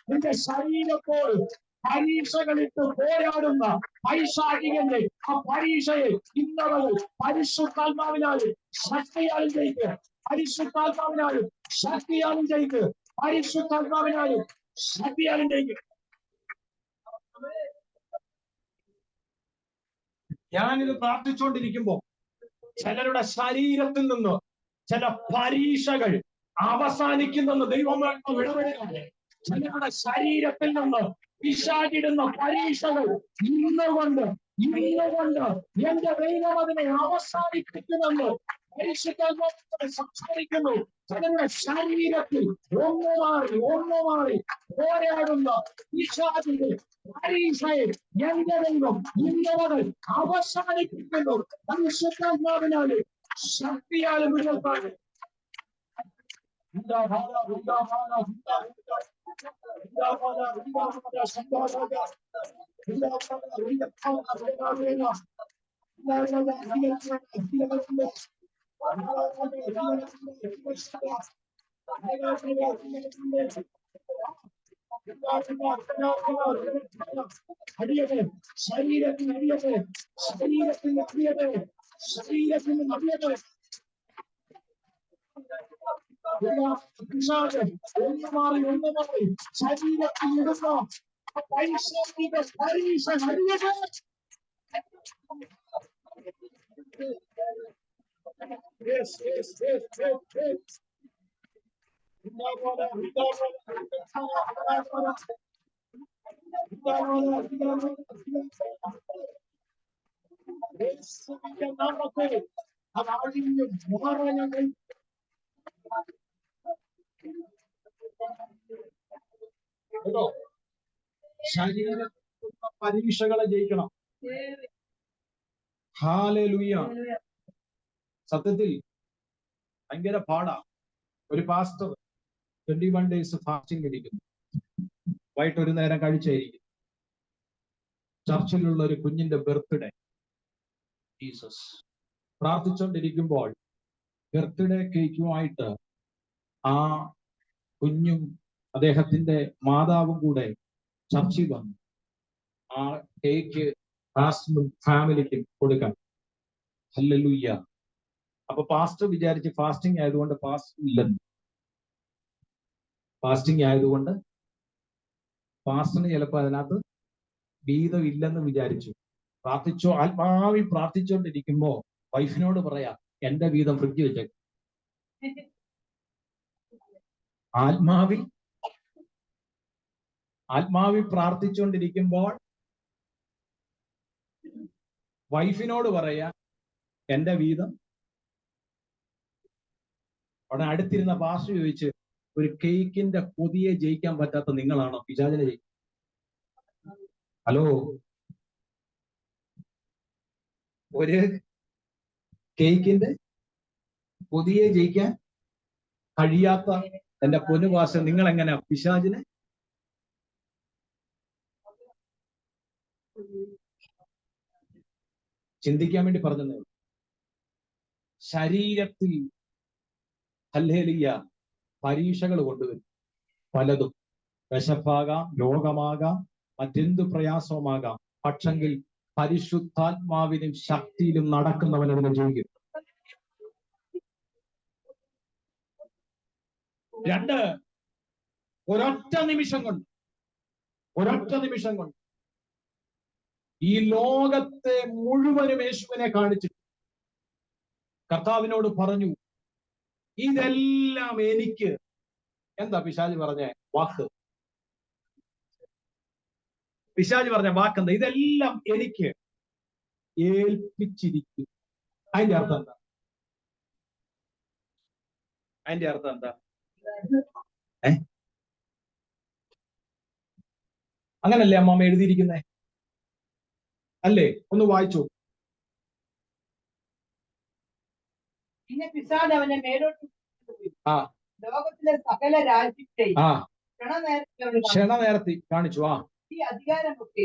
നിന്റെ ശരീരപ്പോൾ പരീക്ഷകളിട്ട് പോരാടുന്ന പൈശാചികന്റെ ആ പരീക്ഷയെ ഇന്നവകൾ പരിശുദ്ധാത്മാവിനാലും ശക്തിയാലും ജയിക്കുക. പരിശുദ്ധാത്മാവിനാലും ശക്തിയാലും ജയിക്കുക. പരിശുദ്ധാത്മാവിനാലും ശക്തിയാലും ജയിക്കുക. ഞാനിത് പ്രാർത്ഥിച്ചുകൊണ്ടിരിക്കുമ്പോ ചിലരുടെ ശരീരത്തിൽ നിന്ന് ചില പരീക്ഷകൾ അവസാനിക്കുന്നെന്ന് ദൈവമായിട്ട് ഇടപെടുകയാണ്. ചിലരുടെ ശരീരത്തിൽ നിന്ന് പിശാചിടുന്ന പരീക്ഷകൾ ഇന്നുകൊണ്ട് എന്റെ ദൈവം അതിനെ അവസാനിപ്പിക്കുമെന്ന് പരിശുദ്ധാത്മാവിനോട് സംസാരിക്കുന്നു. ചിലരുടെ ശരീരത്തിൽ ഒന്ന് മാറി പോരാടുന്ന പിശാചിന്റെ പരീക്ഷയെ എന്റെ ദൈവം ഇന്നവകൾ അവസാനിപ്പിക്കുന്നു. പരിശുദ്ധാത്മാവിനാല് ശക്തിയാലും വിടുതൽ ശരീരത്തിന് അടിയട്ടെ. ഒന്ന് മാറി ശരീരത്തിൽ ഇടുന്ന പൈശാചിക പരീക്ഷ ഹരിയട്ടെ. Yes, yes, yes, yes, yes. യേശുവിന്റെ നാമത്തിൽ അത് അഴിഞ്ഞു മാറണമേ. കേട്ടോ, ശരീരത്തിലുള്ള പരീക്ഷകളെ ജയിക്കണം. ഹല്ലേലൂയ. സത്യത്തിൽ ഭയങ്കര പാടാ. ഒരു പാസ്റ്റർ 21 days ഫാസ്റ്റിംഗ് ഇരിക്കുന്നു. വൈകിട്ട് ഒരു നേരം കഴിച്ചായിരിക്കും. ചർച്ചിലുള്ള ഒരു കുഞ്ഞിന്റെ ബർത്ത്ഡേ. ജീസസ് പ്രാർത്ഥിച്ചുകൊണ്ടിരിക്കുമ്പോൾ ബർത്ത്ഡേ കേക്കുമായിട്ട് ആ കുഞ്ഞും അദ്ദേഹത്തിന്റെ മാതാവും കൂടെ ചർച്ചിൽ വന്നു. ആ കേക്ക് പാസ്റ്ററും ഫാമിലിക്കും കൊടുക്കാൻ. ഹല്ലേലൂയ. അപ്പൊ പാസ്റ്റർ വിചാരിച്ച് ഫാസ്റ്റിംഗ് ആയതുകൊണ്ട് പാസ്റ്റർ ഇല്ലെന്ന്. ഫാസ്റ്റിംഗ് ആയതുകൊണ്ട് പാസ്റ്ററിന് ചിലപ്പോൾ അതിനകത്ത് വീതം ഇല്ലെന്ന് വിചാരിച്ചു. ആത്മാവിൽ പ്രാർത്ഥിച്ചുകൊണ്ടിരിക്കുമ്പോ വൈഫിനോട് പറയാ, എന്റെ വീതം ഫ്രിഡ്ജ് വെച്ചേക്ക്. ആത്മാവിൽ പ്രാർത്ഥിച്ചുകൊണ്ടിരിക്കുമ്പോൾ വൈഫിനോട് പറയാ, എന്റെ വീതം. അവിടെ അടുത്തിരുന്ന പാസ്റ്റർ ചോദിച്ച്, ഒരു കേക്കിന്റെ കൊതിയെ ജയിക്കാൻ പറ്റാത്ത നിങ്ങളാണോ പിശാചിനെ ജയിക്കുക? ഹലോ, ഒരു കേക്കിന്റെ കൊതിയെ ജയിക്കാൻ കഴിയാത്ത എന്റെ പൊന്നുപാശ, നിങ്ങൾ എങ്ങനെ പിശാചിനെ? ചിന്തിക്കാൻ വേണ്ടി പറഞ്ഞതേ. ശരീരത്തിൽ ഹല്ലേലൂയ പരീക്ഷകൾ കൊണ്ടുവരും. പലതും വിശപ്പാകാം, രോഗമാകാം, മറ്റെന്തു പ്രയാസവുമാകാം. പക്ഷെങ്കിൽ പരിശുദ്ധാത്മാവിനും ശക്തിയിലും നടക്കുന്നവനതിനെ ജയിക്കും. 2, ഒരൊറ്റ നിമിഷം കൊണ്ട് ഈ ലോകത്തെ മുഴുവനും യേശുവിനെ കാണിച്ചിട്ട് കർത്താവിനോട് പറഞ്ഞു, ഇതെല്ലാം എനിക്ക്. എന്താ പിശാചി പറഞ്ഞ വാക്ക്? പിശാചി പറഞ്ഞ വാക്കെന്താ? ഇതെല്ലാം എനിക്ക് ഏൽപ്പിച്ചിരിക്കും. അതിന്റെ അർത്ഥം എന്താ? അങ്ങനല്ലേ അമ്മമ്മ എഴുതിയിരിക്കുന്നേ? അല്ലേ? ഒന്ന് വായിച്ചു. പിന്നെ പിശാച് അവനെ മേലോട്ട് ലോകത്തിലെ സകല രാജ്യത്തെയും ക്ഷണനേരത്തി കാണിച്ചു.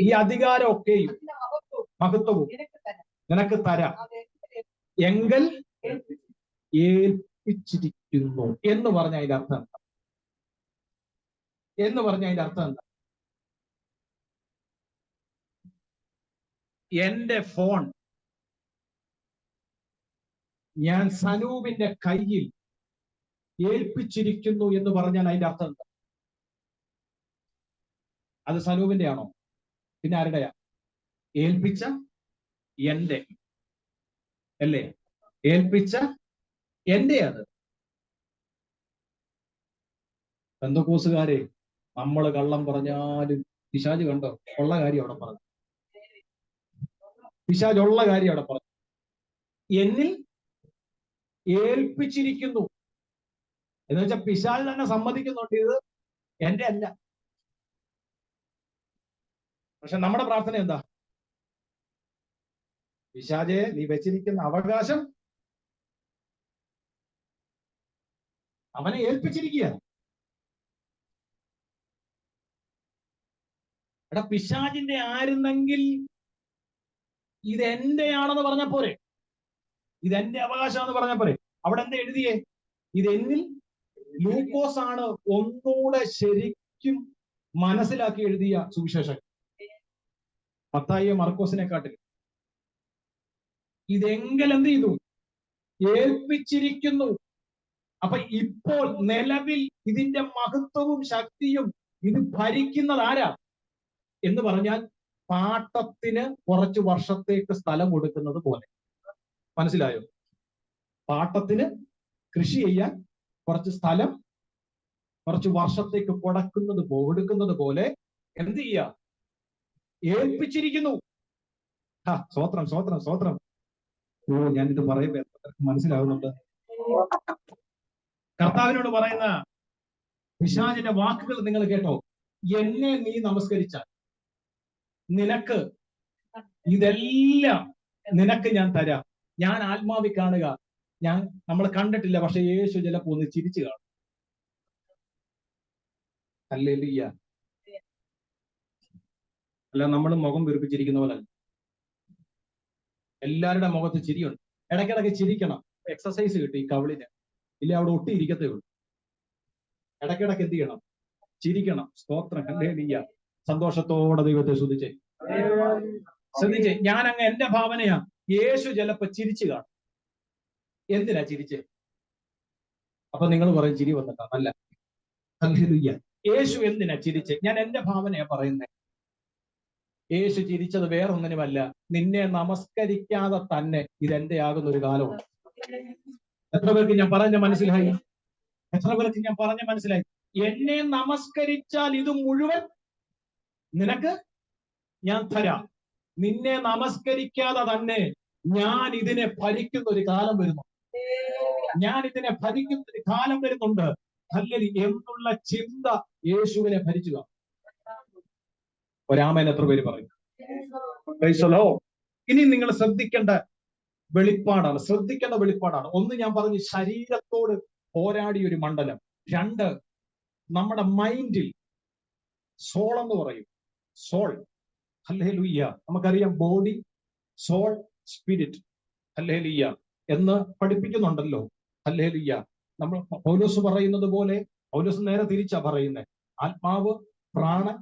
ഈ അധികാരമൊക്കെയും മഹത്വവും നിനക്ക് തരാം, എങ്കിൽ ഏൽപ്പിച്ചിരിക്കുന്നു എന്ന് പറഞ്ഞ അതിന്റെ അർത്ഥം എന്താ? എന്റെ ഫോൺ ഞാൻ സനൂപിന്റെ കയ്യിൽ ഏൽപ്പിച്ചിരിക്കുന്നു എന്ന് പറഞ്ഞാൽ അതിന്റെ അർത്ഥം എന്താ? അത് സനൂപിന്റെ ആണോ? പിന്നെ ആരുടെയാ? ഏൽപ്പിച്ച എന്റെ അല്ലേ? ഏൽപ്പിച്ച എന്റെ. അത് പെന്തക്കോസുകാരെ, നമ്മള് കള്ളം പറഞ്ഞാലും പിശാച് കണ്ടോ ഉള്ള കാര്യം അവിടെ പറഞ്ഞു. പിശാച് ഉള്ള കാര്യം അവിടെ പറഞ്ഞു. എന്നിൽ ഏൽപ്പിച്ചിരിക്കുന്നു എന്ന് വെച്ചാൽ പിശാച് തന്നെ സമ്മതിക്കുന്നുണ്ട്, ഇത് എന്റെ അല്ല. പക്ഷെ നമ്മുടെ പ്രാർത്ഥന എന്താ? പിശാചെ, നീ വെച്ചിരിക്കുന്ന അവകാശം അവനെ ഏൽപ്പിച്ചിരിക്കുക. എടാ, പിശാചിന്റെ ആയിരുന്നെങ്കിൽ ഇതെന്റെയാണെന്ന് പറഞ്ഞ പോരെ? ഇതെന്റെ അവകാശമാണെന്ന് പറഞ്ഞ പോരെ? അവിടെ എന്താ എഴുതിയേ? ഇതെന്നിൽ. ലൂക്കോസ് ആണ് ഒന്നുകൂടെ ശരിക്കും മനസ്സിലാക്കി എഴുതിയ സുവിശേഷം, മത്തായിയോ മർക്കോസിനെക്കാട്ടിൽ. ഇതെങ്കിൽ എന്ത് ചെയ്തു? ഏൽപ്പിച്ചിരിക്കുന്നു. അപ്പൊ ഇപ്പോൾ നിലവിൽ ഇതിന്റെ മഹത്വവും ശക്തിയും ഇത് ഭരിക്കുന്നത് ആരാ എന്ന് പറഞ്ഞാൽ പാട്ടത്തിന് കുറച്ച് വർഷത്തേക്ക് സ്ഥലം കൊടുക്കുന്നത് പോലെ. മനസ്സിലായോ? പാട്ടത്തിന് കൃഷി ചെയ്യാൻ കുറച്ച് സ്ഥലം കുറച്ച് വർഷത്തേക്ക് കൊടുക്കുന്നത് പോലെ എന്ത് ചെയ്യുക? ഏൽപ്പിച്ചിരിക്കുന്നു. സ്വോത്രം സ്വോത്രം സ്വോത്രം. ഞാനിത് പറയുമ്പോ മനസ്സിലാവുന്നുണ്ട്. കർത്താവിനോട് പറയുന്ന പിശാചിന്റെ വാക്കുകൾ നിങ്ങൾ കേട്ടോ. എന്നെ നീ നമസ്കരിച്ചാൽ നിനക്ക് ഇതെല്ലാം നിനക്ക് ഞാൻ തരാം. ഞാൻ ആത്മാവിൽ കാണുക. നമ്മൾ കണ്ടിട്ടില്ല, പക്ഷെ യേശു ചിലപ്പോ ഒന്ന് ചിരിച്ചു കാണും. ഹല്ലേലൂയ. അല്ല, നമ്മൾ മുഖം വീർപ്പിച്ചിരിക്കുന്ന പോലെ എല്ലാവരുടെ മുഖത്ത് ചിരിയുണ്ട്. ഇടയ്ക്കിടയ്ക്ക് ചിരിക്കണം. എക്സസൈസ് കിട്ടും ഈ കവിളിന്. ഇല്ല, അവിടെ ഒട്ടിയിരിക്കത്തേ ഉള്ളൂ. ഇടയ്ക്കിടയ്ക്ക് എന്ത് ചെയ്യണം? ചിരിക്കണം. സ്തോത്രം. ഹല്ലേലൂയ. സന്തോഷത്തോടെ ദൈവത്തെ ശ്രദ്ധിച്ചേ. ഞാൻ അങ്ങ് എന്റെ ഭാവനയാ, യേശു ചിലപ്പോ ചിരിച്ചു കാണും. എന്തിനാ ചിരിച്ചേ? അപ്പൊ നിങ്ങൾ പറയും ചിരി വന്നിട്ടാ. അല്ല, ഹല്ലേലൂയ. യേശു എന്തിനാ ചിരിച്ചേ? ഞാൻ എന്റെ ഭാവനയാ പറയുന്നത്. യേശു ചിരിച്ചത് വേറൊന്നിനുമല്ല, നിന്നെ നമസ്കരിക്കാതെ തന്നെ ഇതെന്റെ ആകുന്ന ഒരു കാലമുണ്ട്. എത്ര പേർക്ക് ഞാൻ പറഞ്ഞ മനസ്സിലായി? എത്ര പേർക്ക് ഞാൻ പറഞ്ഞ മനസ്സിലായി? എന്നെ നമസ്കരിച്ചാൽ ഇത് മുഴുവൻ നിനക്ക് ഞാൻ തരാം. നിന്നെ നമസ്കരിക്കാതെ തന്നെ ഞാൻ ഇതിനെ ഭരിക്കുന്ന ഒരു കാലം വരുന്നു. ഞാൻ ഇതിനെ ഭരിക്കുന്ന ഒരു കാലം വരുന്നുണ്ട്. അല്ലെങ്കിൽ എന്നുള്ള ചിന്ത യേശുവിനെ ഭരിച്ചു കാണും. ഒരാമൻ എത്ര പേര് പറയും? ഇനി നിങ്ങൾ ശ്രദ്ധിക്കേണ്ട വെളിപ്പാടാണ്. ഒന്ന്, ഞാൻ പറഞ്ഞു ശരീരത്തോട് പോരാടിയ ഒരു മണ്ഡലം. രണ്ട്, നമ്മുടെ മൈൻഡിൽ സോൾ എന്ന് പറയും. സോൾ. ഹല്ലേലൂയ. നമുക്കറിയാം ബോഡി, സോൾ, സ്പിരിറ്റ്. ഹല്ലേലൂയ എന്ന് പഠിപ്പിക്കുന്നുണ്ടല്ലോ. ഹല്ലേലൂയ. നമ്മൾ പൗലോസ് പറയുന്നത് പോലെ, പൗലോസ് നേരെ തിരിച്ചാ പറയുന്നത്. ആത്മാവ്, പ്രാണൻ,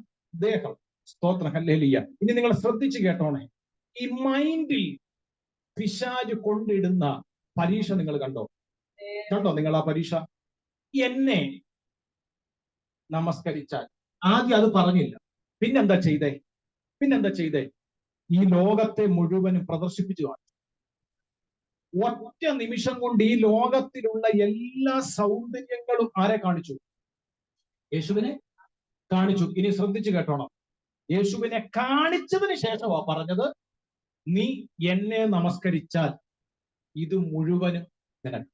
ദേഹം. സ്തോത്രം. ഹല്ലേലൂയ. ഇനി നിങ്ങൾ ശ്രദ്ധിച്ചു കേട്ടോണേ. ഈ മൈൻഡിൽ പിശാച് കൊണ്ടിടുന്ന പരീക്ഷ നിങ്ങൾ കണ്ടോ നിങ്ങൾ ആ പരീക്ഷ? എന്നെ നമസ്കരിച്ചാൽ, ആദ്യം അത് പറഞ്ഞില്ല, പിന്നെന്താ ചെയ്തേ? ഈ ലോകത്തെ മുഴുവനും പ്രദർശിപ്പിച്ചു കാണും. ഒറ്റ നിമിഷം കൊണ്ട് ഈ ലോകത്തിലുള്ള എല്ലാ സൗന്ദര്യങ്ങളും ആരെ കാണിച്ചു? യേശുവിനെ കാണിച്ചു. ഇനി ശ്രദ്ധിച്ചു കേട്ടോണം. യേശുവിനെ കാണിച്ചതിന് ശേഷമാ പറഞ്ഞത്, നീ എന്നെ നമസ്കരിച്ചാൽ ഇത് മുഴുവനും നിനക്ക്.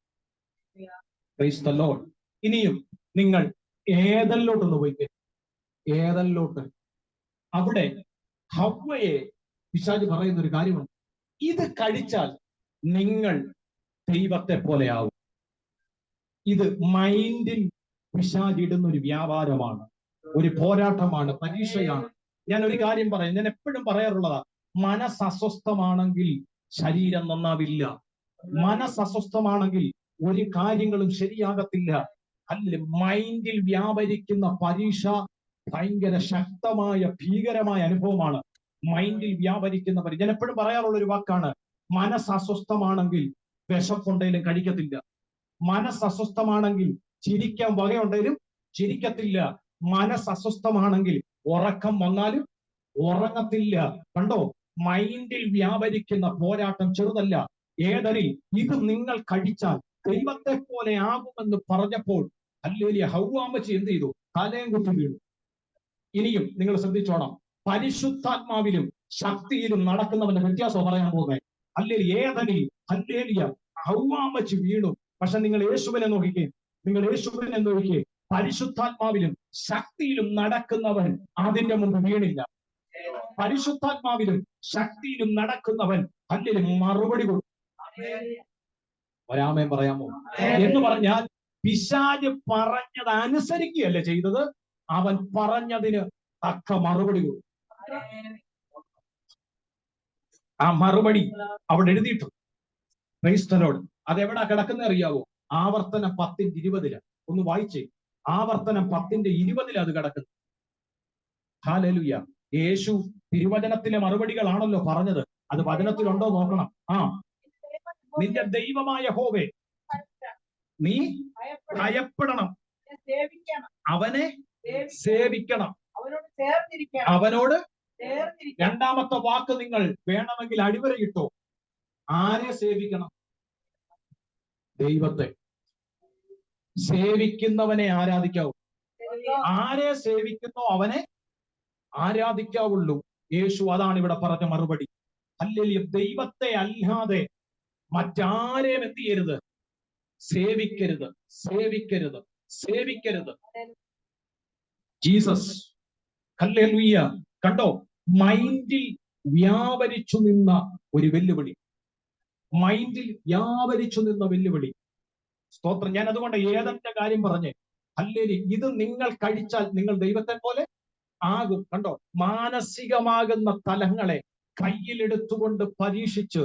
Price the Lord. ഇനിയും നിങ്ങൾ ഏദനിലോട്ടൊന്ന് പോയിക്കേ. ഏദനിലോട്ട്. അവിടെ ഹവ്വയെ പിശാച് പറയുന്ന ഒരു കാര്യമുണ്ട്. ഇത് കഴിച്ചാൽ നിങ്ങൾ ദൈവത്തെ പോലെയാവും. ഇത് മൈൻഡിൽ പിശാച് ഇടുന്ന ഒരു വ്യാപാരമാണ്, ഒരു പോരാട്ടമാണ്, പരീക്ഷയാണ്. ഞാൻ ഒരു കാര്യം പറയാം, ഞാൻ എപ്പോഴും പറയാറുള്ളതാ. മനസ്സസ്വസ്ഥമാണെങ്കിൽ ശരീരം നന്നാവില്ല. മനസ്സസ്വസ്ഥമാണെങ്കിൽ ഒരു കാര്യങ്ങളും ശരിയാകത്തില്ല. അല്ല, മൈൻഡിൽ വ്യാപരിക്കുന്ന പരീക്ഷ ഭയങ്കര ശക്തമായ ഭീകരമായ അനുഭവമാണ്. മൈൻഡിൽ വ്യാപരിക്കുന്ന ഞാൻ എപ്പോഴും പറയാറുള്ള ഒരു വാക്കാണ്, മനസ്സസ്വസ്ഥമാണെങ്കിൽ വിശപ്പുണ്ടെങ്കിലും കഴിക്കത്തില്ല. മനസ്സസ്വസ്ഥമാണെങ്കിൽ ചിരിക്കാൻ വകയുണ്ടെങ്കിലും ചിരിക്കത്തില്ല. മനസ്സസ്വസ്ഥമാണെങ്കിൽ ഉറക്കം വന്നാലും ഉറങ്ങത്തില്ല. കണ്ടോ? മൈൻഡിൽ വ്യാപരിക്കുന്ന പോരാട്ടം ചെറുതല്ല. ഏതരിൽ ഇത് നിങ്ങൾ കഴിച്ചാൽ ദൈവത്തെ പോലെ ആകുമെന്ന് പറഞ്ഞപ്പോൾ ഹല്ലേലൂയ, ഹവ്വാമ്മച്ചി എന്ത് ചെയ്തു? തലയും കുത്തി വീണു. ഇനിയും നിങ്ങൾ ശ്രദ്ധിച്ചോണം. പരിശുദ്ധാത്മാവിലും ശക്തിയിലും നടക്കുന്നവന്റെ വ്യത്യാസം പറയാൻ പോകുന്നത്. ഹല്ലേലൂയ. ഏതരിൽ ഹല്ലേലൂയ ഹവ്വാമ്മച്ചി വീണു. പക്ഷെ നിങ്ങൾ യേശുവിനെ നോക്കിക്കേ. പരിശുദ്ധാത്മാവിലും ശക്തിയിലും നടക്കുന്നവൻ അതിന്റെ മുമ്പ് വീണില്ല. പരിശുദ്ധാത്മാവിലും ശക്തിയിലും നടക്കുന്നവൻ അല്ലെങ്കിൽ മറുപടി കൊടുക്കും. ഒരാമേൻ പറയാമോ? എന്ന് പറഞ്ഞാൽ പിശാച് പറഞ്ഞത് അനുസരിക്കുകയല്ല ചെയ്തത്, അവൻ പറഞ്ഞതിന് തക്ക മറുപടി കൊടുക്കും. ആ മറുപടി അവിടെ എഴുതിയിട്ടുണ്ട്. Price the Lord. അതെവിടാ കിടക്കുന്ന അറിയാവോ? ആവർത്തനം 10:20. ഒന്ന് വായിച്ചേ. ആവർത്തനം 10:20 അത് കിടക്കുന്നു. ഹല്ലേലൂയ. യേശു തിരുവചനത്തിലെ മറുപടികളാണല്ലോ പറഞ്ഞത്. അത് വചനത്തിലുണ്ടോ നോക്കണം. നിന്റെ ദൈവമായ യഹോവേ നീ ഭയപ്പെടണം, അവനെ സേവിക്കണം, അവനോട്. രണ്ടാമത്തെ വാക്ക് നിങ്ങൾ വേണമെങ്കിൽ അടിവരയിട്ടോ. ആരെ സേവിക്കണം? ദൈവത്തെ. സേവിക്കുന്നവനെ ആരാധിക്കാവൂ. ആരെ സേവിക്കുന്നോ അവനെ ആരാധിക്കാവുള്ളൂ. യേശു അതാണ് ഇവിടെ പറഞ്ഞ മറുപടി. ഹല്ലേലൂയ. ദൈവത്തെ അല്ലാതെ മറ്റാരെയും എന്ത് ചെയ്യരുത്? സേവിക്കരുത്, സേവിക്കരുത്, സേവിക്കരുത്. ജീസസ്. ഹല്ലേലൂയ. കണ്ടോ, മൈൻഡിൽ വ്യാപരിച്ചു നിന്ന ഒരു വെല്ലുവിളി, മൈൻഡിൽ വ്യാപരിച്ചു നിന്ന വെല്ലുവിളി. സ്തോത്രം. ഞാൻ അതുകൊണ്ട് ഏതെന്റെ കാര്യം പറഞ്ഞേ. ഹല്ലേലൂയ. ഇത് നിങ്ങൾ കഴിച്ചാൽ നിങ്ങൾ ദൈവത്തെ പോലെ ആകും. കണ്ടോ, മാനസികമാകുന്ന തലങ്ങളെ കയ്യിലെടുത്തുകൊണ്ട് പരീക്ഷിച്ച്,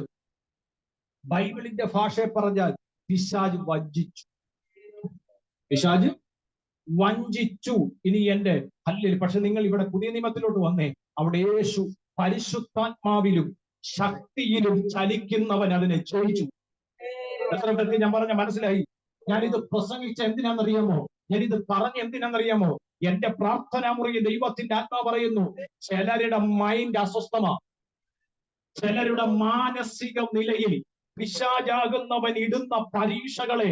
ബൈബിളിന്റെ ഭാഷയെ പറഞ്ഞാൽ പിശാച് വഞ്ചിച്ചു. പിശാച് വഞ്ചിച്ചു. ഇനി എന്റെ ഹല്ലേലൂയ. പക്ഷെ നിങ്ങൾ ഇവിടെ പുതിയ നിയമത്തിലോട്ട് വന്നേ. അവിടെ യേശു പരിശുദ്ധാത്മാവിലും ശക്തിയിലും ചലിക്കുന്നവൻ അതിനെ ജയിച്ചു. എത്ര പേർക്ക് ഞാൻ പറഞ്ഞ മനസ്സിലായി? ഞാനിത് പ്രസംഗിച്ച എന്തിനാണെന്നറിയാമോ? ഞാനിത് പറഞ്ഞ എന്തിനാണെന്നറിയാമോ? എന്റെ പ്രാർത്ഥനാ മുറിയിൽ ദൈവത്തിന്റെ ആത്മാ പറയുന്നു, ചിലരുടെ മൈൻഡ് അസ്വസ്ഥമാണ്. ചിലരുടെ മാനസിക നിലയിൽ പിശാചാകുന്നവൻ ഇടുന്ന പരീക്ഷകളെ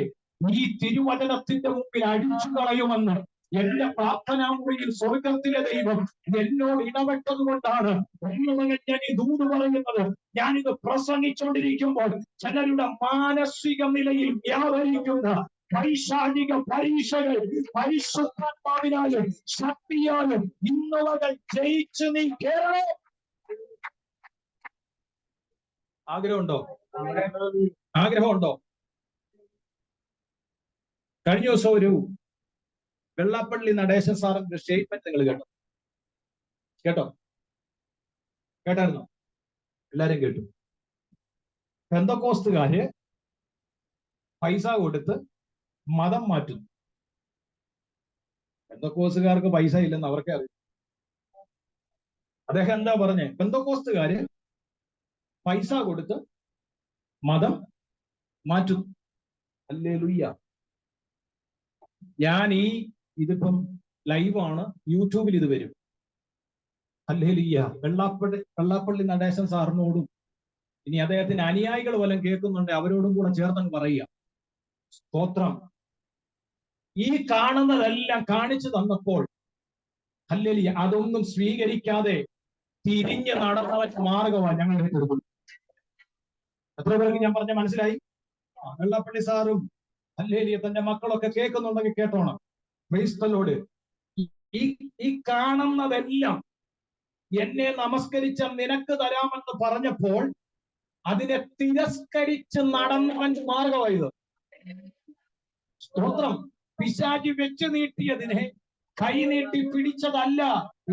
ഈ തിരുവചനത്തിന്റെ മുമ്പിൽ അടിച്ചു കളയുമെന്ന് എന്റെ പ്രാർത്ഥനാ മുറിയിൽ സ്വർഗത്തിലെ ദൈവം എന്നോട് ഇടപെട്ടത് കൊണ്ടാണ് ഞാൻ ഈ ദൂത് പറയുന്നത്. ഞാനിത് പ്രസംഗിച്ചുകൊണ്ടിരിക്കുമ്പോൾ ചിലരുടെ മാനസിക നിലയിൽ വ്യാപരിക്കുന്ന പൈശാചിക പരീക്ഷകൾ പരിശുദ്ധാത്മാവിനാലും ശക്തിയാലും ഇന്നുവകൾ ജയിച്ചു നീ കേറണം. ആഗ്രഹമുണ്ടോ? ആഗ്രഹമുണ്ടോ? കഴിഞ്ഞ ദിവസം ഒരു വെള്ളാപ്പള്ളി നടേശൻ സാറിന്റെ സ്റ്റേറ്റ്മെന്റ് നിങ്ങൾ കേട്ടായിരുന്നോ? എല്ലാരും കേട്ടു. പെന്തക്കോസ്തുകാര് പൈസ കൊടുത്ത് മതം മാറ്റുന്നു. പെന്തക്കോസ്തുകാർക്ക് പൈസ ഇല്ലെന്ന് അവർക്കേ അറിയാം. അദ്ദേഹം എന്താ പറഞ്ഞേ? പെന്തക്കോസ്തുകാര് പൈസ കൊടുത്ത് മതം മാറ്റുന്നു. ഹല്ലേലൂയ. ഞാൻ ഇതിപ്പം ലൈവാണ്, യൂട്യൂബിൽ ഇത് വരും. ഹല്ലേലൂയ. വെള്ളാപ്പള്ളി നടേശൻ സാറിനോടും ഇനി അദ്ദേഹത്തിന് അനുയായികൾ വല്ലതും കേൾക്കുന്നുണ്ട് അവരോടും കൂടെ ചേർന്ന് പറയുക. സ്തോത്രം. ഈ കാണുന്നതെല്ലാം കാണിച്ചു തന്നപ്പോൾ ഹല്ലേലൂയ അതൊന്നും സ്വീകരിക്കാതെ തിരിഞ്ഞ് നടന്നവൻ മാർഗമാണ് ഞങ്ങൾ എടുക്കുന്നത്. എത്ര പേർക്ക് ഞാൻ പറഞ്ഞ മനസ്സിലായി? വെള്ളാപ്പള്ളി സാറും ഹല്ലേലൂയ തന്റെ മക്കളൊക്കെ കേൾക്കുന്നുണ്ടെങ്കിൽ കേട്ടോണം. Praise the Lord. ഈ കാണുന്നതെല്ലാം എന്നെ നമസ്കരിച്ച നിനക്ക് തരാമെന്ന് പറഞ്ഞപ്പോൾ അതിനെ തിരസ്കരിച്ച് നടന്നവൻ മാർഗമായത്. സ്തോത്രം. പിശാചി വെച്ച് നീട്ടിയതിനെ കൈ നീട്ടി പിടിച്ചതല്ല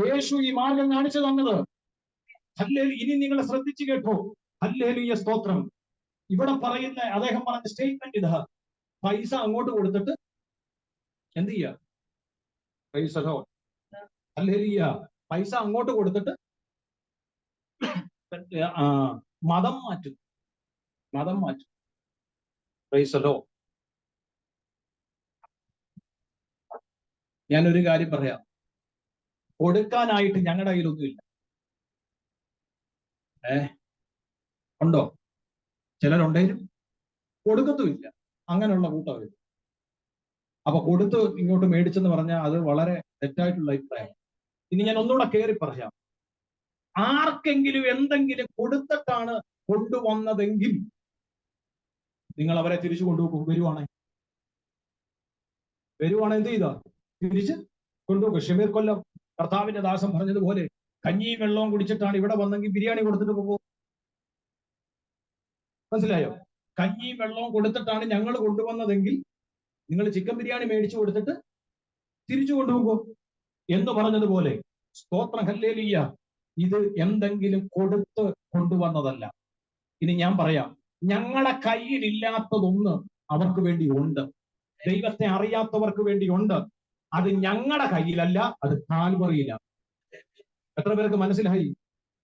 യേശു ഈ മാർഗം കാണിച്ചു തന്നത്. ഹല്ലേലൂയ. ഇനി നിങ്ങൾ ശ്രദ്ധിച്ചു കേട്ടോ. ഹല്ലേലൂയ. സ്തോത്രം. ഇവിടെ പറയുന്ന അദ്ദേഹം പറഞ്ഞ സ്റ്റേറ്റ്മെന്റ് ഇതാ. പൈസ അങ്ങോട്ട് കൊടുത്തിട്ട് എന്ത് ചെയ്യുക? Price the Lord. ഹല്ലേലൂയ. പൈസ അങ്ങോട്ട് കൊടുത്തിട്ട് മതം മാറ്റും. Price the Lord. ഞാനൊരു കാര്യം പറയാം. കൊടുക്കാനായിട്ട് ഞങ്ങളുടെ കയ്യിലൊന്നുമില്ല. ഉണ്ടോ? ചിലരുണ്ടെങ്കിലും കൊടുക്കത്തുമില്ല. അങ്ങനെയുള്ള കൂട്ടം. അപ്പൊ കൊടുത്ത് ഇങ്ങോട്ട് മേടിച്ചെന്ന് പറഞ്ഞാൽ അത് വളരെ തെറ്റായിട്ടുള്ള അഭിപ്രായം. ഇനി ഞാൻ ഒന്നുകൂടെ കയറി പറയാം. ആർക്കെങ്കിലും എന്തെങ്കിലും കൊടുത്തിട്ടാണ് കൊണ്ടുവന്നതെങ്കിൽ നിങ്ങൾ അവരെ തിരിച്ചു കൊണ്ടുപോകും. വരുവാണെ എന്ത് ചെയ്താ? തിരിച്ച് കൊണ്ടുപോകും. ഷമീർ കൊല്ലം കർത്താവിന്റെ ദാസം പറഞ്ഞതുപോലെ കഞ്ഞിയും വെള്ളവും കുടിച്ചിട്ടാണ് ഇവിടെ വന്നെങ്കിൽ ബിരിയാണി കൊടുത്തിട്ട് പോകും. മനസ്സിലായോ? കഞ്ഞിയും വെള്ളവും കൊടുത്തിട്ടാണ് ഞങ്ങൾ കൊണ്ടുവന്നതെങ്കിൽ നിങ്ങൾ ചിക്കൻ ബിരിയാണി മേടിച്ചു കൊടുത്തിട്ട് തിരിച്ചു കൊണ്ടുപോകും എന്ന് പറഞ്ഞതുപോലെ. സ്തോത്രം. ഹല്ലേലൂയ. ഇത് എന്തെങ്കിലും കൊടുത്ത് കൊണ്ടുവന്നതല്ല. ഇനി ഞാൻ പറയാം, ഞങ്ങളുടെ കയ്യിലില്ലാത്തതൊന്ന് അവർക്ക് വേണ്ടി ഉണ്ട്. ദൈവത്തെ അറിയാത്തവർക്ക് വേണ്ടി ഉണ്ട്. അത് ഞങ്ങളുടെ കയ്യിലല്ല, അത് കാൽവറിയിലാണ്. എത്ര പേർക്ക് മനസ്സിലായി?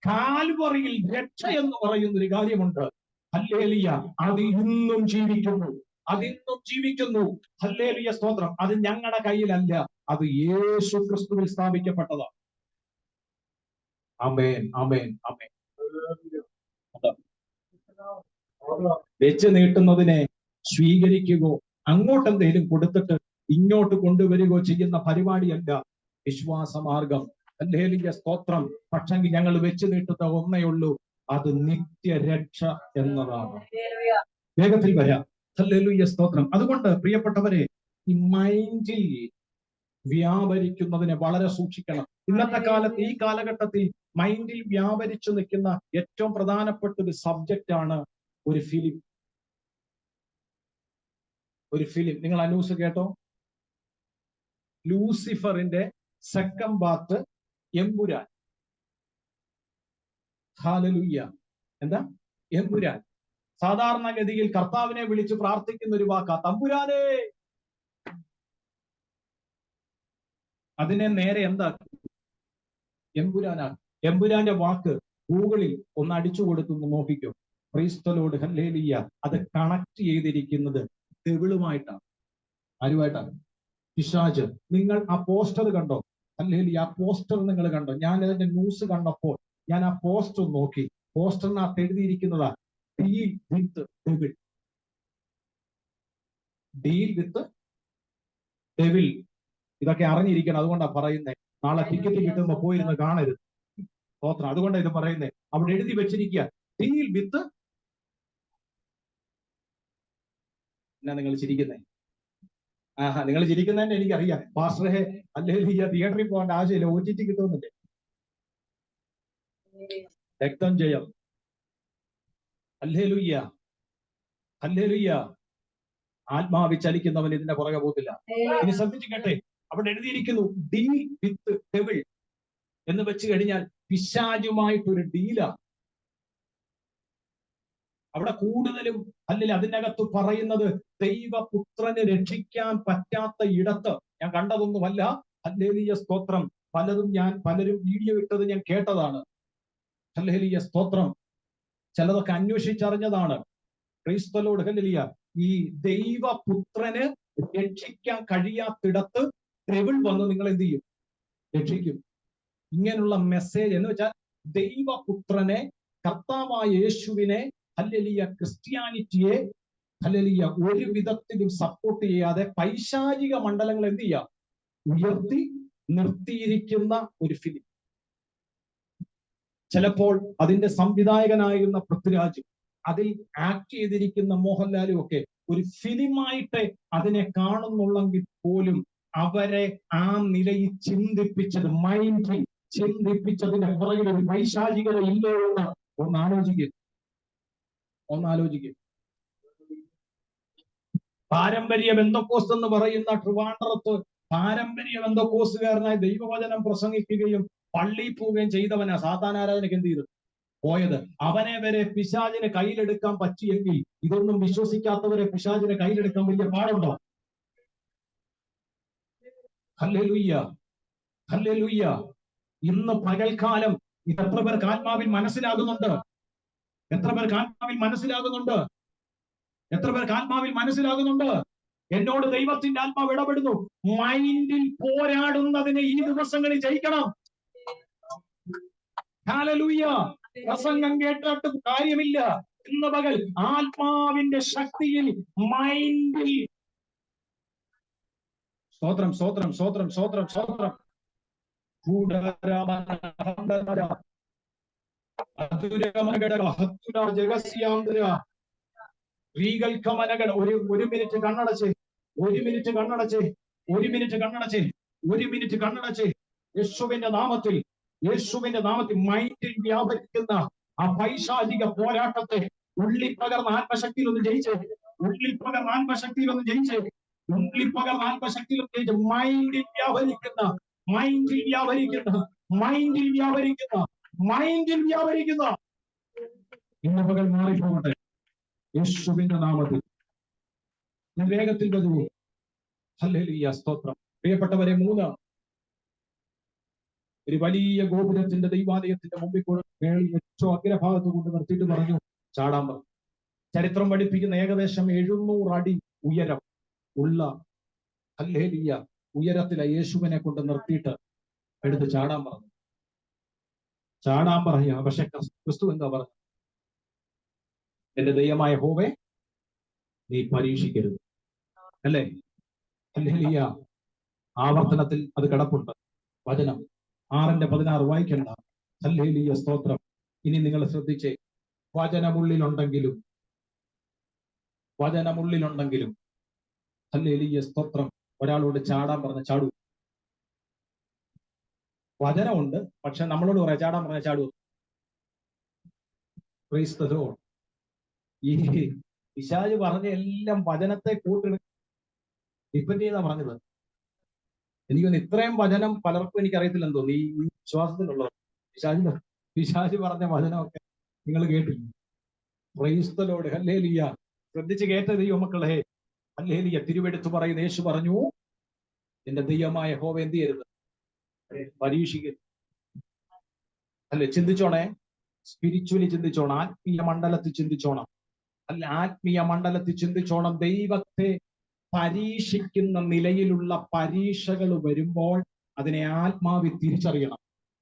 കാൽവറിയിൽ രക്ഷ എന്ന് പറയുന്ന ഒരു കാര്യമുണ്ട്. ഹല്ലേലൂയ. അത് ഇന്നും ജീവിക്കുന്നു. അതിന്നും ജീവിക്കുന്നു. ഹല്ലേലൂയ, സ്തോത്രം. അത് ഞങ്ങളുടെ കയ്യിലല്ല, അത് യേശു ക്രിസ്തുവിൽ സ്ഥാപിക്കപ്പെട്ടതാണ്. ആമേൻ, ആമേൻ, ആമേൻ. വെച്ച് നീട്ടുന്നതിനെ സ്വീകരിക്കുകയോ അങ്ങോട്ടെന്തെങ്കിലും കൊടുത്തിട്ട് ഇങ്ങോട്ട് കൊണ്ടുവരികയോ ചെയ്യുന്ന പരിപാടിയല്ല വിശ്വാസമാർഗം. ഹല്ലേലൂയ, സ്തോത്രം. പക്ഷെങ്കിൽ ഞങ്ങൾ വെച്ച് നീട്ടുന്ന ഒന്നേ ഉള്ളൂ, അത് നിത്യരക്ഷ എന്നതാണ്. വേഗത്തിൽ വരാം. ഹല്ലേലൂയ, സ്തോത്രം. അതുകൊണ്ട് പ്രിയപ്പെട്ടവരെ, ഈ മൈൻഡിൽ വ്യാപരിക്കുന്നതിനെ വളരെ സൂക്ഷിക്കണം. ഇന്നത്തെ കാലത്ത്, ഈ കാലഘട്ടത്തിൽ മൈൻഡിൽ വ്യാപരിച്ചു നിൽക്കുന്ന ഏറ്റവും പ്രധാനപ്പെട്ട ഒരു സബ്ജക്റ്റ് ആണ് ഒരു ഫിലിം. ഒരു ഫിലിം. നിങ്ങൾ ആ ന്യൂസ് കേട്ടോ? ലൂസിഫറിന്റെ സെക്കൻഡ് പാർട്ട് എമ്പുരാൻ. ഹല്ലേലൂയ. എന്താ എമ്പുരാൻ? സാധാരണഗതിയിൽ കർത്താവിനെ വിളിച്ച് പ്രാർത്ഥിക്കുന്ന ഒരു വാക്കാ തമ്പുരാനേ. അതിനെ നേരെ എന്താ? എമ്പുരാനാണ്. എമ്പുരാന്റെ വാക്ക് ഗൂഗിളിൽ ഒന്ന് അടിച്ചു കൊടുത്തു നോക്കിക്കോ. Price the Lord, hallelujah. അത് കണക്ട് ചെയ്തിരിക്കുന്നത് ഡെവിളുമായിട്ടാണ്. ആരുമായിട്ടാണ്? പിശാച്. നിങ്ങൾ ആ പോസ്റ്റർ കണ്ടോ? ഹല്ലേലൂയ. ആ പോസ്റ്റർ നിങ്ങൾ കണ്ടോ? ഞാൻ അതിന്റെ ന്യൂസ് കണ്ടപ്പോൾ ഞാൻ ആ പോസ്റ്റർ നോക്കി. പോസ്റ്ററിനകത്ത് എഴുതിയിരിക്കുന്നതാ deal with devil. Deal with devil. ഇതൊക്കെ അറിഞ്ഞിരിക്കണം. അതുകൊണ്ടാണ് പറയുന്നത്. നാളെ ടിക്കറ്റ് കിട്ടുമ്പോ പോയിരുന്ന് കാണരുത്. സ്തോത്രം. അതുകൊണ്ടാണ് ഇത് പറയുന്നത്. അവിടെ എഴുതി വെച്ചിരിക്കുക ഡീൽ വിത്ത്. എന്നാ നിങ്ങൾ ചിരിക്കുന്നേ? ആഹാ, നിങ്ങൾ ചിരിക്കുന്നതന്നെ എനിക്കറിയാം. പാസ്റ്ററെ, അല്ലെങ്കിൽ തിയേറ്ററിൽ പോകേണ്ട ആവശ്യമില്ല, OTT കിട്ടുന്നില്ലേ? രക്തം ജയം. Hallelujah, hallelujah. ആത്മാവി ചലിക്കുന്നവൻ ഇതിന്റെ പുറകെ പോകത്തില്ല. ഇനി ശ്രദ്ധിച്ചിട്ടെ, അവിടെ എഴുതിയിരിക്കുന്നു ഡീൽ വിത്ത് ഡെവിൾ എന്ന് വെച്ച് കഴിഞ്ഞാൽ പിശാചുമായിട്ടൊരു ഡീലാണ്. അവിടെ കൂടുതലും അല്ലെങ്കിൽ അതിനകത്ത് പറയുന്നത് ദൈവപുത്രന് രക്ഷിക്കാൻ പറ്റാത്ത ഇടത്ത്. ഞാൻ കണ്ടതൊന്നുമല്ല. ഹല്ലേലൂയ, സ്തോത്രം. പലരും വീഡിയോ ഇട്ടത് ഞാൻ കേട്ടതാണ്. ഹല്ലേലൂയ, സ്തോത്രം. ചിലതൊക്കെ അന്വേഷിച്ചറിഞ്ഞതാണ്. പ്രൈസ് ദി ലോർഡ്, ഹല്ലേലൂയ. ഈ ദൈവപുത്രന് രക്ഷിക്കാൻ കഴിയാത്തിടത്ത് ഡെവിൾ വന്ന് നിങ്ങൾ എന്ത് ചെയ്യും? രക്ഷിക്കും. ഇങ്ങനെയുള്ള മെസ്സേജ് എന്ന് വെച്ചാൽ ദൈവപുത്രനെ, കർത്താവായ യേശുവിനെ, ഹല്ലേലൂയ, ക്രിസ്ത്യാനിറ്റിയെ, ഹല്ലേലൂയ, ഒരു വിധത്തിലും സപ്പോർട്ട് ചെയ്യാതെ പൈശാചിക മണ്ഡലങ്ങൾ എന്ത് ചെയ്യാം? ഉയർത്തി നിർത്തിയിരിക്കുന്ന ഒരു ഫിലിം. ചിലപ്പോൾ അതിന്റെ സംവിധായകനായിരുന്ന പൃഥ്വിരാജ്, അതിൽ ആക്ട് ചെയ്തിരിക്കുന്ന മോഹൻലാലും ഒക്കെ ഒരു ഫിലിമായിട്ട് അതിനെ കാണുന്നുള്ളെങ്കിൽ പോലും അവരെ ആ നിലയിൽ ചിന്തിപ്പിച്ചത്, മൈൻഡിൽ ചിന്തിപ്പിച്ചതിന്റെ പുറകിൽ ഒരു പൈശാചികത ഇല്ലോ എന്ന് ഒന്നാലോചിക്കും. പാരമ്പര്യ ബന്ധക്കോസ് എന്ന് പറയുന്ന ട്രിവാൻഡ്രത്ത് പാരമ്പര്യ ബന്ധക്കോസുകാരനായി ദൈവവചനം പ്രസംഗിക്കുകയും പള്ളിയിൽ പോവുകയും ചെയ്തവനാ സാത്താനാരാധനയ്ക്ക് എന്ത് ചെയ്തു പോയത്. അവനെ വരെ പിശാചിനെ കയ്യിലെടുക്കാൻ പറ്റിയെങ്കിൽ ഇതൊന്നും വിശ്വസിക്കാത്തവരെ പിശാചിനെ കയ്യിലെടുക്കാൻ വലിയ പാടുണ്ടോ? Hallelujah, hallelujah. ഇന്ന് പകൽക്കാലം ഇത് എത്ര പേർക്ക് ആത്മാവിൽ മനസ്സിലാകുന്നുണ്ട്? എത്ര പേർക്ക് ആത്മാവിൽ മനസ്സിലാകുന്നുണ്ട്? എത്ര പേർക്ക് ആത്മാവിൽ മനസ്സിലാകുന്നുണ്ട്? എന്നോട് ദൈവത്തിന്റെ ആത്മാവ് ഇടപെടുന്നു. മൈൻഡിൽ പോരാടുന്നതിന് ഈ ദിവസങ്ങളിൽ ജയിക്കണം. ഹല്ലേലൂയ. പ്രസംഗം കേട്ടിട്ട് കാര്യമില്ല. ഇന്ന് പകൽ ആത്മാവിന്റെ ശക്തിയിൽ മൈൻഡിൽ. സ്തോത്രം, സ്തോത്രം, സ്തോത്രം, സ്തോത്രം, സ്തോത്രം. ഒരു മിനിറ്റ് കണ്ണടച്ച്, ഒരു മിനിറ്റ് കണ്ണടച്ച്, ഒരു മിനിറ്റ് കണ്ണടച്ച്, ഒരു മിനിറ്റ് കണ്ണടച്ച്. യേശുവിന്റെ നാമത്തിൽ, യേശുവിന്റെ നാമത്തിൽ മൈൻഡിൽ വ്യാപരിക്കുന്ന ആ പൈശാചിക പോരാട്ടത്തെ ഉള്ളിപ്പകർന്ന ആത്മശക്തിയിലൊന്ന് ജയിച്ച്, ഉള്ളിപ്പകർന്ന ആത്മശക്തിയിലൊന്ന് ജയിച്ച്, ഉള്ളിപ്പകർന്ന ആത്മശക്തിയിലൊന്ന് ജയിച്ച്. മൈൻഡിൽ വ്യാപരിക്കുന്ന, മൈൻഡിൽ വ്യാപരിക്കുന്ന, മൈൻഡിൽ വ്യാപരിക്കുന്ന, മൈൻഡിൽ വ്യാപരിക്കുന്ന ഇന്ന് പകൽ മാറിപ്പോകട്ടെ യേശുവിന്റെ നാമത്തിൽ. ഞാൻ വേഗത്തിൽ വരുന്നു. ഹല്ലേലൂയ, സ്തോത്രം. പ്രിയപ്പെട്ടവരെ, ഒരു വലിയ ഗോപുരത്തിന്റെ ദൈവാലയത്തിന്റെ മുമ്പിൽ കൂടെ ഏറ്റവും അഗ്രഭാഗത്ത് കൊണ്ട് നിർത്തിയിട്ട് പറഞ്ഞു ചാടാൻ പറഞ്ഞു. ചരിത്രം പഠിപ്പിക്കുന്ന ഏകദേശം 700 അടി ഉയരം ഉള്ള ഹല്ലേലൂയ ഉയരത്തിലെ യേശുവിനെ കൊണ്ട് നിർത്തിയിട്ട് എടുത്ത് ചാടാൻ പറഞ്ഞു. ചാടാൻ പറയാ. പക്ഷെ ക്രിസ്തു എന്താ പറഞ്ഞു? എന്റെ ദൈവമായ യഹോവേ നീ പരീക്ഷിക്കരുത്. അല്ലേ? ഹല്ലേലൂയ. ആവർത്തനത്തിൽ അത് കിടപ്പുണ്ട്. വചനം 6:16 വായിക്കണ്ട. ഹല്ലേലൂയ, സ്തോത്രം. ഇനി നിങ്ങൾ ശ്രദ്ധിച്ചേ, വചനമുള്ളിലുണ്ടെങ്കിലും ഹല്ലേലൂയ, സ്തോത്രം, ഒരാളോട് ചാടാൻ പറഞ്ഞ ചാടൂ. വചനമുണ്ട്, പക്ഷെ നമ്മളോട് പറയാം ചാടാൻ പറഞ്ഞ ചാടൂ. Price the Lord. ഈ പിശാച് പറഞ്ഞ എല്ലാം വചനത്തെ ഡിപ്പെൻഡ് ചെയ്താ പറഞ്ഞത്. എനിക്കൊന്ന് ഇത്രയും വചനം പലർക്കും എനിക്കറിയത്തില്ല തോന്നി ഈ വിശ്വാസത്തിലുള്ളത്. പിശാച് പറഞ്ഞ വചനമൊക്കെ നിങ്ങൾ കേട്ടില്ല. Price the Lord. ഹല്ലേലൂയ. ശ്രദ്ധിച്ച് കേട്ട ദൈവമക്കളെ, ഹല്ലേലൂയ. തിരുവെടുത്ത് പറയുന്ന യേശു പറഞ്ഞു, എന്റെ ദൈവമായ യഹോവ എന്ത് ചെയ്യരുത്? പരീക്ഷിക്കരുത്. അല്ലെ? ചിന്തിച്ചോണേ, സ്പിരിച്വലി ചിന്തിച്ചോണം, ആത്മീയ മണ്ഡലത്തിൽ ചിന്തിച്ചോണം. അല്ല, ആത്മീയ മണ്ഡലത്തിൽ ചിന്തിച്ചോണം. ദൈവത്തെ പരീക്ഷിക്കുന്ന നിലയിലുള്ള പരീക്ഷകൾ വരുമ്പോൾ അതിനെ ആത്മാവിൽ തിരിച്ചറിയണം.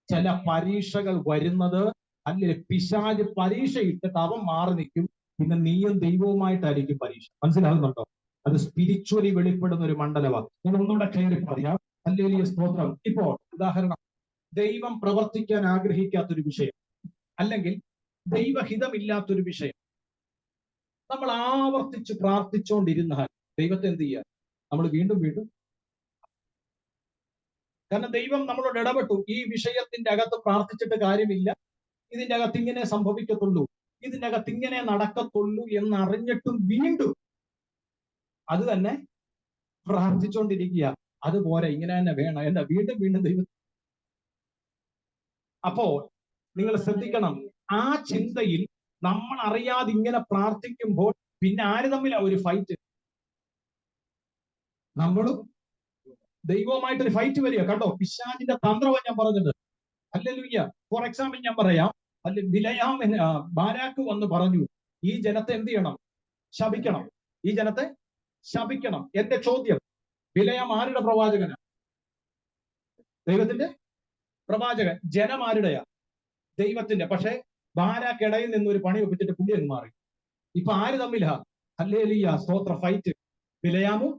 ചില പരീക്ഷകൾ വരുന്നത് അല്ലെ, പിശാച് പരീക്ഷ ഇട്ടിട്ട് അവൻ മാറി നിൽക്കും. പിന്നെ നീയും ദൈവവുമായിട്ടായിരിക്കും പരീക്ഷ. മനസ്സിലാകുന്നുണ്ടോ? അത് സ്പിരിച്വലി വെളിപ്പെടുന്ന ഒരു മണ്ഡലമാണ്. ഞാൻ ഒന്നുകൂടെ കയറി പറയാം. ഹല്ലേലൂയ, സ്തോത്രം. ഇപ്പോൾ ഉദാഹരണം, ദൈവം പ്രവർത്തിക്കാൻ ആഗ്രഹിക്കാത്തൊരു വിഷയം, അല്ലെങ്കിൽ ദൈവഹിതമില്ലാത്തൊരു വിഷയം നമ്മൾ ആവർത്തിച്ച് പ്രാർത്ഥിച്ചുകൊണ്ടിരുന്നാൽ ദൈവത്തെ എന്ത് ചെയ്യാൻ? നമ്മൾ വീണ്ടും വീണ്ടും, കാരണം ദൈവം നമ്മളോട് ഇടപെട്ടു, ഈ വിഷയത്തിന്റെ അകത്ത് പ്രാർത്ഥിച്ചിട്ട് കാര്യമില്ല, ഇതിന്റെ അകത്ത് ഇങ്ങനെ സംഭവിക്കത്തുള്ളൂ, ഇതിന്റെ അകത്ത് ഇങ്ങനെ നടക്കത്തുള്ളൂ എന്നറിഞ്ഞിട്ടും വീണ്ടും അത് തന്നെ പ്രാർത്ഥിച്ചുകൊണ്ടിരിക്കുക. അതുപോലെ ഇങ്ങനെ തന്നെ വേണം. എന്താ? വീണ്ടും വീണ്ടും ദൈവം. അപ്പോ നിങ്ങൾ ശ്രദ്ധിക്കണം, ആ ചിന്തയിൽ നമ്മൾ അറിയാതെ ഇങ്ങനെ പ്രാർത്ഥിക്കുമ്പോൾ പിന്നെ ആര് തമ്മിലാ ഒരു ഫൈറ്റ്? നമ്മളും ദൈവവുമായിട്ടൊരു ഫൈറ്റ് വരിക. കണ്ടോ? പിശാചിന്റെ തന്ത്രമാണ് ഞാൻ പറഞ്ഞത്. ഹല്ലേലൂയ. ഫോർ എക്സാമ്പിൾ ഞാൻ പറയാം. ബാരാക്ക് വന്ന് പറഞ്ഞു, ഈ ജനത്തെ എന്ത് ചെയ്യണം? ശപിക്കണം. ഈ ജനത്തെ ശപിക്കണം. എന്റെ ചോദ്യം, ബിലയാം ആരുടെ പ്രവാചകനാ? ദൈവത്തിന്റെ പ്രവാചകൻ. ജനം ആരുടെയാ? ദൈവത്തിന്റെ. പക്ഷെ ബാരാക്ക് ഇടയിൽ നിന്ന് ഒരു പണി ഒപ്പിച്ചിട്ട് പുള്ളി അങ്ങ് മാറി. ഇപ്പൊ ആര് തമ്മിലാ? ഹല്ലേലൂയ, സ്തോത്ര, ഫൈറ്റ്. ബിലയാമും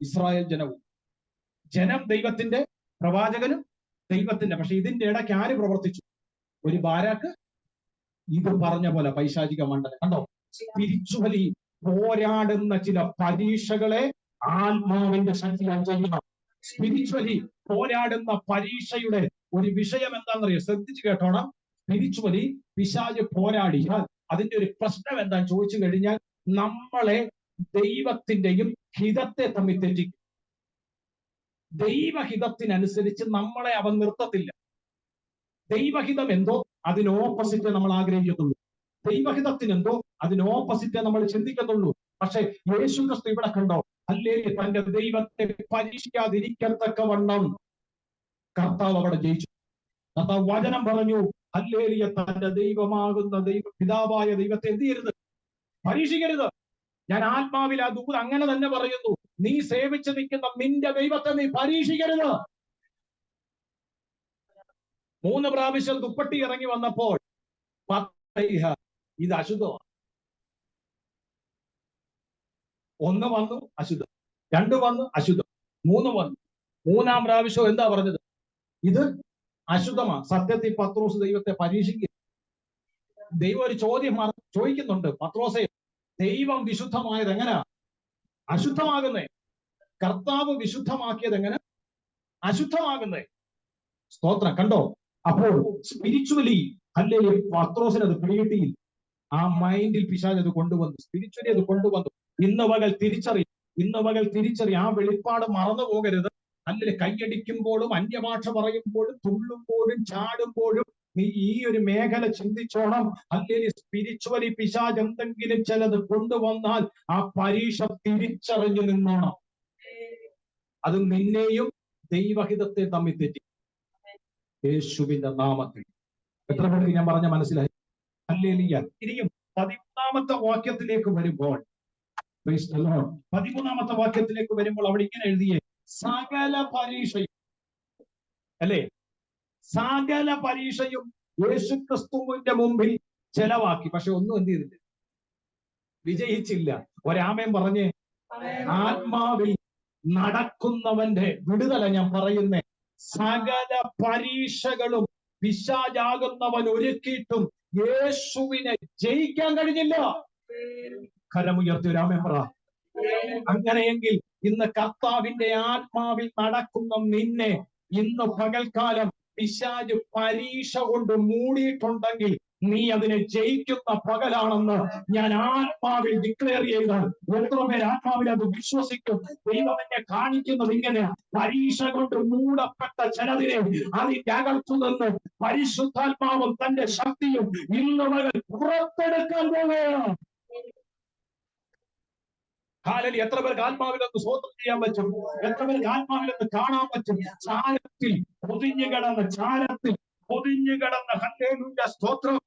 ഇസ്രായേൽ ജനവും. ജനം ദൈവത്തിന്റെ, പ്രവാചകനും ദൈവത്തിന്റെ. പക്ഷെ ഇതിന്റെ ഇടയ്ക്ക് ആര് പ്രവർത്തിച്ചു? ഒരു ബാരാക്ക്. ഇത് പറഞ്ഞ പോലെ പൈശാചിക മണ്ഡലം. കണ്ടോ? സ്പിരിച്വലി പോരാടുന്ന ചില പരീക്ഷകളെ ആത്മാവിന്റെ ശക്തിയാൽ ചെയ്യണം. സ്പിരിച്വലി പോരാടുന്ന പരീക്ഷയുടെ ഒരു വിഷയം എന്താണെന്നറിയോ? ശ്രദ്ധിച്ചു കേട്ടോണം. സ്പിരിച്വലി പിശാച് പോരാടിയാൽ അതിന്റെ ഒരു പ്രശ്നം എന്താന്ന് ചോദിച്ചു കഴിഞ്ഞാൽ, നമ്മളെ ദൈവത്തിന്റെയും ഹിതത്തെ തമ്മിൽ തെറ്റിക്കും. ദൈവഹിതത്തിനനുസരിച്ച് നമ്മളെ അവൻ നിർത്തത്തില്ല. ദൈവഹിതം എന്തോ അതിന് ഓപ്പോസിറ്റ് നമ്മൾ ആഗ്രഹിക്കത്തുള്ളൂ. ദൈവഹിതത്തിനെന്തോ അതിന് ഓപ്പോസിറ്റ് നമ്മൾ ചിന്തിക്കത്തുള്ളൂ. പക്ഷെ യേശു ക്രിസ്തു ഇവിടെ കണ്ടോ? ഹല്ലേലൂയ. തന്റെ ദൈവത്തെ പരീക്ഷിക്കാതിരിക്കത്തക്കവണ്ണം കർത്താവ് അവിടെ ജയിച്ചു. കർത്താവ് വചനം പറഞ്ഞു, ഹല്ലേലൂയ, തന്റെ ദൈവമാകുന്ന പിതാവായ ദൈവത്തെ എന്ത് ചെയ്യരുത്? പരീക്ഷിക്കരുത്. ഞാൻ ആത്മാവിൽ ആ ദൂത് അങ്ങനെ തന്നെ പറയുന്നു. നീ സേവിച്ച് നിൽക്കുന്ന നിന്റെ ദൈവത്തെ നീ പരീക്ഷിക്കരുത്. 3 പ്രാവശ്യം ദുപ്പട്ടി ഇറങ്ങി വന്നപ്പോൾ ഇത് അശുദ്ധമാണ്. 1 വന്നു അശുദ്ധം, 2 വന്നു അശുദ്ധം, 3 വന്നു. 3-ാം പ്രാവശ്യം എന്താ പറഞ്ഞത്? ഇത് അശുദ്ധമാണ്. സത്യത്തിൽ പത്രോസ് ദൈവത്തെ പരീക്ഷിക്കുക. ദൈവം ഒരു ചോദ്യം ചോദിക്കുന്നുണ്ട്, പത്രോസെ, ദൈവം വിശുദ്ധമായത് എങ്ങനെയാ അശുദ്ധമാകുന്നേ? കർത്താവ് വിശുദ്ധമാക്കിയത് എങ്ങനെ അശുദ്ധമാകുന്നേ? സ്തോത്രം. കണ്ടോ? അപ്പോൾ സ്പിരിച്വലി ഹല്ലേലൂയ, പത്രോസിന് അത് പിടികിട്ടിയില്ല. ആ മൈൻഡിൽ പിശാച് അത് കൊണ്ടുവന്നു. സ്പിരിച്വലി അത് കൊണ്ടുവന്നു. ഇന്ന് പകൽ തിരിച്ചറി. ആ വെളിപ്പാട് മറന്നു പോകരുത്. അല്ലെങ്കിൽ കൈയടിക്കുമ്പോഴും അന്യഭാഷ പറയുമ്പോഴും തുള്ളുമ്പോഴും ചാടുമ്പോഴും നീ ഈ ഒരു മേഖല ചിന്തിച്ചോണം. അല്ലെങ്കിൽ സ്പിരിച്വലി പിശാച് എന്തെങ്കിലും ചിലത് കൊണ്ടുവന്നാൽ ആ പരീക്ഷ തിരിച്ചറിഞ്ഞു നിന്നോണം. അത് നിന്നെയും ദൈവഹിതത്തെ തമ്മിൽ തെറ്റി. യേശുവിന്റെ നാമത്തിൽ. എത്ര പേർക്ക് ഞാൻ പറഞ്ഞ മനസ്സിലായി? ഹല്ലേലൂയ. ഇനിയും 11-ാമത്തെ വാക്യത്തിലേക്ക് വരുമ്പോൾ Praise the Lord. 13-ാമത്തെ വാക്യത്തിലേക്ക് വരുമ്പോൾ അവിടെ ഇങ്ങനെ എഴുതിയേ, സകല പരീക്ഷയും, അല്ലേ, സകല പരീക്ഷയും യേശുക്രിസ്തുവിന്റെ മുമ്പിൽ ചെലവാക്കി. പക്ഷെ ഒന്നും എന്ത് ചെയ്തില്ല, വിജയിച്ചില്ല. ഒരാമേൻ പറഞ്ഞേ. ആത്മാവിൽ നടക്കുന്നവന്റെ വിടുതല ഞാൻ പറയുന്നേ. സകല പരീക്ഷകളും പിശാചാകുന്നവൻ ഒരുക്കിയിട്ടും യേശുവിനെ ജയിക്കാൻ കഴിഞ്ഞില്ല. കരമുയർത്തി ഒരാമേൻ പറ. അങ്ങനെയെങ്കിൽ ഇന്ന് കർത്താവിന്റെ ആത്മാവിൽ നടക്കുന്ന നിന്നെ ഇന്ന് പകൽക്കാലം പിശാച് പരീക്ഷ കൊണ്ട് മൂടിയിട്ടുണ്ടെങ്കിൽ നീ അതിനെ ജയിക്കുന്ന പകലാണെന്ന് ഞാൻ ആത്മാവിൽ ഡിക്ലെയർ ചെയ്താൽ എത്ര പേര് ആത്മാവിൽ അത് വിശ്വസിക്കും? ദൈവം എന്നെ കാണിക്കുന്നത് ഇങ്ങനെ, പരീക്ഷ കൊണ്ട് മൂടപ്പെട്ട ചിലതിനെ അതിന്റെ അകത്തു നിന്ന് പരിശുദ്ധാത്മാവും തന്റെ ശക്തിയും ഇന്ന് മകൾ പുറത്തെടുക്കാൻ പോവുകയാണ്. കാലലി എത്ര പേർക്ക് ആത്മാവിലൊന്ന് സ്വോത്രം ചെയ്യാൻ പറ്റും? എത്ര പേർക്ക് ആത്മാവിലൊന്ന് കാണാൻ പറ്റും? ചാരത്തിൽ പൊതിഞ്ഞു കിടന്ന്, ചാരത്തിൽ പൊതിഞ്ഞു കിടന്ന് ഹല്ലേലൂയ സ്തോത്രം.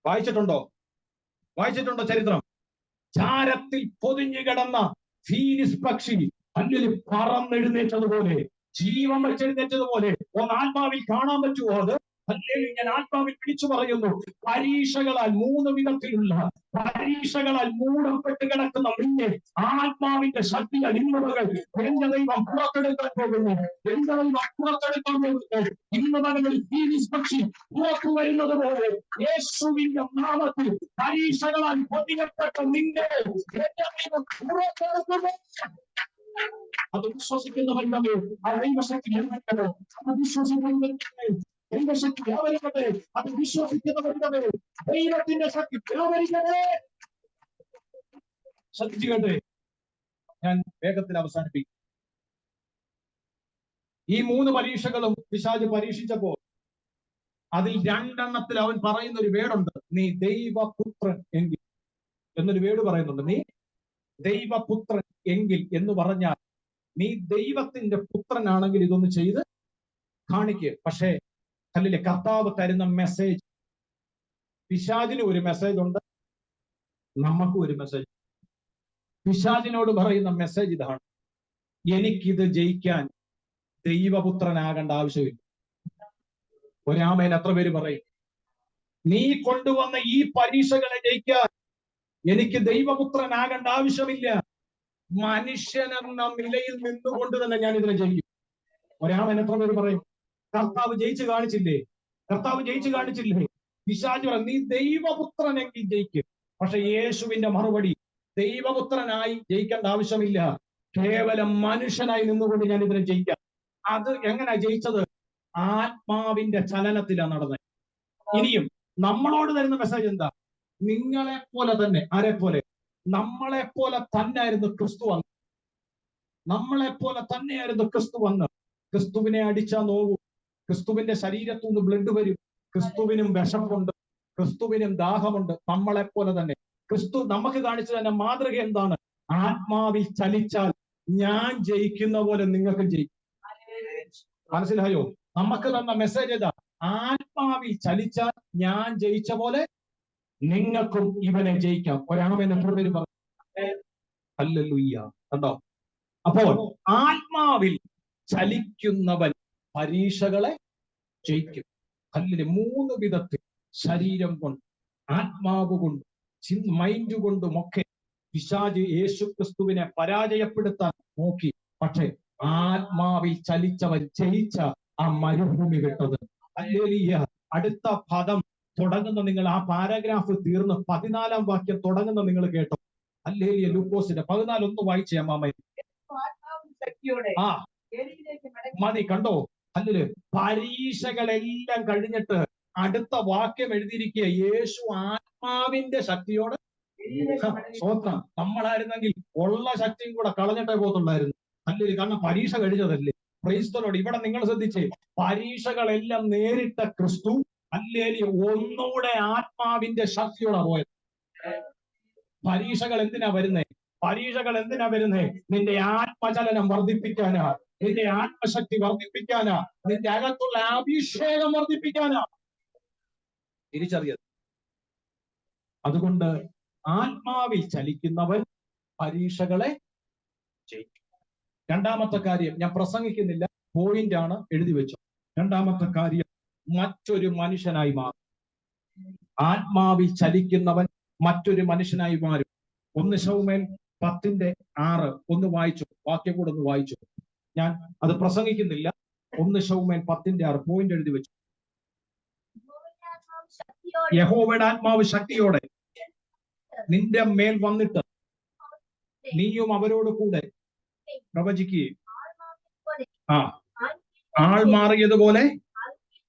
വായിച്ചിട്ടുണ്ടോ? വായിച്ചിട്ടുണ്ടോ ചരിത്രം? ചാരത്തിൽ പൊതിഞ്ഞു കിടന്ന ഫീനിസ് പക്ഷി അല്ലിൽ പറന്നെഴുന്നേറ്റതുപോലെ, ജീവൻ വെച്ചെഴുന്നേറ്റതുപോലെ ഒന്ന് ആത്മാവിൽ കാണാൻ പറ്റുമോ? അത് അല്ലെങ്കിൽ ഞാൻ ആത്മാവിൽ വിളിച്ചു പറയുന്നു, പരീക്ഷകളാൽ 3 വിധത്തിലുള്ള പരീക്ഷകളാൽ മൂടപ്പെട്ട് കിടക്കുന്ന നിന്നെ ആത്മാവിന്റെ ശക്തിയാൽ ഇന്നുമകൾ എന്റെ ദൈവം പുറത്തെടുക്കാൻ പോകുന്നു. എന്റെ ദൈവം പുറത്തെടുക്കാൻ പോകുന്നു. ഇന്നുമകളിൽ ഫീനിസ് പക്ഷി പുറത്തു വരുന്നത് പോലെ യേശുവിന്റെ നാമത്തിൽ പരീക്ഷകളാൽ പൊതിയപ്പെട്ട നിന്നെ എന്റെ ദൈവം പുറത്തെടുക്കുന്നു. അത് വിശ്വസിക്കുന്നവരുടെ ആ ദൈവശക്തി നിർമ്മിക്കണോ? അത് വിശ്വസിക്കുന്നവരുടെ ദൈവശക്തി വ്യാപരിക്കട്ടെ. അത് വിശ്വസിക്കുന്നവരുടെ ദൈവത്തിന്റെ ശക്തി വ്യാപരിക്കട്ടെ. ശ്രദ്ധിക്കട്ടെ, ഞാൻ വേഗത്തിൽ അവസാനിപ്പിക്കും. ഈ 3 പരീക്ഷകളും പിശാച് പരീക്ഷിച്ചപ്പോൾ അതിൽ 2 അവൻ പറയുന്ന ഒരു വേടുണ്ട്, നീ ദൈവപുത്രൻ എങ്കിൽ എന്നൊരു വേട് പറയുന്നുണ്ട്. നീ ദൈവപുത്രൻ എങ്കിൽ എന്ന് പറഞ്ഞാൽ നീ ദൈവത്തിന്റെ പുത്രനാണെങ്കിൽ ഇതൊന്ന് ചെയ്ത് കാണിക്ക്. പക്ഷേ അല്ലെ, കർത്താവ് തരുന്ന മെസ്സേജ്, പിശാചിന് ഒരു മെസ്സേജ് ഉണ്ട്, നമുക്കും ഒരു മെസ്സേജ്. പിശാചിനോട് പറയുന്ന മെസ്സേജ് ഇതാണ്, എനിക്കിത് ജയിക്കാൻ ദൈവപുത്രനാകേണ്ട ആവശ്യമില്ല. ഒരാമേൻ എത്ര പേര് പറയും? നീ കൊണ്ടുവന്ന ഈ പരീക്ഷകളെ ജയിക്കാൻ എനിക്ക് ദൈവപുത്രനാകേണ്ട ആവശ്യമില്ല. മനുഷ്യനെന്ന നിലയിൽ നിന്നുകൊണ്ട് തന്നെ ഞാൻ ഇതിനെ ജയിക്കും. ഒരാമേൻ എത്ര പേര് പറയും? കർത്താവ് ജയിച്ചു കാണിച്ചില്ലേ? കർത്താവ് ജയിച്ചു കാണിച്ചില്ലേ? പിശാച് പറയും, നീ ദൈവപുത്രനെങ്കിൽ ജയിക്കും. പക്ഷെ യേശുവിന്റെ മറുപടി, ദൈവപുത്രനായി ജയിക്കേണ്ട ആവശ്യമില്ല, കേവലം മനുഷ്യനായി നിന്നുകൊണ്ട് ഞാൻ ഇതിനെ ജയിക്കാം. അത് എങ്ങനെയാ ജയിച്ചത്? ആത്മാവിന്റെ ചലനത്തിലാണ് നടന്നത്. ഇനിയും നമ്മളോട് തരുന്ന മെസ്സേജ് എന്താ? നിങ്ങളെ പോലെ തന്നെ, ആരെ പോലെ? നമ്മളെ പോലെ തന്നെയായിരുന്നു ക്രിസ്തു വന്ന്. നമ്മളെ പോലെ തന്നെയായിരുന്നു ക്രിസ്തു വന്ന്. ക്രിസ്തുവിനെ അടിച്ചാ നോവൂ, ക്രിസ്തുവിന്റെ ശരീരത്തു നിന്ന് ബ്ലഡ് വരും, ക്രിസ്തുവിനും വിശപ്പുണ്ട്, ക്രിസ്തുവിനും ദാഹമുണ്ട്. നമ്മളെ പോലെ തന്നെ ക്രിസ്തു നമുക്ക് കാണിച്ചു തന്നെ മാതൃക എന്താണ്? ആത്മാവിൽ ചലിച്ചാൽ ഞാൻ ജയിക്കുന്ന പോലെ നിങ്ങൾക്ക് ജയിക്കും. മനസ്സിലായോ? നമുക്ക് തന്ന മെസ്സേജ് ഏതാ? ആത്മാവിൽ ചലിച്ചാൽ ഞാൻ ജയിച്ച പോലെ നിങ്ങൾക്കും ഇവനെ ജയിക്കാം. ഒരാമേൻ എത്ര പേര് പറഞ്ഞു? ഹല്ലേലൂയ. കണ്ടോ? അപ്പോൾ ആത്മാവിൽ ചലിക്കുന്നവൻ പരീക്ഷകളെ ജയിക്കും. ഹല്ലേലൂയ. 3 വിധത്തിൽ, ശരീരം കൊണ്ട്, ആത്മാവ് കൊണ്ടും മൈൻഡ് കൊണ്ടുമൊക്കെ പിശാച് യേശുക്രിസ്തുവിനെ പരാജയപ്പെടുത്താൻ നോക്കി. പക്ഷെ ആത്മാവിൽ ചലിച്ചവൻ ജയിച്ച ആ മരുഭൂമി വിട്ടത്. ഹല്ലേലൂയ. അടുത്ത പദം തുടങ്ങുന്ന നിങ്ങൾ ആ പാരഗ്രാഫ് തീർന്ന് 14-ാം വാക്യം തുടങ്ങുന്ന നിങ്ങൾ കേട്ടോ. ഹല്ലേലൂയ. ലൂക്കോസിന്റെ 14 ഒന്ന് വായിച്ചേ അമ്മാമ. ആ മതി, കണ്ടോ? ഹല്ലേലൂയ. പരീക്ഷകളെല്ലാം കഴിഞ്ഞിട്ട് അടുത്ത വാക്യം എഴുതിയിരിക്കുക, യേശു ആത്മാവിന്റെ ശക്തിയോട്. സ്വന്തം നമ്മളായിരുന്നെങ്കിൽ ഉള്ള ശക്തിയും കൂടെ കളഞ്ഞിട്ടേ പോകത്തുള്ളായിരുന്നു. ഹല്ലേലൂയ. കാരണം പരീക്ഷ കഴിഞ്ഞതല്ലേ. Price the Lord. ഇവിടെ നിങ്ങൾ ശ്രദ്ധിച്ചേ, പരീക്ഷകളെല്ലാം നേരിട്ട ക്രിസ്തു ഹല്ലേലൂയ ഒന്നുകൂടെ ആത്മാവിന്റെ ശക്തിയോടെ പോയത്. പരീക്ഷകൾ എന്തിനാ വരുന്നേ? പരീക്ഷകൾ എന്തിനാ വരുന്നേ? നിന്റെ ആത്മചലനം വർദ്ധിപ്പിക്കാനാ, നിന്റെ ആത്മശക്തി വർദ്ധിപ്പിക്കാനാ, നിന്റെ അകത്തുള്ള അഭിഷേകം വർദ്ധിപ്പിക്കാനാ. തിരിച്ചറിയത്. അതുകൊണ്ട് ആത്മാവിൽ ചലിക്കുന്നവൻ പരീക്ഷകളെ ജയിക്കും. രണ്ടാമത്തെ കാര്യം ഞാൻ പ്രസംഗിക്കുന്നില്ല, പോയിന്റ് ആണ്, എഴുതി വെച്ചു. രണ്ടാമത്തെ കാര്യം, മറ്റൊരു മനുഷ്യനായി മാറും. ആത്മാവിൽ ചലിക്കുന്നവൻ മറ്റൊരു മനുഷ്യനായി മാറും. 1 ശമൂവേൽ 10:6 ഒന്ന് വായിച്ചു, വാക്യം കൂടെ ഒന്ന് വായിച്ചു. ഞാൻ അത് പ്രസംഗിക്കുന്നില്ല. 1 ശമൂവേൽ 10:6 പോയിന്റ് എഴുതി വെച്ചു. യഹോവയുടെ ആത്മാവ് ശക്തിയോടെ നിന്റെ മേൽ വന്നിട്ട് നീയും അവരോട് കൂടെ പ്രവചിക്കുകയും ആൾ മാറിയതുപോലെ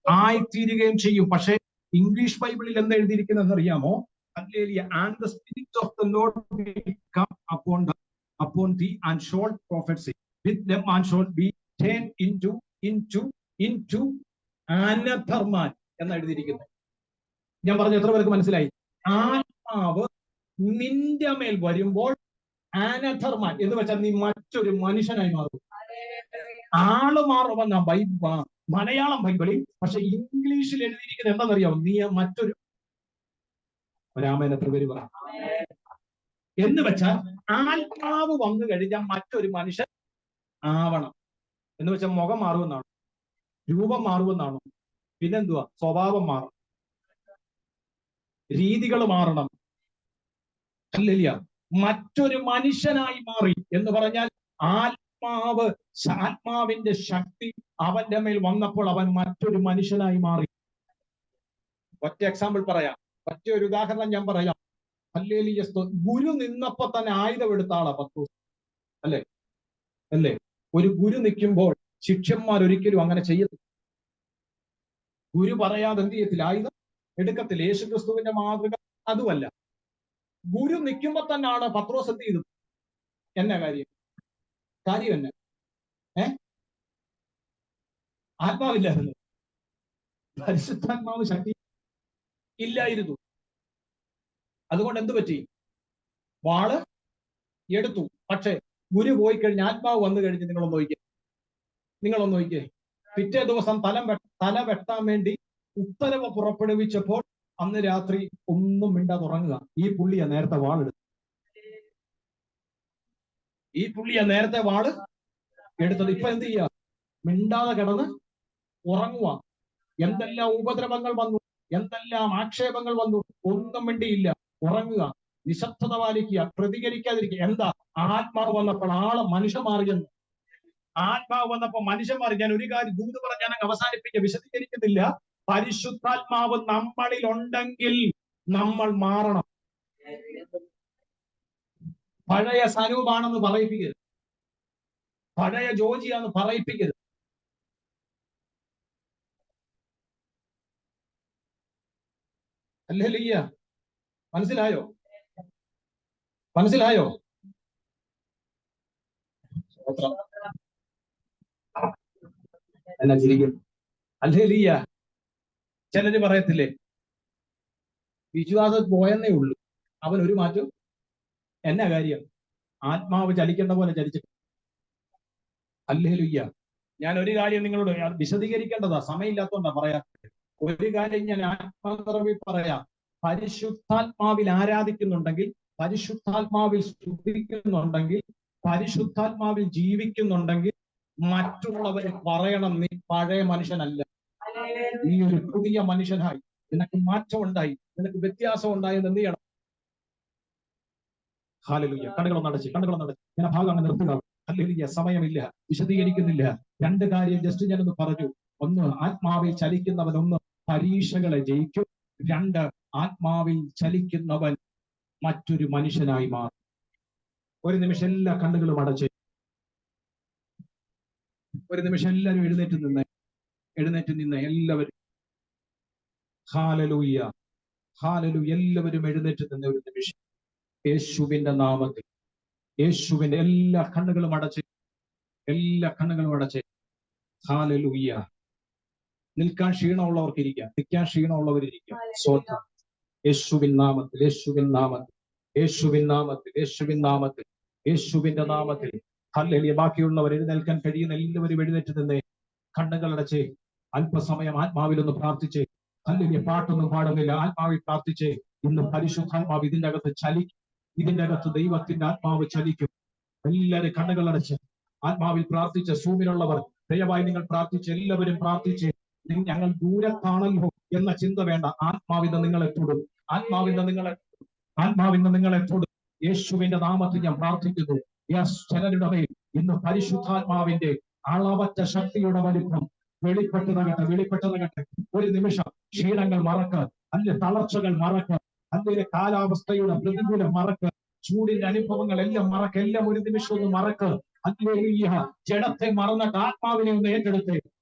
ആയിത്തീരുകയും ചെയ്യും. പക്ഷെ ഇംഗ്ലീഷ് ബൈബിളിൽ എന്താ എഴുതിയിരിക്കുന്നതെന്ന് അറിയാമോ? And the spirit of the Lord will come upon thee and shall prophesy with them and shall be turned into another man എന്ന് എഴുതിയിരിക്കുന്നത്. ഞാൻ പറഞ്ഞ എത്ര പേർക്ക് മനസ്സിലായി? ആത്മാവ് നിന്റെ മേൽ വരുമ്പോൾ another man എന്ന് വെച്ചാൽ നീ മറ്റൊരു മനുഷ്യനായി മാറും. ആള് മാറുമെന്ന മലയാളം ബൈബിളിൽ, പക്ഷെ ഇംഗ്ലീഷിൽ എഴുതിയിരിക്കുന്നത് എന്താണെന്നറിയാമോ? നീ മറ്റൊരു രാമൻ എത്ര പേര് പറ എന്ന് വെച്ചാൽ ആത്മാവ് വന്നു കഴിഞ്ഞാൽ മറ്റൊരു മനുഷ്യൻ ആവണം എന്ന് വെച്ചാൽ മുഖം മാറുമെന്നാണോ? രൂപം മാറുമെന്നാണോ? പിന്നെന്തുവാ? സ്വഭാവം മാറും, രീതികൾ മാറണം. അല്ലല്ല, മറ്റൊരു മനുഷ്യനായി മാറി എന്ന് പറഞ്ഞാൽ ആത്മാവിന്റെ ശക്തി അവന്റെ മേൽ വന്നപ്പോൾ അവൻ മറ്റൊരു മനുഷ്യനായി മാറി. ഒറ്റ എക്സാമ്പിൾ പറയാം, ഒറ്റ ഒരു ഉദാഹരണം ഞാൻ പറയാം. ഹല്ലേലൂയ. ഗുരു നിന്നപ്പോ തന്നെ ആയുധം എടുത്ത ആളാ പത്രോസ്, അല്ലേ? ഒരു ഗുരു നിൽക്കുമ്പോൾ ശിഷ്യന്മാർ ഒരിക്കലും അങ്ങനെ ചെയ്യത്തില്ല. ഗുരു പറയാതെ എന്ത് ചെയ്യത്തില്ല? ആയുധം എടുക്കത്തില്ല. യേശുക്രിസ്തുവിന്റെ മാതൃക അതുമല്ല. ഗുരു നിൽക്കുമ്പോ തന്നെയാണ് പത്രോസ് എന്ത് ചെയ്തത്? എന്നാ കാര്യം എന്നെ ആത്മാവില്ലായിരുന്നു, പരിശുദ്ധാത്മാവ് ശക്തി ഇല്ലായിരുന്നു. അതുകൊണ്ട് എന്ത് പറ്റി? വാള് എടുത്തു. പക്ഷെ ഗുരു പോയി കഴിഞ്ഞ് ആത്മാവ് വന്നു കഴിഞ്ഞ് നിങ്ങളൊന്ന് നോക്കിയേ. പിറ്റേ ദിവസം തല വെട്ടാൻ വേണ്ടി ഉത്തരവ് പുറപ്പെടുവിച്ചപ്പോൾ അന്ന് രാത്രി ഒന്നും മിണ്ടാതെ ഉറങ്ങുക. ഈ പുള്ളിയാ നേരത്തെ വാള് എടുത്തത്. ഇപ്പൊ എന്ത് ചെയ്യുക? മിണ്ടാതെ കിടന്ന് ഉറങ്ങുക. എന്തെല്ലാം ഉപദ്രവങ്ങൾ വന്നു, എന്തെല്ലാം ആക്ഷേപങ്ങൾ വന്നു, ഒന്നും മിണ്ടിയില്ല, ഉറങ്ങുക, നിശബ്ദത പാലിക്കുക, പ്രതികരിക്കാതിരിക്കുക. എന്താ? ആത്മാവ് വന്നപ്പോൾ മനുഷ്യൻ മാറിയെന്ന്. ആത്മാവ് വന്നപ്പോൾ മനുഷ്യൻ മാറി. ഞാൻ ഒരു കാര്യം ദൂത് പറഞ്ഞാൽ അവസാനിപ്പിക്കുക, വിശദീകരിക്കുന്നില്ല. പരിശുദ്ധാത്മാവ് നമ്മളിൽ ഉണ്ടെങ്കിൽ നമ്മൾ മാറണം. പഴയ സനൂപാണെന്ന് പറയിപ്പിക്കരുത്, പഴയ ജോജിയാന്ന് പറയിപ്പിക്കരുത്. ഹല്ലേലൂയ. മനസ്സിലായോ? എന്നാ ചിരിക്കും? ഹല്ലേലൂയ. ചിലര് പറയത്തില്ലേ, വിശ്വാസം പോയെന്നേ ഉള്ളൂ, അവൻ ഒരു മാറ്റം. എന്നാ കാര്യം? ആത്മാവ് ചലിക്കേണ്ട പോലെ ചലിച്ചിട്ട്. ഹല്ലേലൂയ. ഞാൻ ഒരു കാര്യം നിങ്ങളോട് വിശദീകരിക്കേണ്ടതാ, സമയമില്ലാത്തോണ്ടാ പറയാ. ഒരു കാര്യം ഞാൻ ആത്മാനിറവിൽ പറയാം. പരിശുദ്ധാത്മാവിൽ ആരാധിക്കുന്നുണ്ടെങ്കിൽ, പരിശുദ്ധാത്മാവിൽ സ്തുതിക്കുന്നുണ്ടെങ്കിൽ, പരിശുദ്ധാത്മാവിൽ ജീവിക്കുന്നുണ്ടെങ്കിൽ മറ്റുള്ളവർ പറയണം, നീ പഴയ മനുഷ്യനല്ല, നീ ഒരു പുതിയ മനുഷ്യനായി, നിനക്ക് മാറ്റം ഉണ്ടായി, നിനക്ക് വ്യത്യാസം ഉണ്ടായി എന്ന് എന്ത് ചെയ്യണം? ഹല്ലേലൂയ. കണ്ണുകളൊന്നടച്ച് ഞാൻ ഭാഗം അങ്ങ് നിർത്തുക. ഹല്ലേലൂയ. സമയമില്ല, വിശദീകരിക്കുന്നില്ല. രണ്ട് കാര്യം ജസ്റ്റ് ഞാനൊന്ന് പറഞ്ഞു. ഒന്ന്, ആത്മാവിൽ ചലിക്കുന്നവൻ പരീക്ഷകളെ ജയിക്കും. രണ്ട്, ആത്മാവിൽ ചലിക്കുന്നവൻ മറ്റൊരു മനുഷ്യനായി മാറും. ഒരു നിമിഷം എല്ലാ കണ്ണുകളും അടച്ച്, ഒരു നിമിഷം എല്ലാവരും എഴുന്നേറ്റ് നിന്ന് എല്ലാവരും ഹല്ലേലൂയ, എല്ലാവരും എഴുന്നേറ്റ് നിന്ന് ഒരു നിമിഷം യേശുവിന്റെ നാമത്തിൽ, യേശുവിന്റെ എല്ലാ കണ്ണുകളും അടച്ച് ഹല്ലേലൂയ. നിൽക്കാൻ ക്ഷീണമുള്ളവർക്ക് ഇരിക്കാം, നിൽക്കാൻ ക്ഷീണമുള്ളവരിരിക്കാം. സ്വന്തം യേശുവിൻ നാമത്തിൽ, യേശുവിന്റെ നാമത്തിൽ ഹല്ലേലൂയ. ബാക്കിയുള്ളവർ എഴുന്നേൽക്കാൻ കഴിയുന്ന എല്ലാവരും എഴുന്നേറ്റ് നിന്നേ. കണ്ണുകളടച്ച് അല്പസമയം ആത്മാവിലൊന്ന് പ്രാർത്ഥിച്ചേ. ഹല്ലേലൂയ. പാട്ടൊന്നും പാടുന്നില്ല, ആത്മാവിൽ പ്രാർത്ഥിച്ചേ. ഇന്ന് പരിശുദ്ധാത്മാവ് ഇതിന്റെ അകത്ത് ചലിക്കും. ഇതിന്റെ അകത്ത് ദൈവത്തിന്റെ ആത്മാവ് ചലിക്കും. എല്ലാവരും കണ്ണുകളടച്ച് ആത്മാവിൽ പ്രാർത്ഥിച്ച സൂമിലുള്ളവർ ദയവായി നിങ്ങൾ പ്രാർത്ഥിച്ച്, എല്ലാവരും പ്രാർത്ഥിച്ച്. ഞങ്ങൾ ദൂരത്താണല്ലോ എന്ന ചിന്ത വേണ്ട. ആത്മാവിന്ന് നിങ്ങളെ തൊടും. ആത്മാവിന്ന് നിങ്ങളെ തൊടും. യേശുവിന്റെ നാമത്തിൽ ഞാൻ പ്രാർത്ഥിക്കുന്നു. യെസ്, ചിലരുടെ മേൽ ഇന്ന് പരിശുദ്ധാത്മാവിന്റെ അളവറ്റ ശക്തിയുടെ വലിപ്പം വെളിപ്പെട്ടതാകട്ടെ. ഒരു നിമിഷം ക്ഷീണങ്ങൾ മറക്കാൻ, അല്ലെ തളർച്ചകൾ മറക്കാൻ, അല്ലെ കാലാവസ്ഥയുടെ പ്രതികൂലം മറക്കാൻ, ചൂടിന്റെ അനുഭവങ്ങൾ എല്ലാം മറക്ക. എല്ലാം ഒരു നിമിഷം ഒന്ന് മറക്ക്. ഹല്ലേലൂയ. ജഡത്തെ മറന്നിട്ട് ആത്മാവിനെ ഒന്ന് ഏറ്റെടുത്ത്